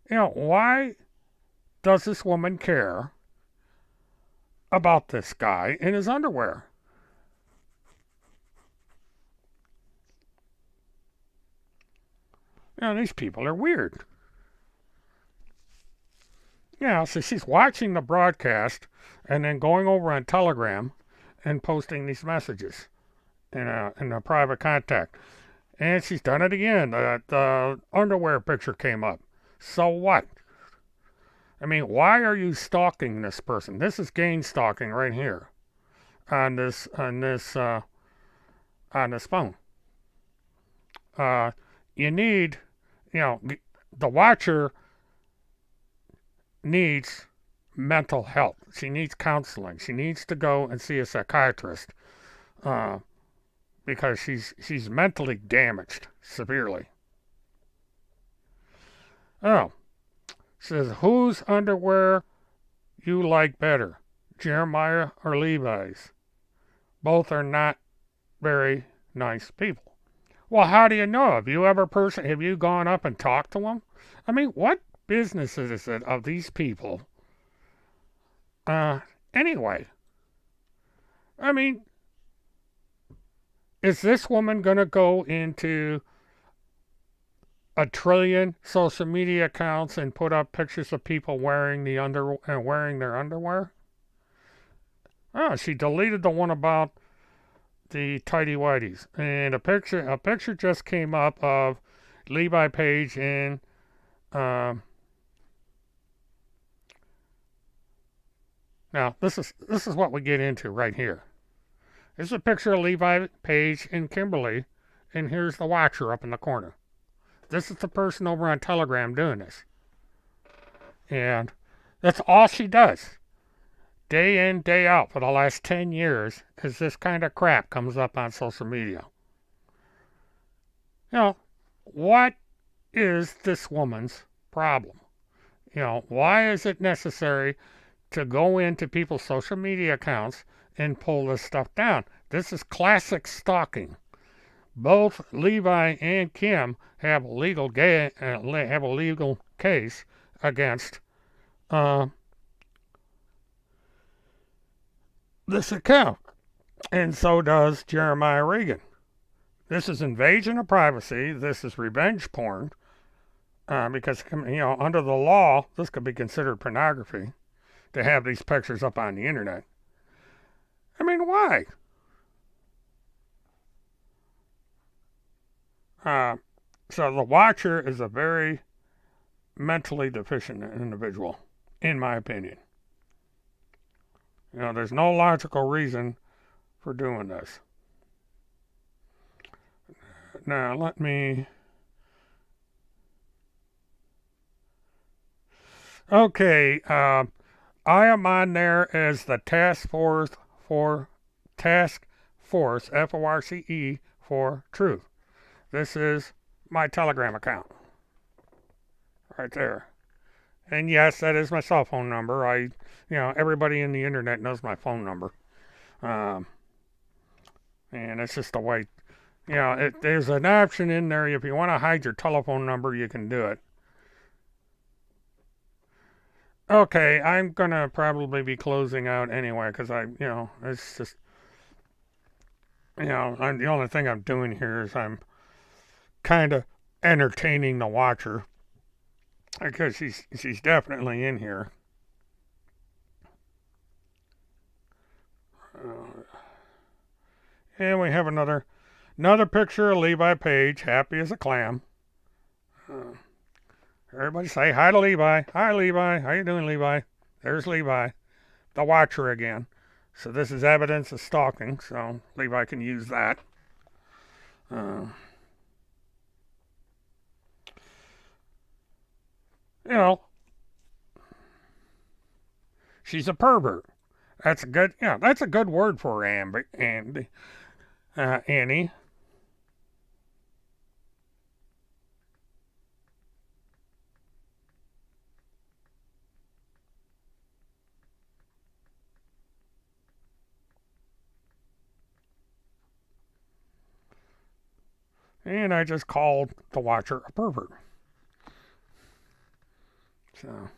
Why does this woman care about this guy in his underwear? These people are weird. So she's watching the broadcast and then going over on Telegram and posting these messages in a private contact. And she's done it again. The underwear picture came up. So what? I mean, why are you stalking this person? This is gang stalking right here on this phone. You need, the watcher needs mental health. She needs counseling. She needs to go and see a psychiatrist because she's mentally damaged severely. Oh, says whose underwear you like better, Jeremiah or Levi's? Both are not very nice people. Well, how do you know? Have you gone up and talked to them? I mean, what business is it of these people? Anyway. I mean, is this woman going to go into a trillion social media accounts and put up pictures of people wearing their underwear? Oh, she deleted the one about the tidy whities, and a picture just came up of Levi Page in now this is what we get into right here. This is a picture of Levi Page and Kimberly, and here's the watcher up in the corner. This is the person over on Telegram doing this. And that's all she does. Day in, day out for the last 10 years is this kind of crap comes up on social media. What is this woman's problem? Why is it necessary to go into people's social media accounts and pull this stuff down? This is classic stalking. Both Levi and Kim have a legal case against uh, this account, and so does Jeremiah Reagan. This is invasion of privacy. This is revenge porn. Because under the law, this could be considered pornography to have these pictures up on the internet. I mean, why? So the watcher is a very mentally deficient individual, in my opinion. There's no logical reason for doing this. Now, let me... Okay, I am on there as the task force, FORCE, for truth. This is my Telegram account. Right there. And yes, that is my cell phone number. Everybody in the internet knows my phone number. And it's just the way, there's an option in there. If you want to hide your telephone number, you can do it. Okay, I'm gonna probably be closing out anyway, because it's just, the only thing I'm doing here is I'm kind of entertaining the watcher, because she's definitely in here. And we have another picture of Levi Page, happy as a clam. Everybody say hi to Levi. Hi, Levi. How you doing, Levi? There's Levi, the watcher again. So this is evidence of stalking, so Levi can use that. She's a pervert. That's a good word for her, Annie. And I just called the watcher a pervert. So,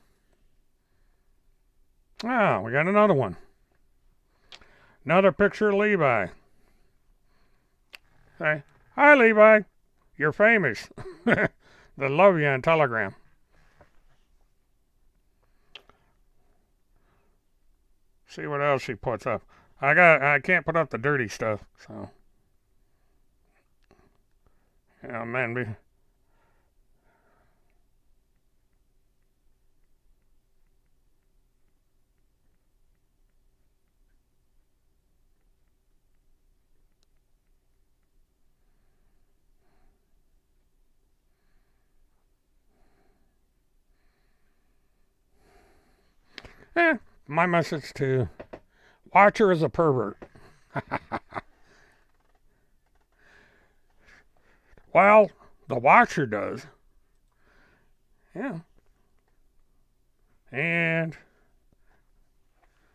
we got another one. Another picture of Levi. Say, hi, Levi. You're famous. They love you on Telegram. See what else she puts up. I can't put up the dirty stuff, so. Man, my message to watcher is a pervert. Well, the watcher does. Yeah. And,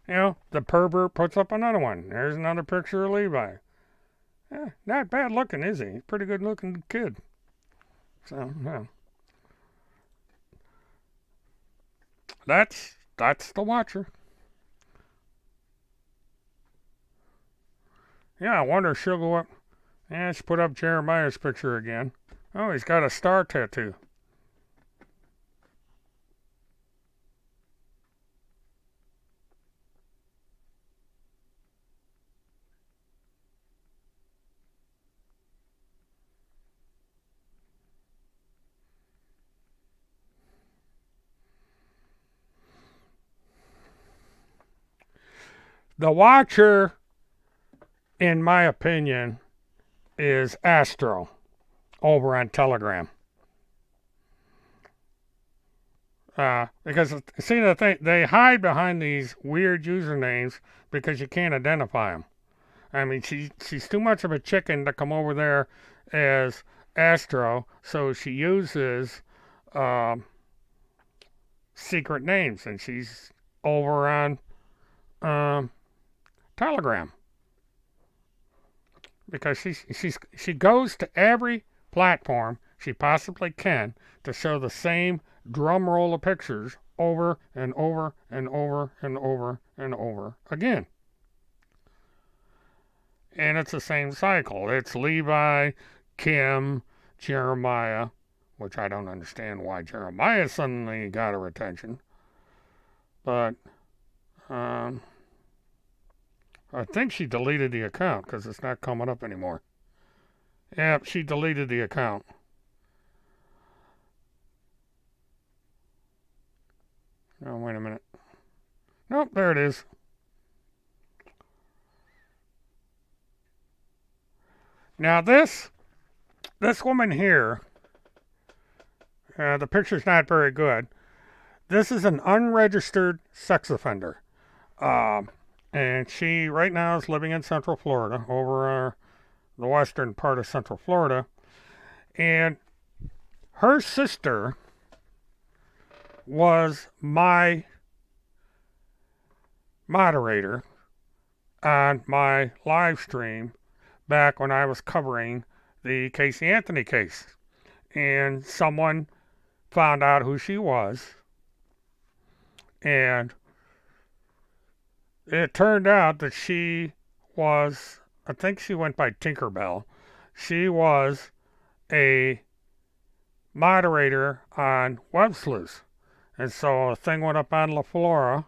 the pervert puts up another one. There's another picture of Levi. Yeah, not bad looking, is he? Pretty good looking kid. So, yeah. That's the watcher. Yeah, I wonder if she'll go up. Yeah, let's put up Jeremiah's picture again. Oh, he's got a star tattoo. The watcher, in my opinion, is Astro over on Telegram. Because, see, the thing, they hide behind these weird usernames because you can't identify them. I mean, she's too much of a chicken to come over there as Astro, so she uses secret names, and she's over on Telegram. because she goes to every platform she possibly can to show the same drum roll of pictures over and over and over and over and over again. And it's the same cycle. It's Levi, Kim, Jeremiah, which I don't understand why Jeremiah suddenly got her attention. But I think she deleted the account because it's not coming up anymore. Yep, she deleted the account. Oh, wait a minute. Nope, there it is. Now this woman here, the picture's not very good. This is an unregistered sex offender. And she right now is living in Central Florida, over the western part of Central Florida. And her sister was my moderator on my live stream back when I was covering the Casey Anthony case. And someone found out who she was. And it turned out that she was, I think she went by Tinkerbell. She was a moderator on Web Sleuth. And so a thing went up on La Flora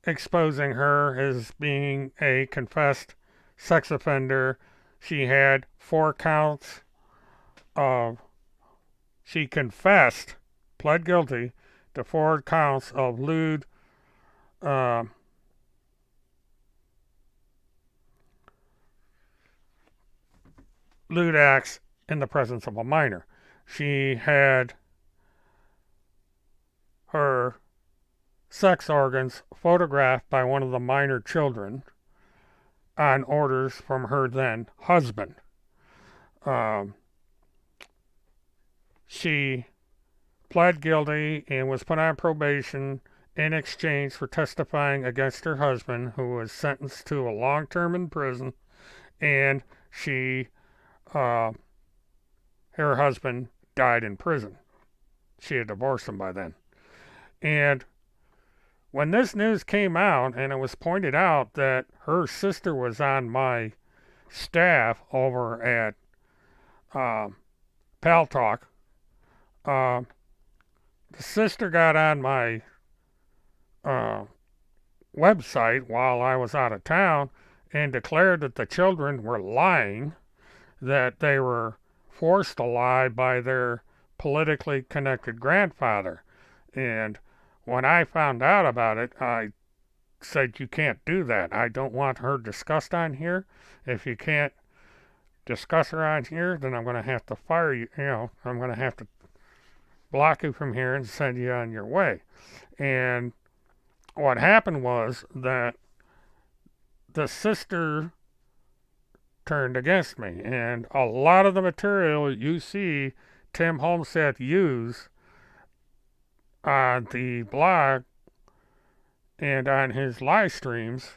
exposing her as being a confessed sex offender. She had 4 counts of, she confessed, pled guilty to 4 counts of lewd acts in the presence of a minor. She had her sex organs photographed by one of the minor children on orders from her then husband. She pled guilty and was put on probation in exchange for testifying against her husband, who was sentenced to a long term in prison, and her husband died in prison. She had divorced him by then. And when this news came out, and it was pointed out that her sister was on my staff over at Pal Talk, the sister got on my website while I was out of town and declared that the children were lying, that they were forced to lie by their politically connected grandfather. And when I found out about it, I said, you can't do that. I don't want her discussed on here. If you can't discuss her on here, then I'm going to have to fire you. I'm going to have to block you from here and send you on your way. And what happened was that the sister turned against me. And a lot of the material you see Tim Homestead use on the blog and on his live streams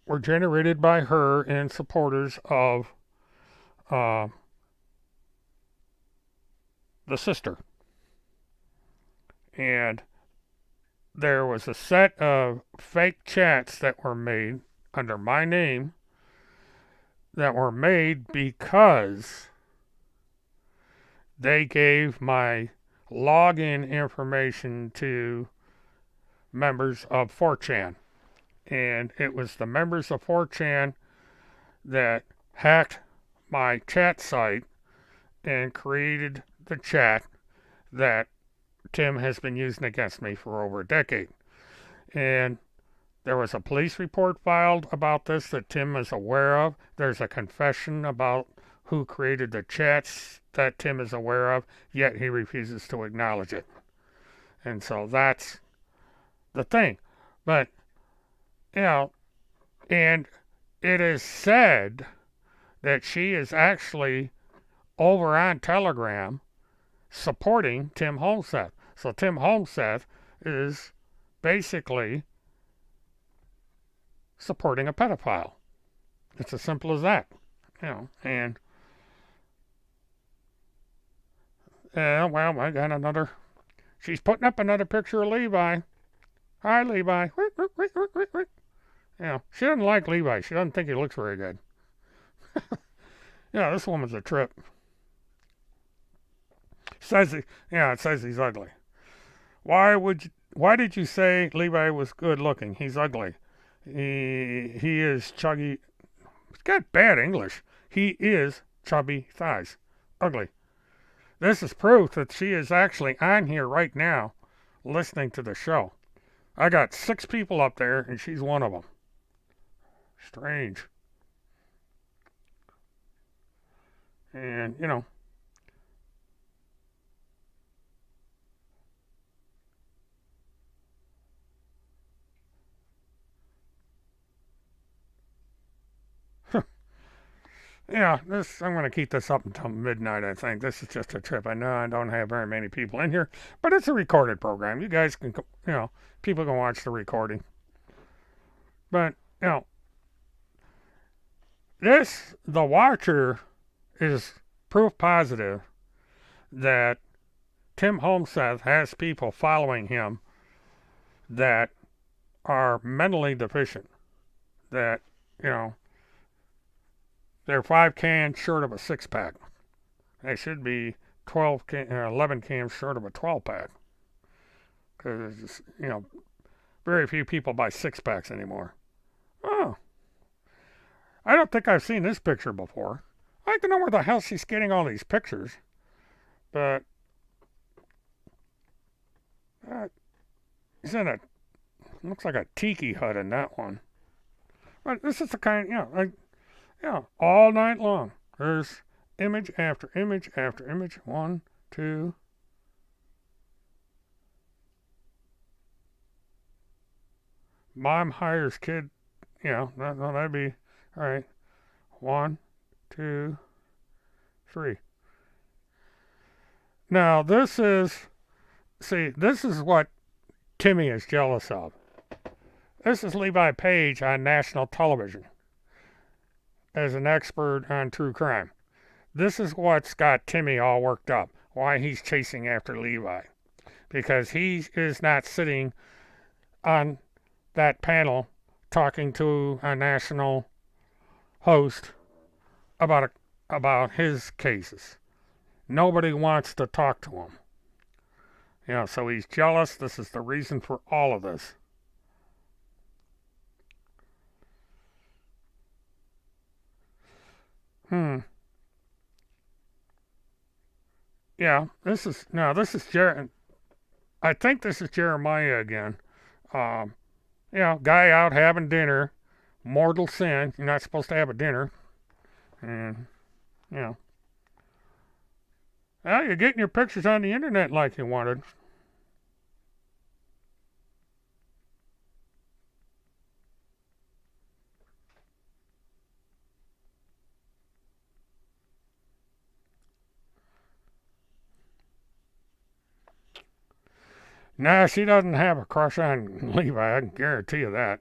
were generated by her and supporters of the sister. And there was a set of fake chats that were made under my name that were made because they gave my login information to members of 4chan. And it was the members of 4chan that hacked my chat site and created the chat that Tim has been using against me for over a decade. And there was a police report filed about this that Tim is aware of. There's a confession about who created the chats that Tim is aware of, yet he refuses to acknowledge it. And so that's the thing. But, and it is said that she is actually over on Telegram supporting Tim Homestead. So Tim Homestead is basically supporting a pedophile. It's as simple as that. And well, I got another. She's putting up another picture of Levi. Hi, Levi. She doesn't like Levi. She doesn't think he looks very good. This woman's a trip. It says he's ugly. Why did you say Levi was good looking? He's ugly. He is chuggy. He's got bad English. He is chubby thighs. Ugly. This is proof that she is actually on here right now listening to the show. I got 6 people up there, and she's one of them. Strange. And, I'm going to keep this up until midnight, I think. This is just a trip. I know I don't have very many people in here, but it's a recorded program. You guys can, people can watch the recording. But, the Watcher is proof positive that Tim Homeseth has people following him that are mentally deficient. That, they're 5 cans short of a 6-pack. They should be 11 cans short of a 12-pack. Because, very few people buy 6-packs anymore. Oh. I don't think I've seen this picture before. I'd like to know where the hell she's getting all these pictures. But, he's in looks like a tiki hut in that one. But this is the kind, all night long. There's image after image after image. 1, 2. Mom hires kid. That'd be all right. 1, 2, 3. Now this is what Timmy is jealous of. This is Levi Page on national television as an expert on true crime. This is what's got Timmy all worked up. Why he's chasing after Levi. Because he is not sitting on that panel talking to a national host about his cases. Nobody wants to talk to him. So he's jealous. This is the reason for all of this. Yeah, this is I think this is Jeremiah again. Guy out having dinner. Mortal sin. You're not supposed to have a dinner. And, well, you're getting your pictures on the internet like you wanted. Nah, she doesn't have a crush on Levi, I can guarantee you that.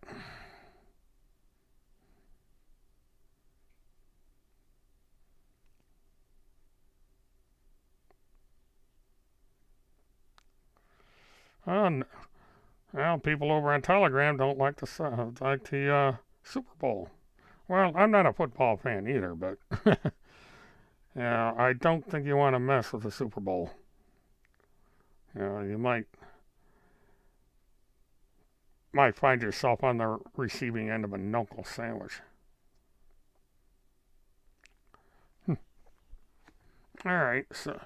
Well, people over on Telegram don't like the Super Bowl. Well, I'm not a football fan either, but I don't think you want to mess with the Super Bowl. You might find yourself on the receiving end of a knuckle sandwich. All right, so.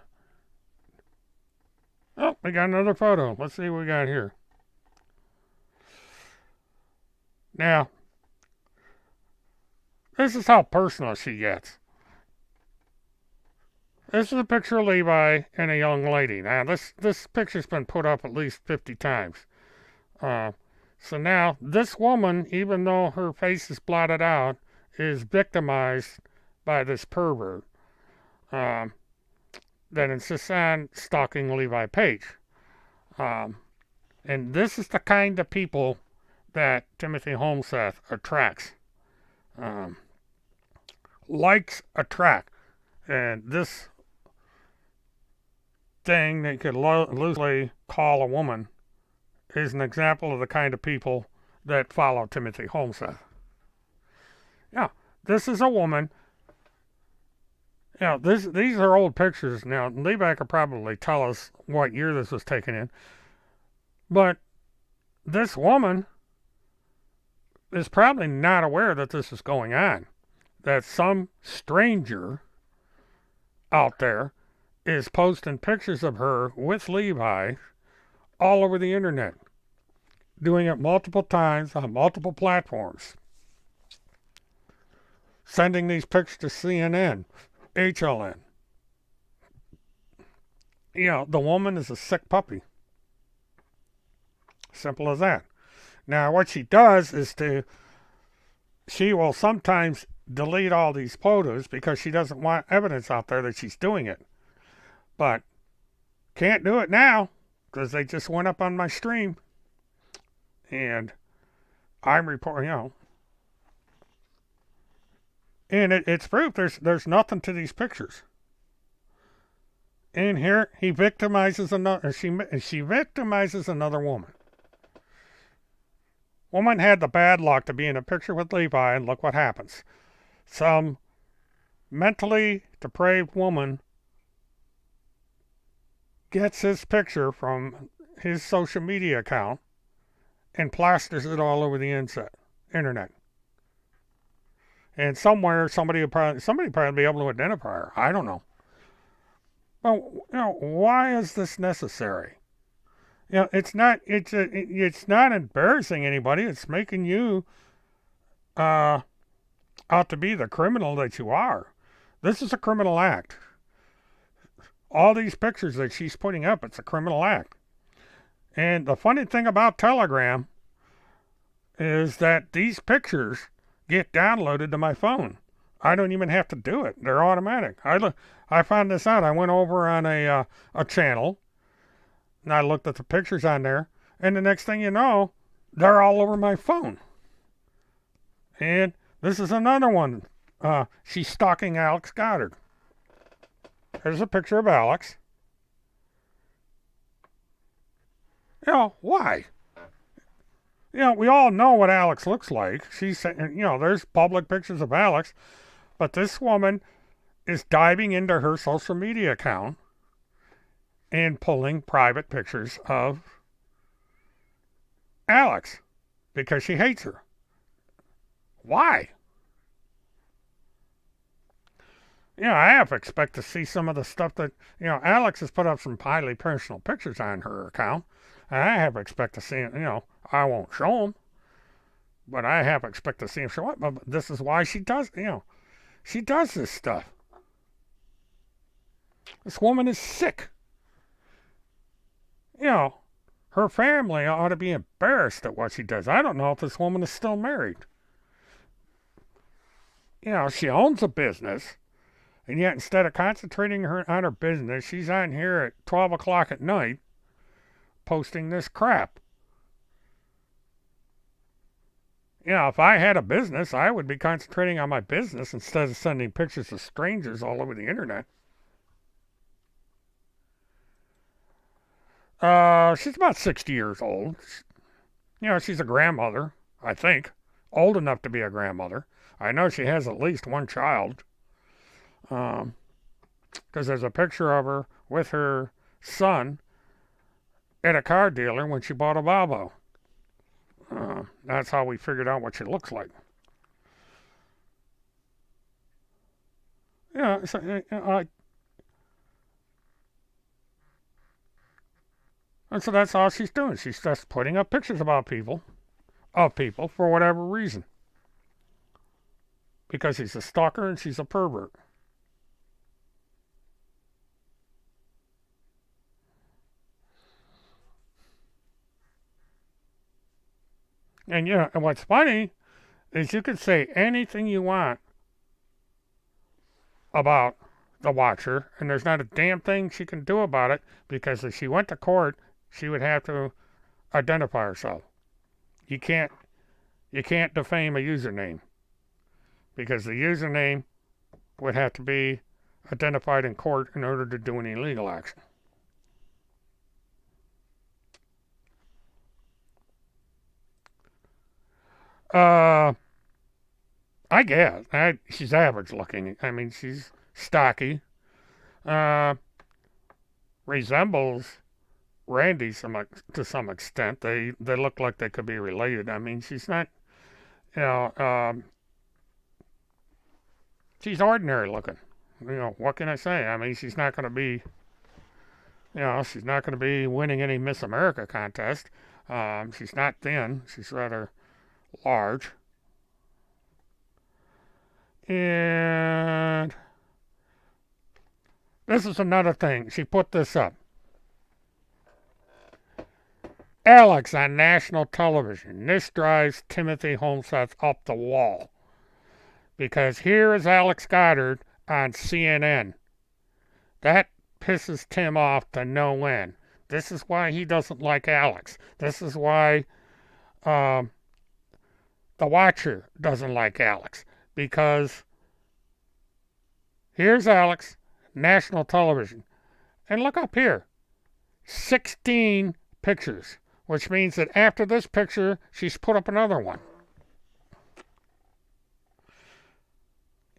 Oh, we got another photo. Let's see what we got here. Now, this is how personal she gets. This is a picture of Levi and a young lady. Now, this picture's been put up at least 50 times. So now, this woman, even though her face is blotted out, is victimized by this pervert that insists on stalking Levi Page. And this is the kind of people that Timothy Homeseth attracts. Likes attract. And this thing that you could loosely call a woman is an example of the kind of people that follow Timothy Homestead. Yeah, this is a woman. Yeah, these are old pictures. Now, Liebeck could probably tell us what year this was taken in. But this woman is probably not aware that this is going on. That some stranger out there is posting pictures of her with Levi all over the internet, doing it multiple times on multiple platforms, sending these pictures to CNN, HLN. You know, the woman is a sick puppy. Simple as that. Now, what she does is she will sometimes delete all these photos because she doesn't want evidence out there that she's doing it. But can't do it now because they just went up on my stream. And I'm reporting, and it's proof there's nothing to these pictures. And here he victimizes another. She victimizes another woman. Woman had the bad luck to be in a picture with Levi, and look what happens. Some mentally depraved woman gets his picture from his social media account and plasters it all over the internet. And somewhere somebody probably be able to identify her. I don't know. Well, why is this necessary? It's not embarrassing anybody. It's making you out to be the criminal that you are. This is a criminal act. All these pictures that she's putting up, it's a criminal act. And the funny thing about Telegram is that these pictures get downloaded to my phone. I don't even have to do it. They're automatic. I found this out. I went over on a channel, and I looked at the pictures on there, and the next thing you know, they're all over my phone. And this is another one. She's stalking Alex Goddard. There's a picture of Alex. Why? We all know what Alex looks like. There's public pictures of Alex, but this woman is diving into her social media account and pulling private pictures of Alex because she hates her. Why? I have to expect to see some of the stuff that, Alex has put up some highly personal pictures on her account. And I have to expect to see it, I won't show them, but I have to expect to see them show up. But this is why she does, she does this stuff. This woman is sick. Her family ought to be embarrassed at what she does. I don't know if this woman is still married. She owns a business, and yet instead of concentrating on her business, she's on here at 12 o'clock at night posting this crap. If I had a business, I would be concentrating on my business instead of sending pictures of strangers all over the internet. She's about 60 years old. She's a grandmother, I think. Old enough to be a grandmother. I know she has at least one child. Because there's a picture of her with her son at a car dealer when she bought a Volvo. That's how we figured out what she looks like. And so that's all she's doing. She's just putting up pictures of people for whatever reason. Because he's a stalker and she's a pervert. And and what's funny is you can say anything you want about the watcher, and there's not a damn thing she can do about it, because if she went to court, she would have to identify herself. You can't defame a username, because the username would have to be identified in court in order to do any legal action. I guess. She's average looking. I mean, she's stocky. Uh, resembles Randy to some extent. They look like they could be related. I mean, she's not, you know, she's ordinary looking. What can I say? I mean, she's not going to be, she's not going to be winning any Miss America contest. She's not thin. She's rather large. And this is another thing. She put this up. Alex on national television. This drives Timothy Homeseth up the wall. Because here is Alex Goddard on CNN. That pisses Tim off to no end. This is why he doesn't like Alex. This is why the Watcher doesn't like Alex. Because here's Alex, national television. And look up here. 16 pictures. Which means that after this picture, she's put up another one.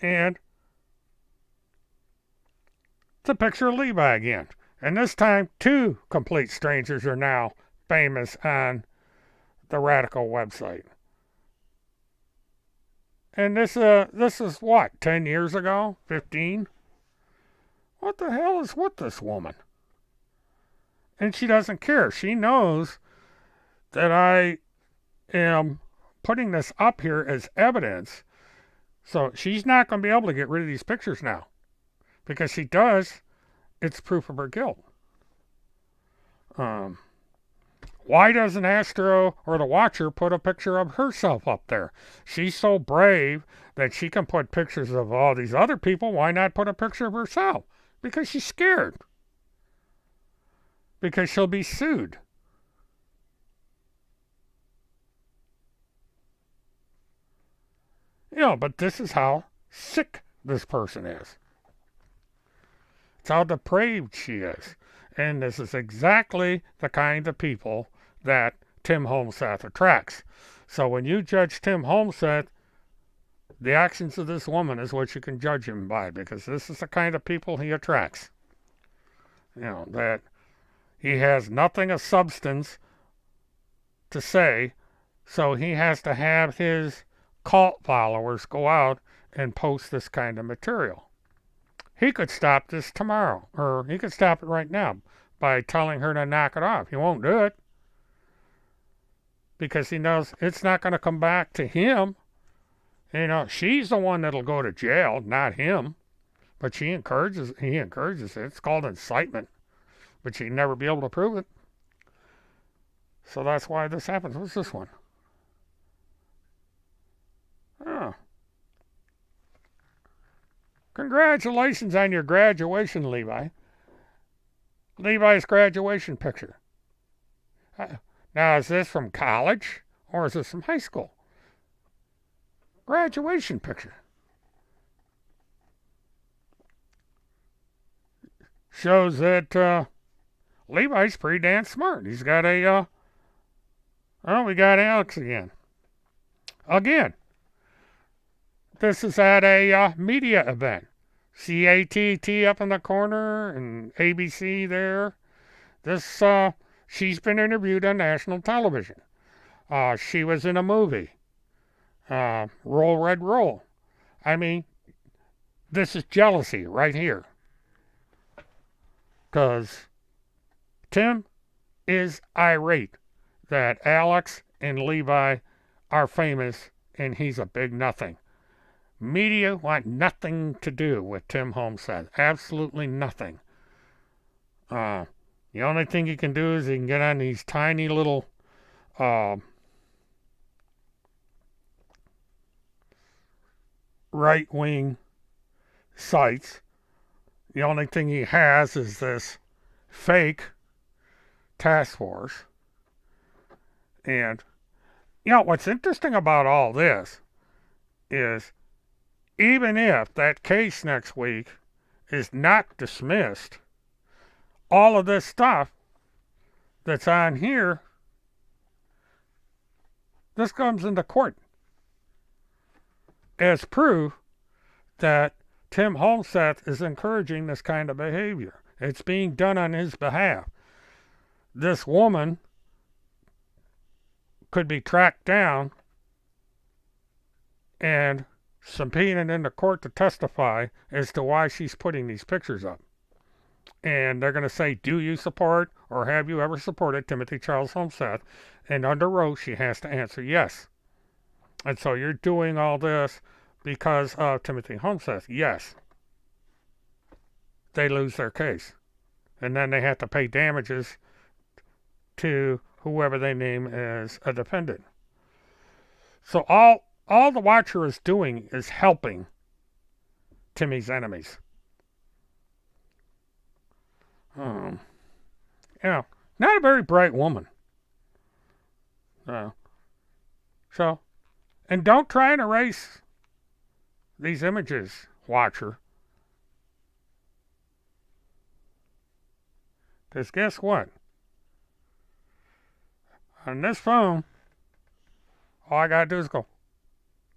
And it's a picture of Levi again. And this time, 2 complete strangers are now famous on the Radical website. And this is what, 10 years ago? 15? What the hell is with this woman? And she doesn't care. She knows that I am putting this up here as evidence. So she's not going to be able to get rid of these pictures now. Because she does, it's proof of her guilt. Why doesn't Astro or the Watcher put a picture of herself up there? She's so brave that she can put pictures of all these other people. Why not put a picture of herself? Because she's scared. Because she'll be sued. But this is how sick this person is. It's how depraved she is. And this is exactly the kind of people that Tim Homeseth attracts. So when you judge Tim Homeseth, the actions of this woman is what you can judge him by, because this is the kind of people he attracts. That he has nothing of substance to say, so he has to have his cult followers go out and post this kind of material. He could stop this tomorrow, or he could stop it right now by telling her to knock it off. He won't do it because he knows it's not going to come back to him. She's the one that'll go to jail, not him. But he encourages it. It's called incitement, but she'd never be able to prove it. So that's why this happens. What's this one? Oh. Congratulations on your graduation, Levi. Levi's graduation picture. Now, is this from college or is this from high school? Graduation picture. Shows that Levi's pretty damn smart. He's got we got Alex again. This is at a media event. CATT up in the corner and ABC there. She's been interviewed on national television. She was in a movie. Roll, Red, Roll. I mean, this is jealousy right here. Because Tim is irate that Alex and Levi are famous and he's a big nothing. Media want nothing to do with Tim Homeseth. Absolutely nothing. The only thing he can do is he can get on these tiny little right-wing sites. The only thing he has is this fake task force. And, what's interesting about all this is even if that case next week is not dismissed, all of this stuff that's on here, this comes into court as proof that Tim Holmseth is encouraging this kind of behavior. It's being done on his behalf. This woman could be tracked down and subpoenaed into court to testify as to why she's putting these pictures up. And they're going to say, do you support or have you ever supported Timothy Charles Holmseth? And under oath, she has to answer yes. And so you're doing all this because of Timothy Holmseth? Yes. They lose their case. And then they have to pay damages to whoever they name as a defendant. So all the Watcher is doing is helping Timmy's enemies. Not a very bright woman. So, and don't try and erase these images, Watcher. Because guess what? On this phone, all I gotta do is go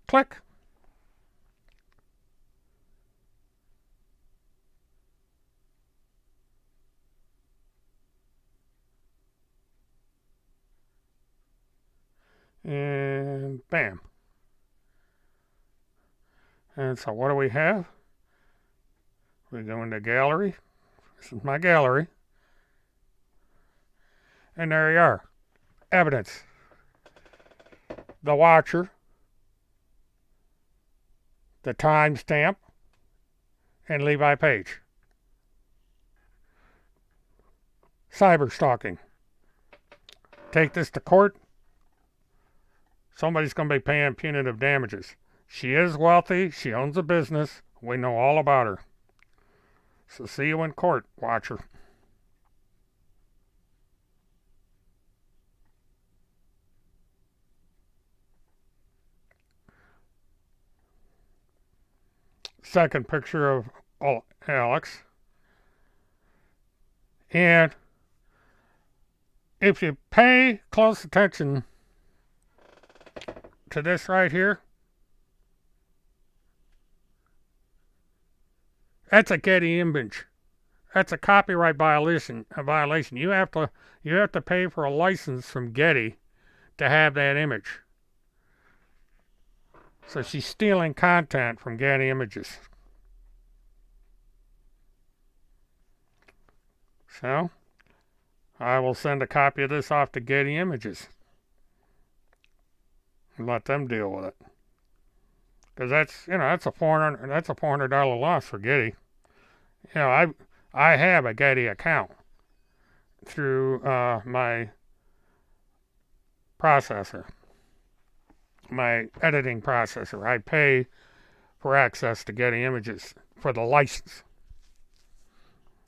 click. And bam. And so what do we have? We go into gallery. This is my gallery. And there you are. Evidence. The Watcher. The timestamp. And Levi Page. Cyber stalking. Take this to court. Somebody's going to be paying punitive damages. She is wealthy. She owns a business. We know all about her. So see you in court, Watcher. Second picture of Alex. And if you pay close attention to this right here, that's a Getty image. That's a copyright violation. You have to pay for a license from Getty to have that image. So she's stealing content from Getty Images. So I will send a copy of this off to Getty Images and let them deal with it. Because that's a $400 loss for Getty. I have a Getty account through my processor, my editing processor. I pay for access to Getty Images for the license.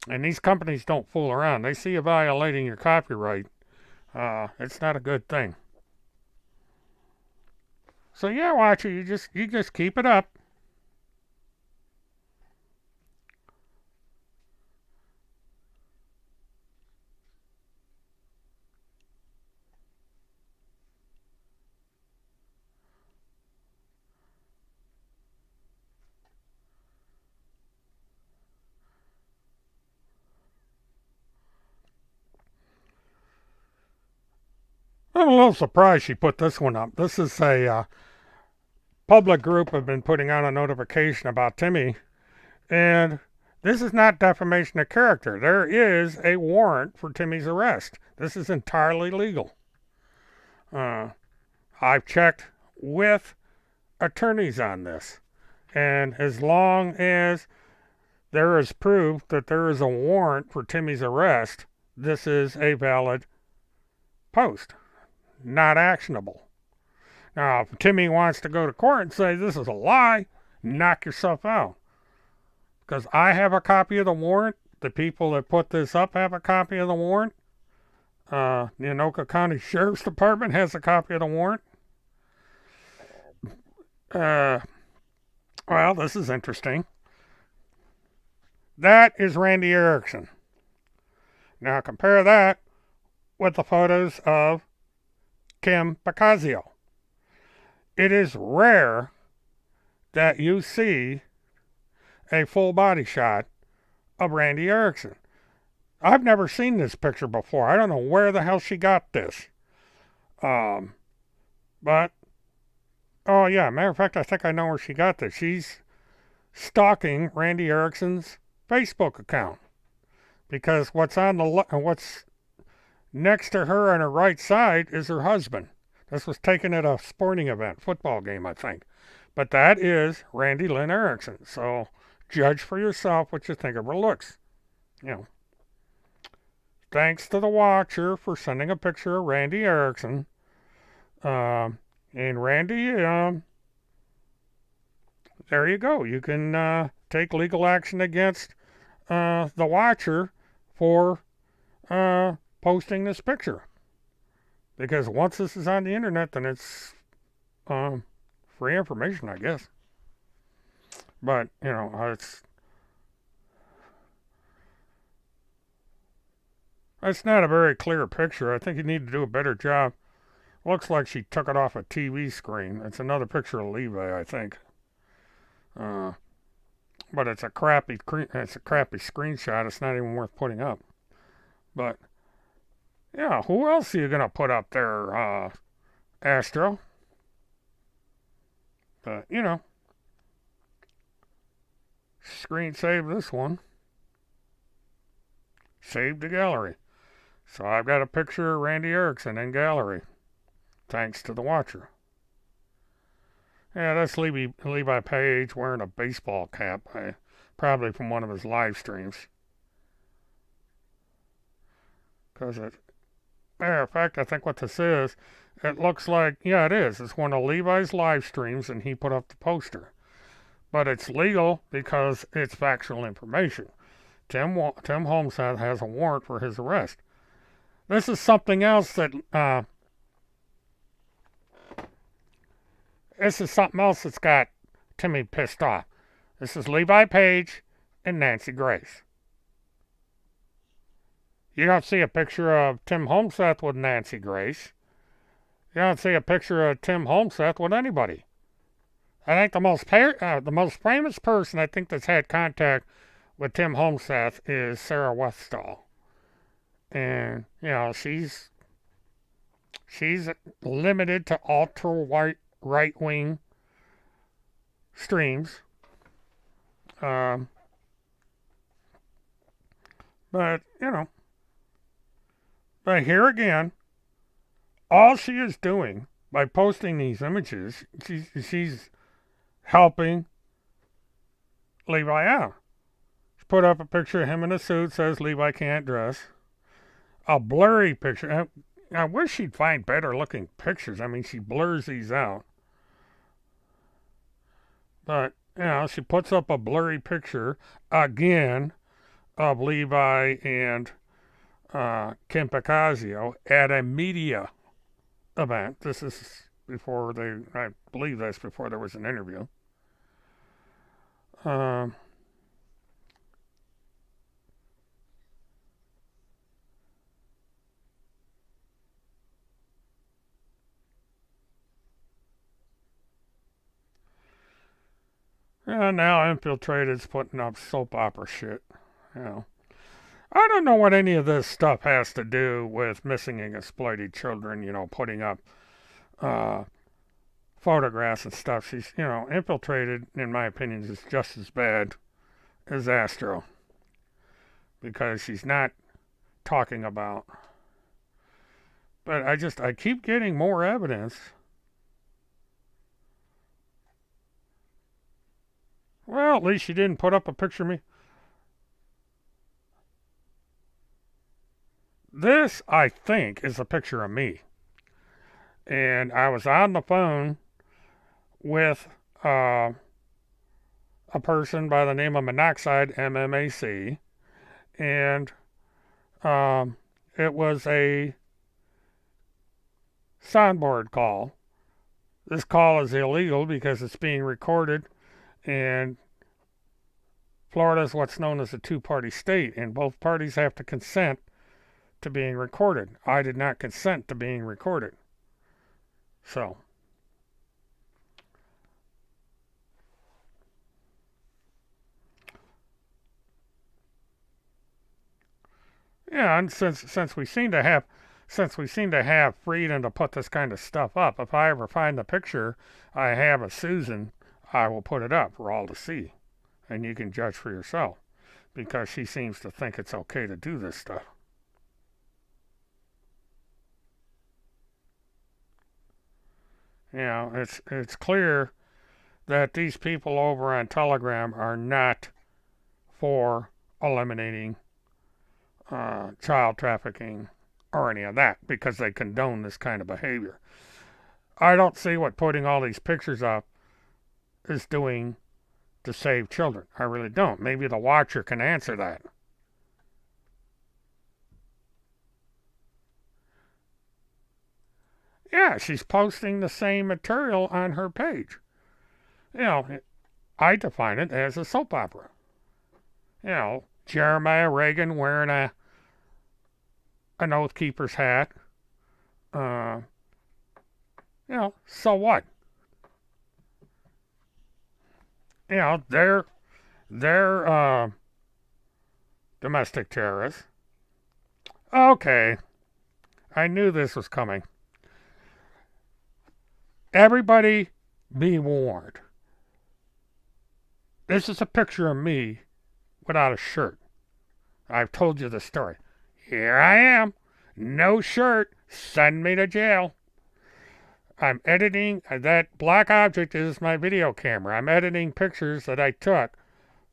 And these companies don't fool around. They see you violating your copyright. It's not a good thing. So yeah, Watcher, you just keep it up. I'm a little surprised she put this one up. This is a public group have been putting out a notification about Timmy, and this is not defamation of character. There is a warrant for Timmy's arrest. This is entirely legal. I've checked with attorneys on this, and as long as there is proof that there is a warrant for Timmy's arrest, this is a valid post, not actionable. Now, if Timmy wants to go to court and say this is a lie, knock yourself out. Because I have a copy of the warrant. The people that put this up have a copy of the warrant. The Anoka County Sheriff's Department has a copy of the warrant. Well, this is interesting. That is Randy Erickson. Now compare that with the photos of Kim Bacasio. It is rare that you see a full body shot of Randy Erickson. I've never seen this picture before. I don't know where the hell she got this. But, oh yeah, matter of fact, I think I know where she got this. She's stalking Randy Erickson's Facebook account. Because what's next to her on her right side is her husband. This was taken at a sporting event, football game, I think. But that is Randy Lynn Erickson. So judge for yourself what you think of her looks. You know. Thanks to the watcher for sending a picture of Randy Erickson. And Randy, there you go. You can take legal action against the watcher for posting this picture. Because once this is on the internet, then it's free information, I guess. But, it's not a very clear picture. I think you need to do a better job. Looks like she took it off a TV screen. It's another picture of Levi, I think. But it's a crappy screenshot. It's not even worth putting up. But yeah, who else are you gonna put up there, Astro? But screen save this one. Save to gallery. So I've got a picture of Randy Erickson in gallery. Thanks to the watcher. Yeah, that's Levi Page wearing a baseball cap. Probably from one of his live streams. Matter of fact, I think what this is, it looks like, yeah, it is. It's one of Levi's live streams, and he put up the poster. But it's legal because it's factual information. Tim Homestead has a warrant for his arrest. This is something else that's got Timmy pissed off. This is Levi Page and Nancy Grace. You don't see a picture of Tim Homestead with Nancy Grace. You don't see a picture of Tim Homestead with anybody. I think the most famous person I think that's had contact with Tim Homestead is Sarah Westall. And, she's limited to right-wing streams. But, but here again, all she is doing by posting these images, she's helping Levi out. She put up a picture of him in a suit, says Levi can't dress. A blurry picture. I wish she'd find better looking pictures. I mean, she blurs these out. But, she puts up a blurry picture again of Levi and Kim Bacasio at a media event. This is before I believe that's before there was an interview. And now Infiltrated's putting up soap opera shit. I don't know what any of this stuff has to do with missing and exploited children, putting up photographs and stuff. She's, Infiltrated, in my opinion, is just as bad as Astro. Because she's not talking about. But I keep getting more evidence. Well, at least she didn't put up a picture of me. This, I think, is a picture of me. And I was on the phone with a person by the name of Monoxide, MMAC. And it was a soundboard call. This call is illegal because it's being recorded And Florida is what's known as a two-party state, and both parties have to consent to being recorded. I did not consent to being recorded. So, yeah, and since we seem to have freedom to put this kind of stuff up, if I ever find the picture I have of Susan, I will put it up for all to see, and you can judge for yourself, because she seems to think it's okay to do this stuff. You know, it's clear that these people over on Telegram are not for eliminating child trafficking or any of that, because they condone this kind of behavior. I don't see what putting all these pictures up is doing to save children. I really don't. Maybe the watcher can answer that. Yeah, she's posting the same material on her page. You know, I define it as a soap opera. You know, Jeremiah Reagan wearing an Oath Keeper's hat. Uh, so what? You know, they're domestic terrorists. Okay, I knew this was coming. Everybody be warned. This is a picture of me without a shirt. I've told you the story. Here I am. No shirt. Send me to jail. I'm editing. That black object is my video camera. I'm editing pictures that I took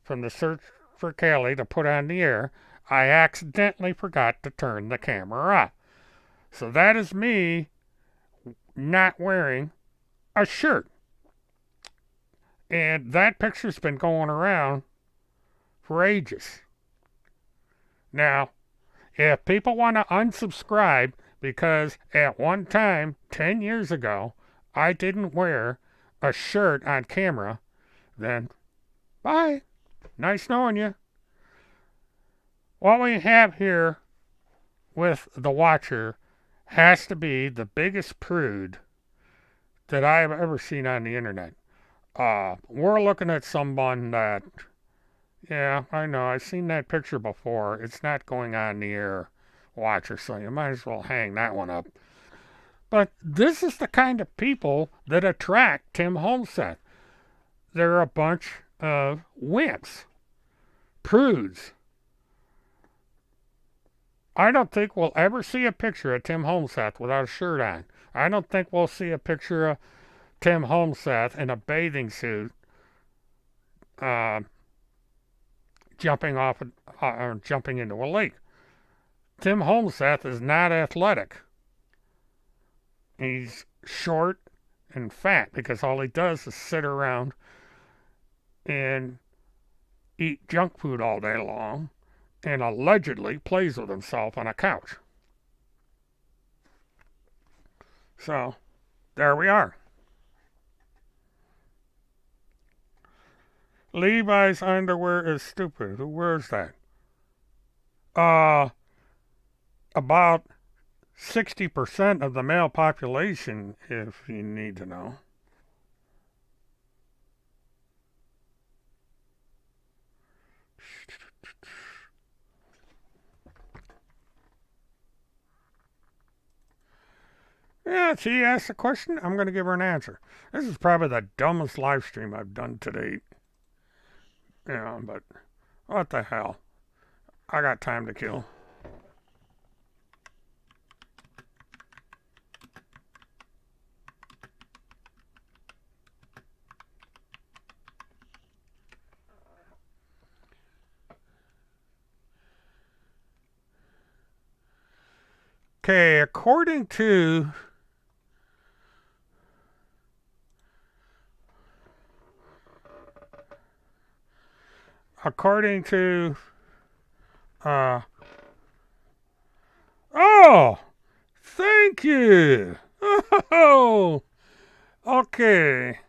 from the search for Kelly to put on the air. I accidentally forgot to turn the camera off. So that is me not wearing a shirt. And that picture's been going around for ages. Now, if people want to unsubscribe because at one time, 10 years ago, I didn't wear a shirt on camera, then bye. Nice knowing you. What we have here with the watcher has to be the biggest prude that I have ever seen on the internet. We're looking at someone that, yeah, I know, I've seen that picture before. It's not going on the air, watcher, so you might as well hang that one up. But this is the kind of people that attract Tim Homestead. They're a bunch of wimps, prudes. I don't think we'll ever see a picture of Tim Homestead without a shirt on. I don't think we'll see a picture of Tim Homestead in a bathing suit jumping into a lake. Tim Homestead is not athletic. He's short and fat because all he does is sit around and eat junk food all day long and allegedly plays with himself on a couch. So, there we are. Levi's underwear is stupid. Who wears that? About 60% of the male population, if you need to know. Yeah, she asked a question. I'm going to give her an answer. This is probably the dumbest live stream I've done to date. Yeah, but what the hell? I got time to kill. Okay, according to oh, thank you. Oh, okay.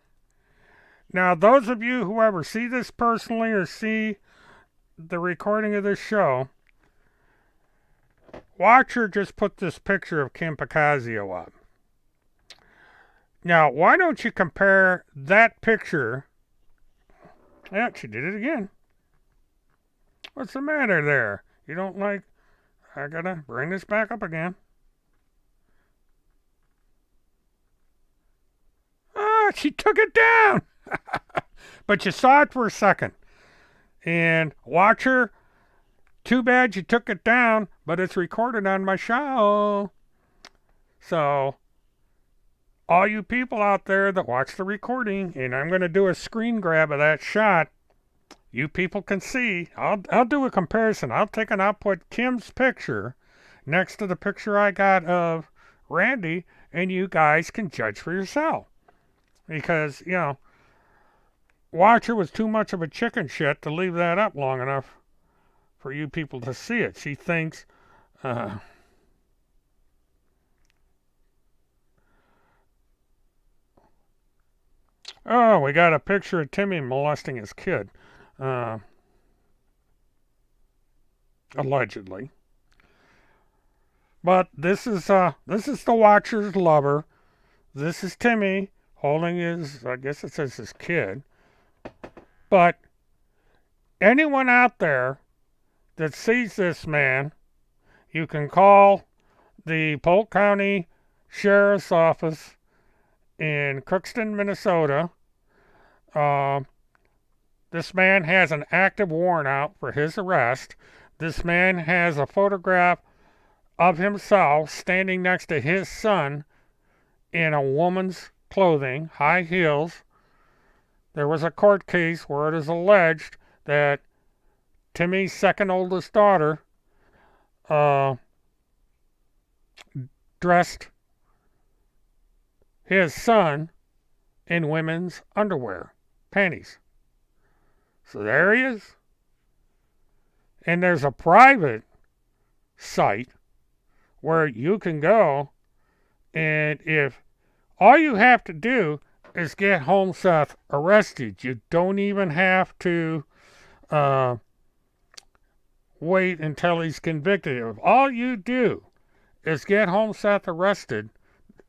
Now, those of you who ever see this personally or see the recording of this show, Watcher just put this picture of Kim Picasio up. Now, why don't you compare that picture? Yeah, she did it again. What's the matter there? You don't like... I gotta bring this back up again. Ah, she took it down! But you saw it for a second. And Watcher, too bad you took it down, but it's recorded on my show. So, all you people out there that watch the recording, and I'm going to do a screen grab of that shot, you people can see. I'll do a comparison. I'll put Kim's picture next to the picture I got of Randy, and you guys can judge for yourself. Because, Watcher was too much of a chicken shit to leave that up long enough for you people to see it. She thinks, oh, we got a picture of Timmy molesting his kid. Allegedly. But this is the Watcher's lover. This is Timmy holding his, I guess it says his kid. But anyone out there that sees this man, you can call the Polk County Sheriff's Office in Crookston, Minnesota. This man has an active warrant out for his arrest. This man has a photograph of himself standing next to his son in a woman's clothing, high heels. There was a court case where it is alleged that Timmy's second oldest daughter dressed his son in women's underwear, panties. So there he is. And there's a private site where you can go, and if all you have to do is get Holmseth arrested, you don't even have to wait until he's convicted. If all you do is get Holmseth arrested,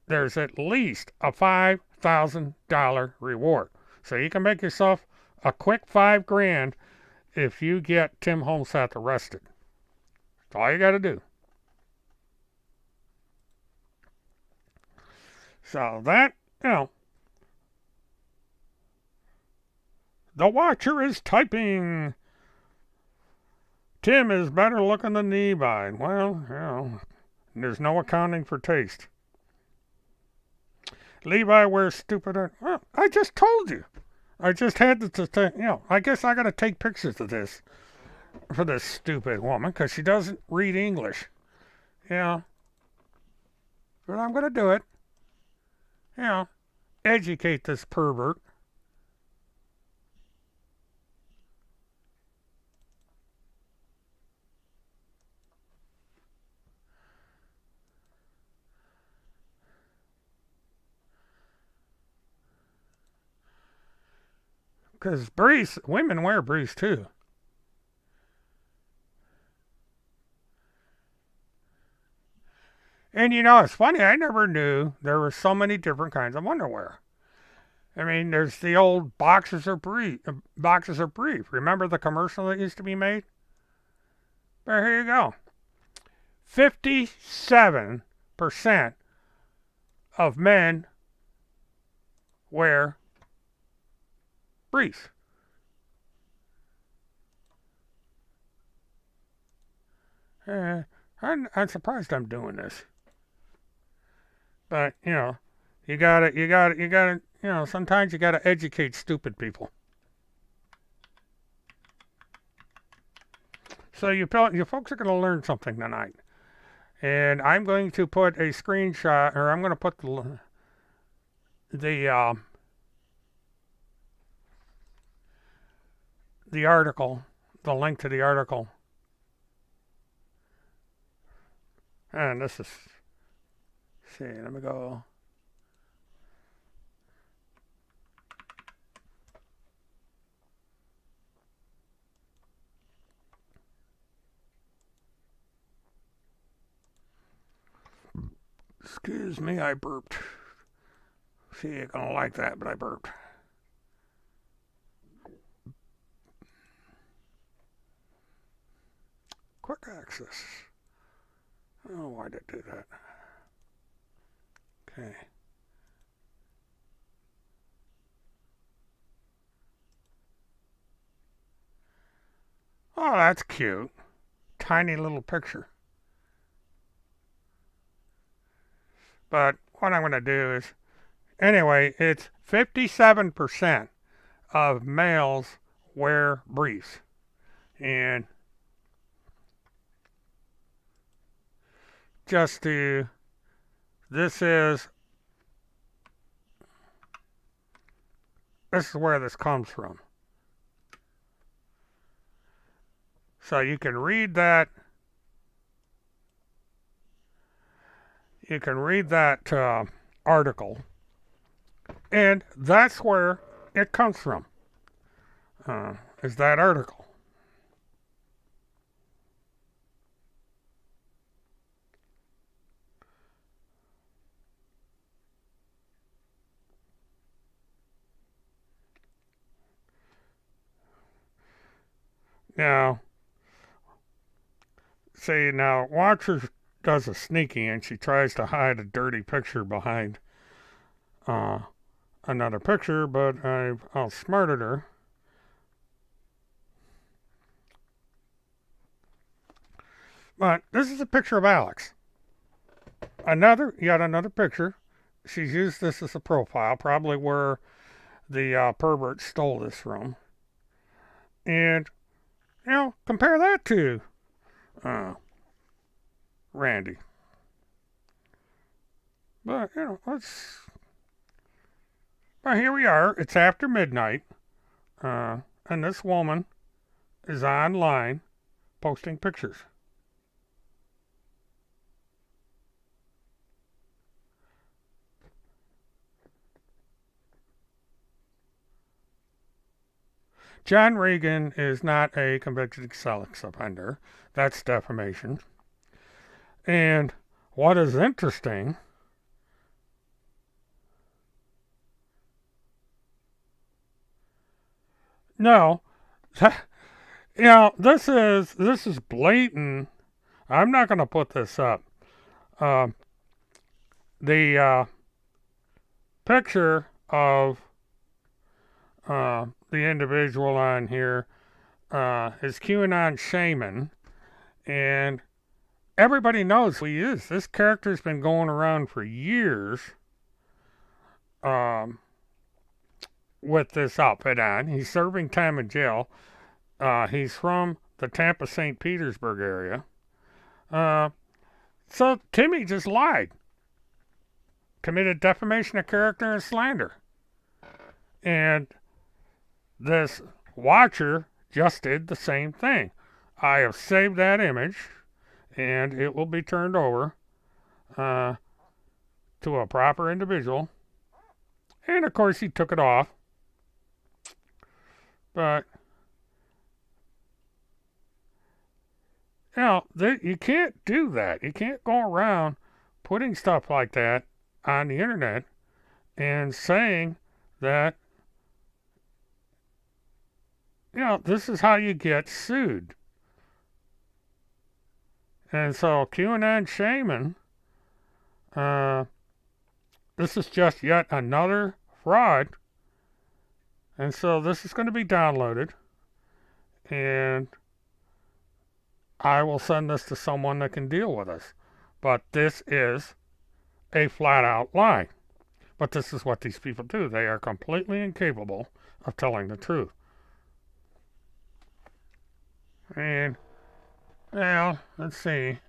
there's at least a $5,000 reward. So you can make yourself a quick $5,000 if you get Tim Holmseth arrested. That's all you got to do. So that, the Watcher is typing. Tim is better looking than Levi. Well, there's no accounting for taste. Levi wears stupider. Well, I just told you. I just had to, I guess I got to take pictures of this for this stupid woman because she doesn't read English. But I'm going to do it. Educate this pervert. Because women wear briefs too. And it's funny, I never knew there were so many different kinds of underwear. I mean, there's the old boxers are brief. Remember the commercial that used to be made? Well, here you go. 57% of men wear briefs. I'm surprised I'm doing this. But, you gotta, sometimes you gotta educate stupid people. So you folks are going to learn something tonight. And I'm going to put a screenshot, or I'm going to put the article, the link to the article. And this is, see, let me go. Excuse me, I burped. See, you're gonna like that, but I burped. Quick access. Oh, why did it do that? Okay. Oh, that's cute. Tiny little picture. But what I'm going to do is, anyway, it's 57% of males wear briefs. And just to, this is where this comes from. So you can read that. You can read that article, and that's where it comes from. Is that article? Now, see, now Watcher does a sneaky and she tries to hide a dirty picture behind another picture, but I've outsmarted her. But this is a picture of Alex. Yet another picture. She's used this as a profile, probably where the pervert stole this from. And, compare that to Randy. But, but here we are. It's after midnight. And this woman is online posting pictures. John Regan is not a convicted sex offender. That's defamation. And what is interesting, no, this is blatant. I'm not going to put this up. The picture of the individual on here is QAnon Shaman, and everybody knows who he is. This character's been going around for years with this outfit on. He's serving time in jail. He's from the Tampa St. Petersburg area. So Timmy just lied. Committed defamation of character and slander. And this Watcher just did the same thing. I have saved that image, and it will be turned over to a proper individual. And of course, he took it off. But, you can't do that. You can't go around putting stuff like that on the internet and saying that, this is how you get sued. And so QAnon Shaman, this is just yet another fraud. And so this is going to be downloaded. And I will send this to someone that can deal with us. But this is a flat out lie. But this is what these people do. They are completely incapable of telling the truth. And, let's see.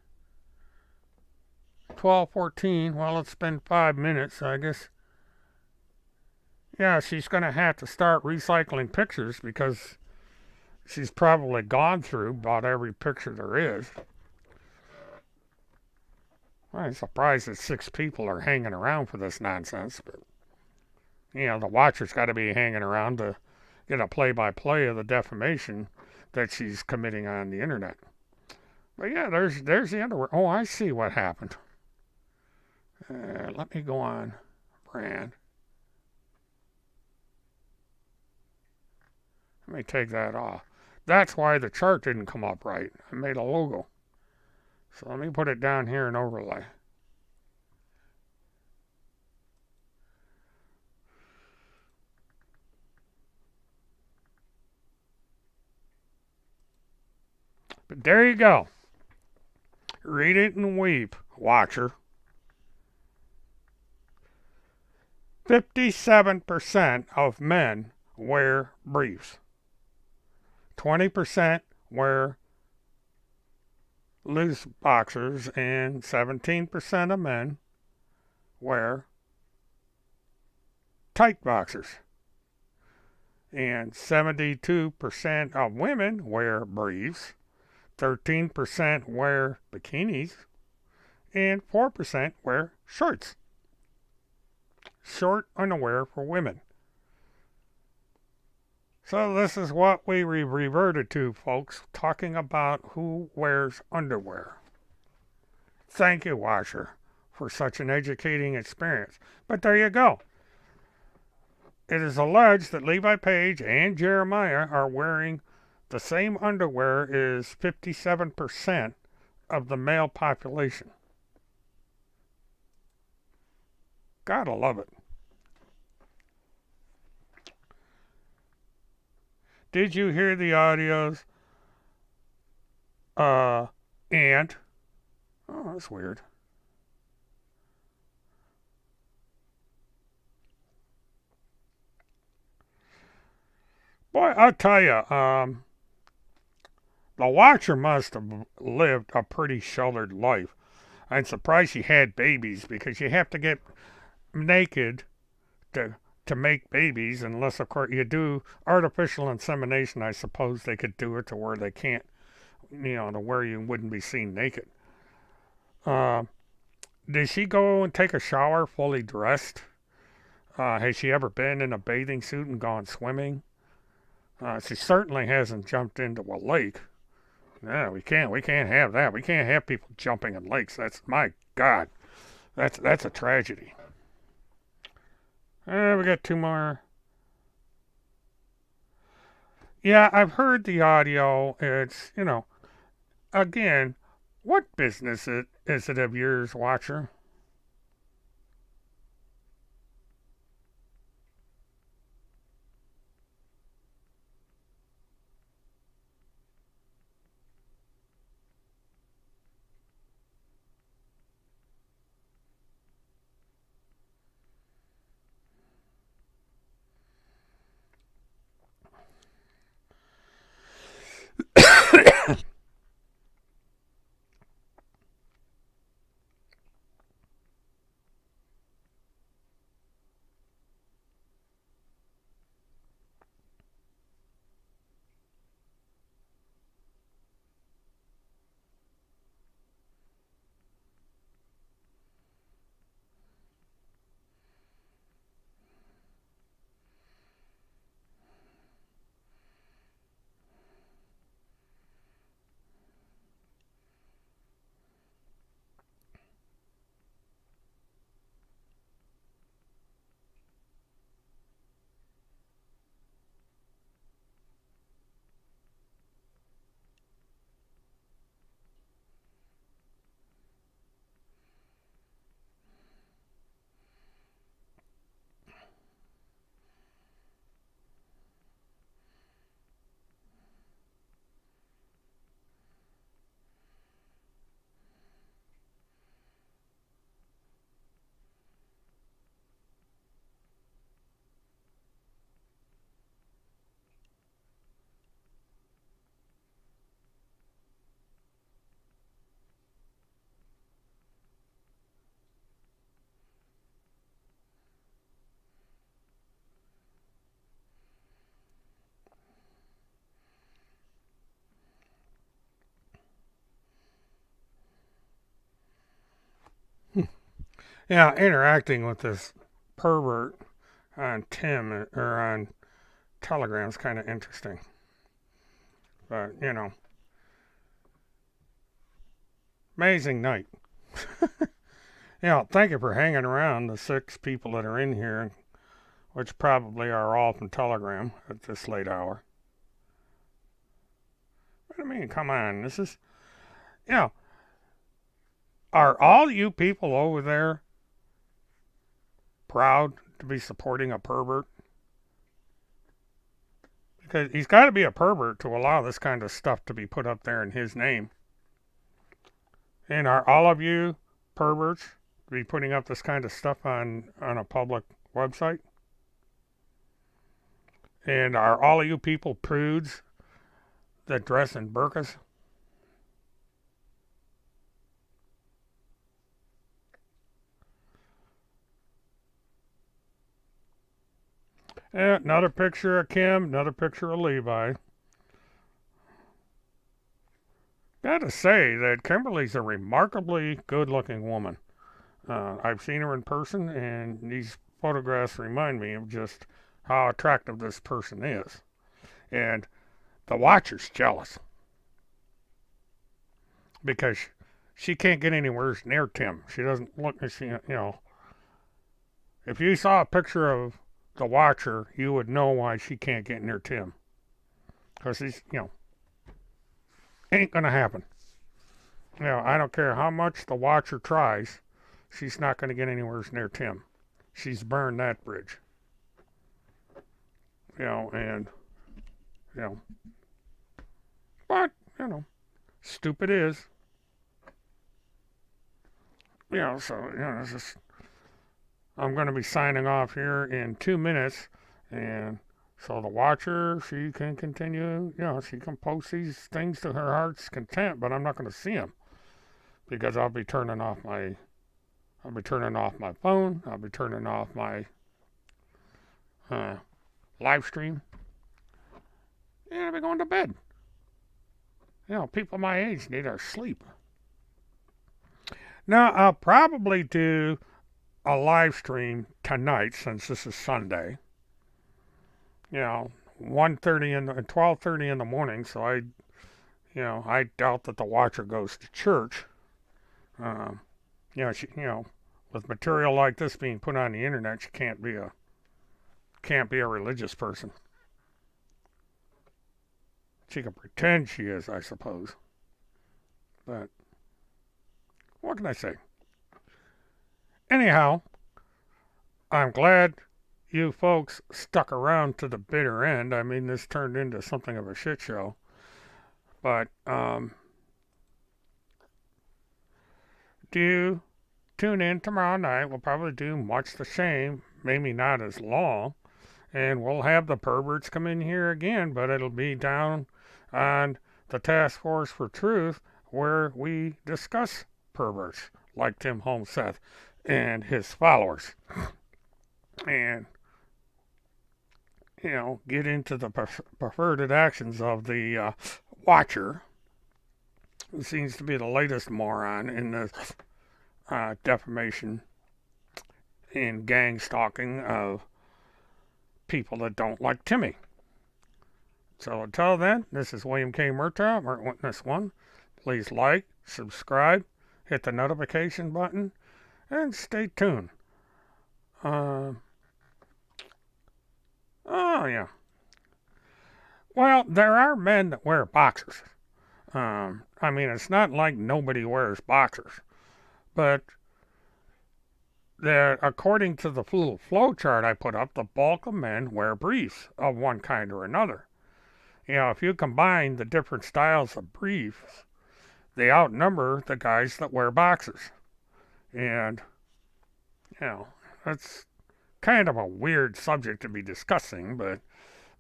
12:14. Well, it's been 5 minutes, so I guess. Yeah, she's going to have to start recycling pictures because she's probably gone through about every picture there is. I'm surprised that 6 people are hanging around for this nonsense, but, the Watcher's got to be hanging around to get a play-by-play of the defamation that she's committing on the internet. But yeah, there's the underwear. Oh, I see what happened. Let me go on brand. Let me take that off. That's why the chart didn't come up right. I made a logo. So let me put it down here in overlay. But there you go. Read it and weep, watcher. 57% of men wear briefs. 20% wear loose boxers, and 17% of men wear tight boxers. And 72% of women wear briefs. 13% wear bikinis, and 4% wear shorts. Short underwear for women. So this is what we reverted to, folks, talking about who wears underwear. Thank you, Washer, for such an educating experience. But there you go. It is alleged that Levi Page and Jeremiah are wearing the same underwear as 57% of the male population. Gotta love it. Did you hear the audios? And oh, that's weird. Boy, I'll tell you, the Watcher must have lived a pretty sheltered life. I'm surprised she had babies because you have to get naked to make babies, unless of course you do artificial insemination. I suppose they could do it to where they can't, to where you wouldn't be seen naked. Did she go and take a shower fully dressed? Has she ever been in a bathing suit and gone swimming? She certainly hasn't jumped into a lake. No, we can't have that. We can't have people jumping in lakes. That's, my God, that's a tragedy. We got two more. Yeah, I've heard the audio. It's, again, what business is it of yours, Watcher? Yeah, interacting with this pervert on Tim or on Telegram is kind of interesting. But, amazing night. Thank you for hanging around, the 6 people that are in here, which probably are all from Telegram at this late hour. What do you mean, come on, this is, you know, are all you people over there proud to be supporting a pervert? Because he's got to be a pervert to allow this kind of stuff to be put up there in his name. And are all of you perverts to be putting up this kind of stuff on a public website? And are all of you people prudes that dress in burqas? And another picture of Kim, another picture of Levi. Gotta say that Kimberly's a remarkably good-looking woman. I've seen her in person, and these photographs remind me of just how attractive this person is. And the watcher's jealous because she can't get anywhere near Tim. She doesn't look, if you saw a picture of the watcher, you would know why she can't get near Tim. Because he's, ain't gonna happen. I don't care how much the watcher tries, she's not gonna get anywhere near Tim. She's burned that bridge. But, stupid is. It's just, I'm going to be signing off here in 2 minutes, and so the watcher, she can continue, she can post these things to her heart's content, but I'm not going to see them because I'll be turning off my phone, I'll be turning off my live stream, and I'll be going to bed. People my age need their sleep. Now, I'll probably do a live stream tonight since this is Sunday. 1:30 and 12:30 in the morning, so I doubt that the watcher goes to church. With material like this being put on the internet, she can't be a religious person. She can pretend she is, I suppose. But what can I say? Anyhow, I'm glad you folks stuck around to the bitter end. I mean, this turned into something of a shit show. But do tune in tomorrow night. We'll probably do much the same, maybe not as long. And we'll have the perverts come in here again, but it'll be down on the Task Force for Truth, where we discuss perverts like Tim Holmseth and his followers. And, get into the perverted actions of the watcher, who seems to be the latest moron in the defamation and gang stalking of people that don't like Timmy. So until then, this is William K. Murtaugh, Witness 1. Please like, subscribe, hit the notification button, and stay tuned. Oh, yeah. Well, there are men that wear boxers. It's not like nobody wears boxers. But according to the little flow chart I put up, the bulk of men wear briefs of one kind or another. If you combine the different styles of briefs, they outnumber the guys that wear boxers. And, that's kind of a weird subject to be discussing, but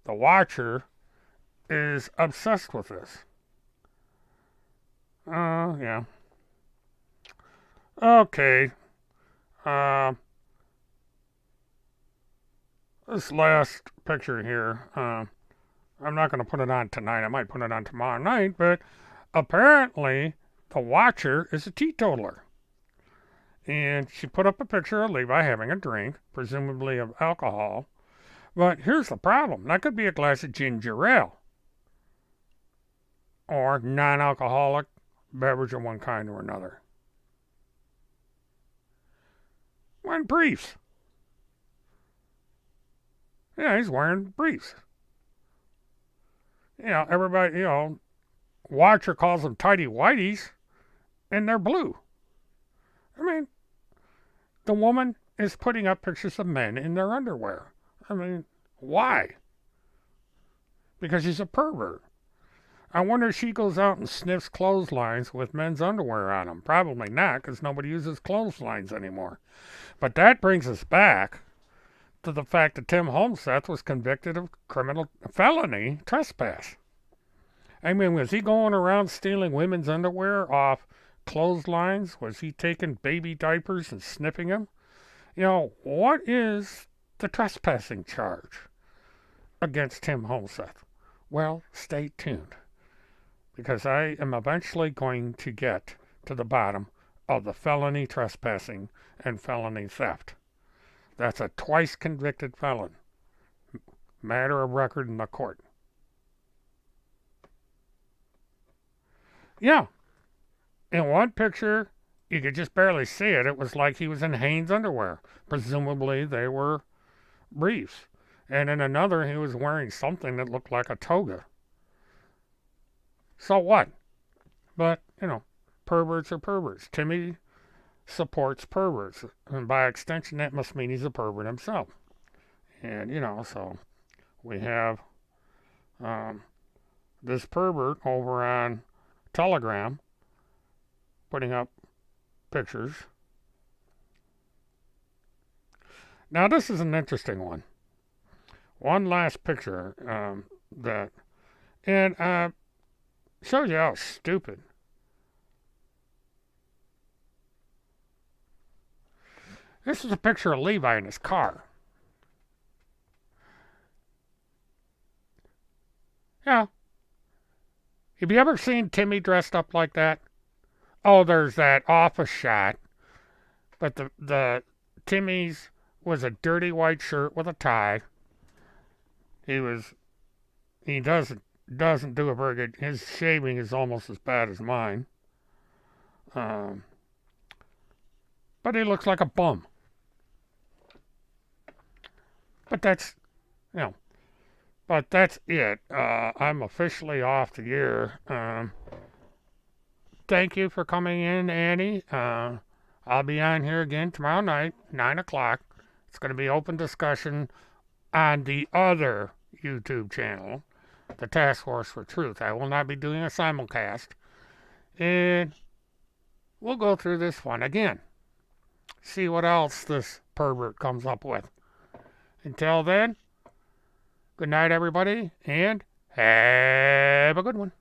the watcher is obsessed with this. Yeah. Okay. This last picture here, I'm not going to put it on tonight. I might put it on tomorrow night, but apparently the watcher is a teetotaler. And she put up a picture of Levi having a drink, presumably of alcohol. But here's the problem. That could be a glass of ginger ale. Or non-alcoholic beverage of one kind or another. Wearing briefs. Yeah, he's wearing briefs. Everybody, Watcher calls them tidy whities, and they're blue. I mean, the woman is putting up pictures of men in their underwear. I mean, why? Because she's a pervert. I wonder if she goes out and sniffs clotheslines with men's underwear on them. Probably not, because nobody uses clotheslines anymore. But that brings us back to the fact that Tim Homseth was convicted of felony trespass. I mean, was he going around stealing women's underwear off clotheslines? Was he taking baby diapers and sniffing them? What is the trespassing charge against Tim Homseth? Well, stay tuned, because I am eventually going to get to the bottom of the felony trespassing and felony theft. That's a twice convicted felon. Matter of record in the court. Yeah. In one picture, you could just barely see it. It was like he was in Hanes underwear. Presumably, they were briefs. And in another, he was wearing something that looked like a toga. So what? But, perverts are perverts. Timmy supports perverts. And by extension, that must mean he's a pervert himself. And, so we have this pervert over on Telegram putting up pictures. Now, this is an interesting one. One last picture shows you how stupid. This is a picture of Levi in his car. Yeah. Have you ever seen Timmy dressed up like that? Oh, there's that office shot. But the Timmy's was a dirty white shirt with a tie. He doesn't do a very good. His shaving is almost as bad as mine. But he looks like a bum. But that's it. I'm officially off the air. Thank you for coming in, Annie. I'll be on here again tomorrow night, 9 o'clock. It's going to be open discussion on the other YouTube channel, the Task Force for Truth. I will not be doing a simulcast. And we'll go through this one again. See what else this pervert comes up with. Until then, good night, everybody, and have a good one.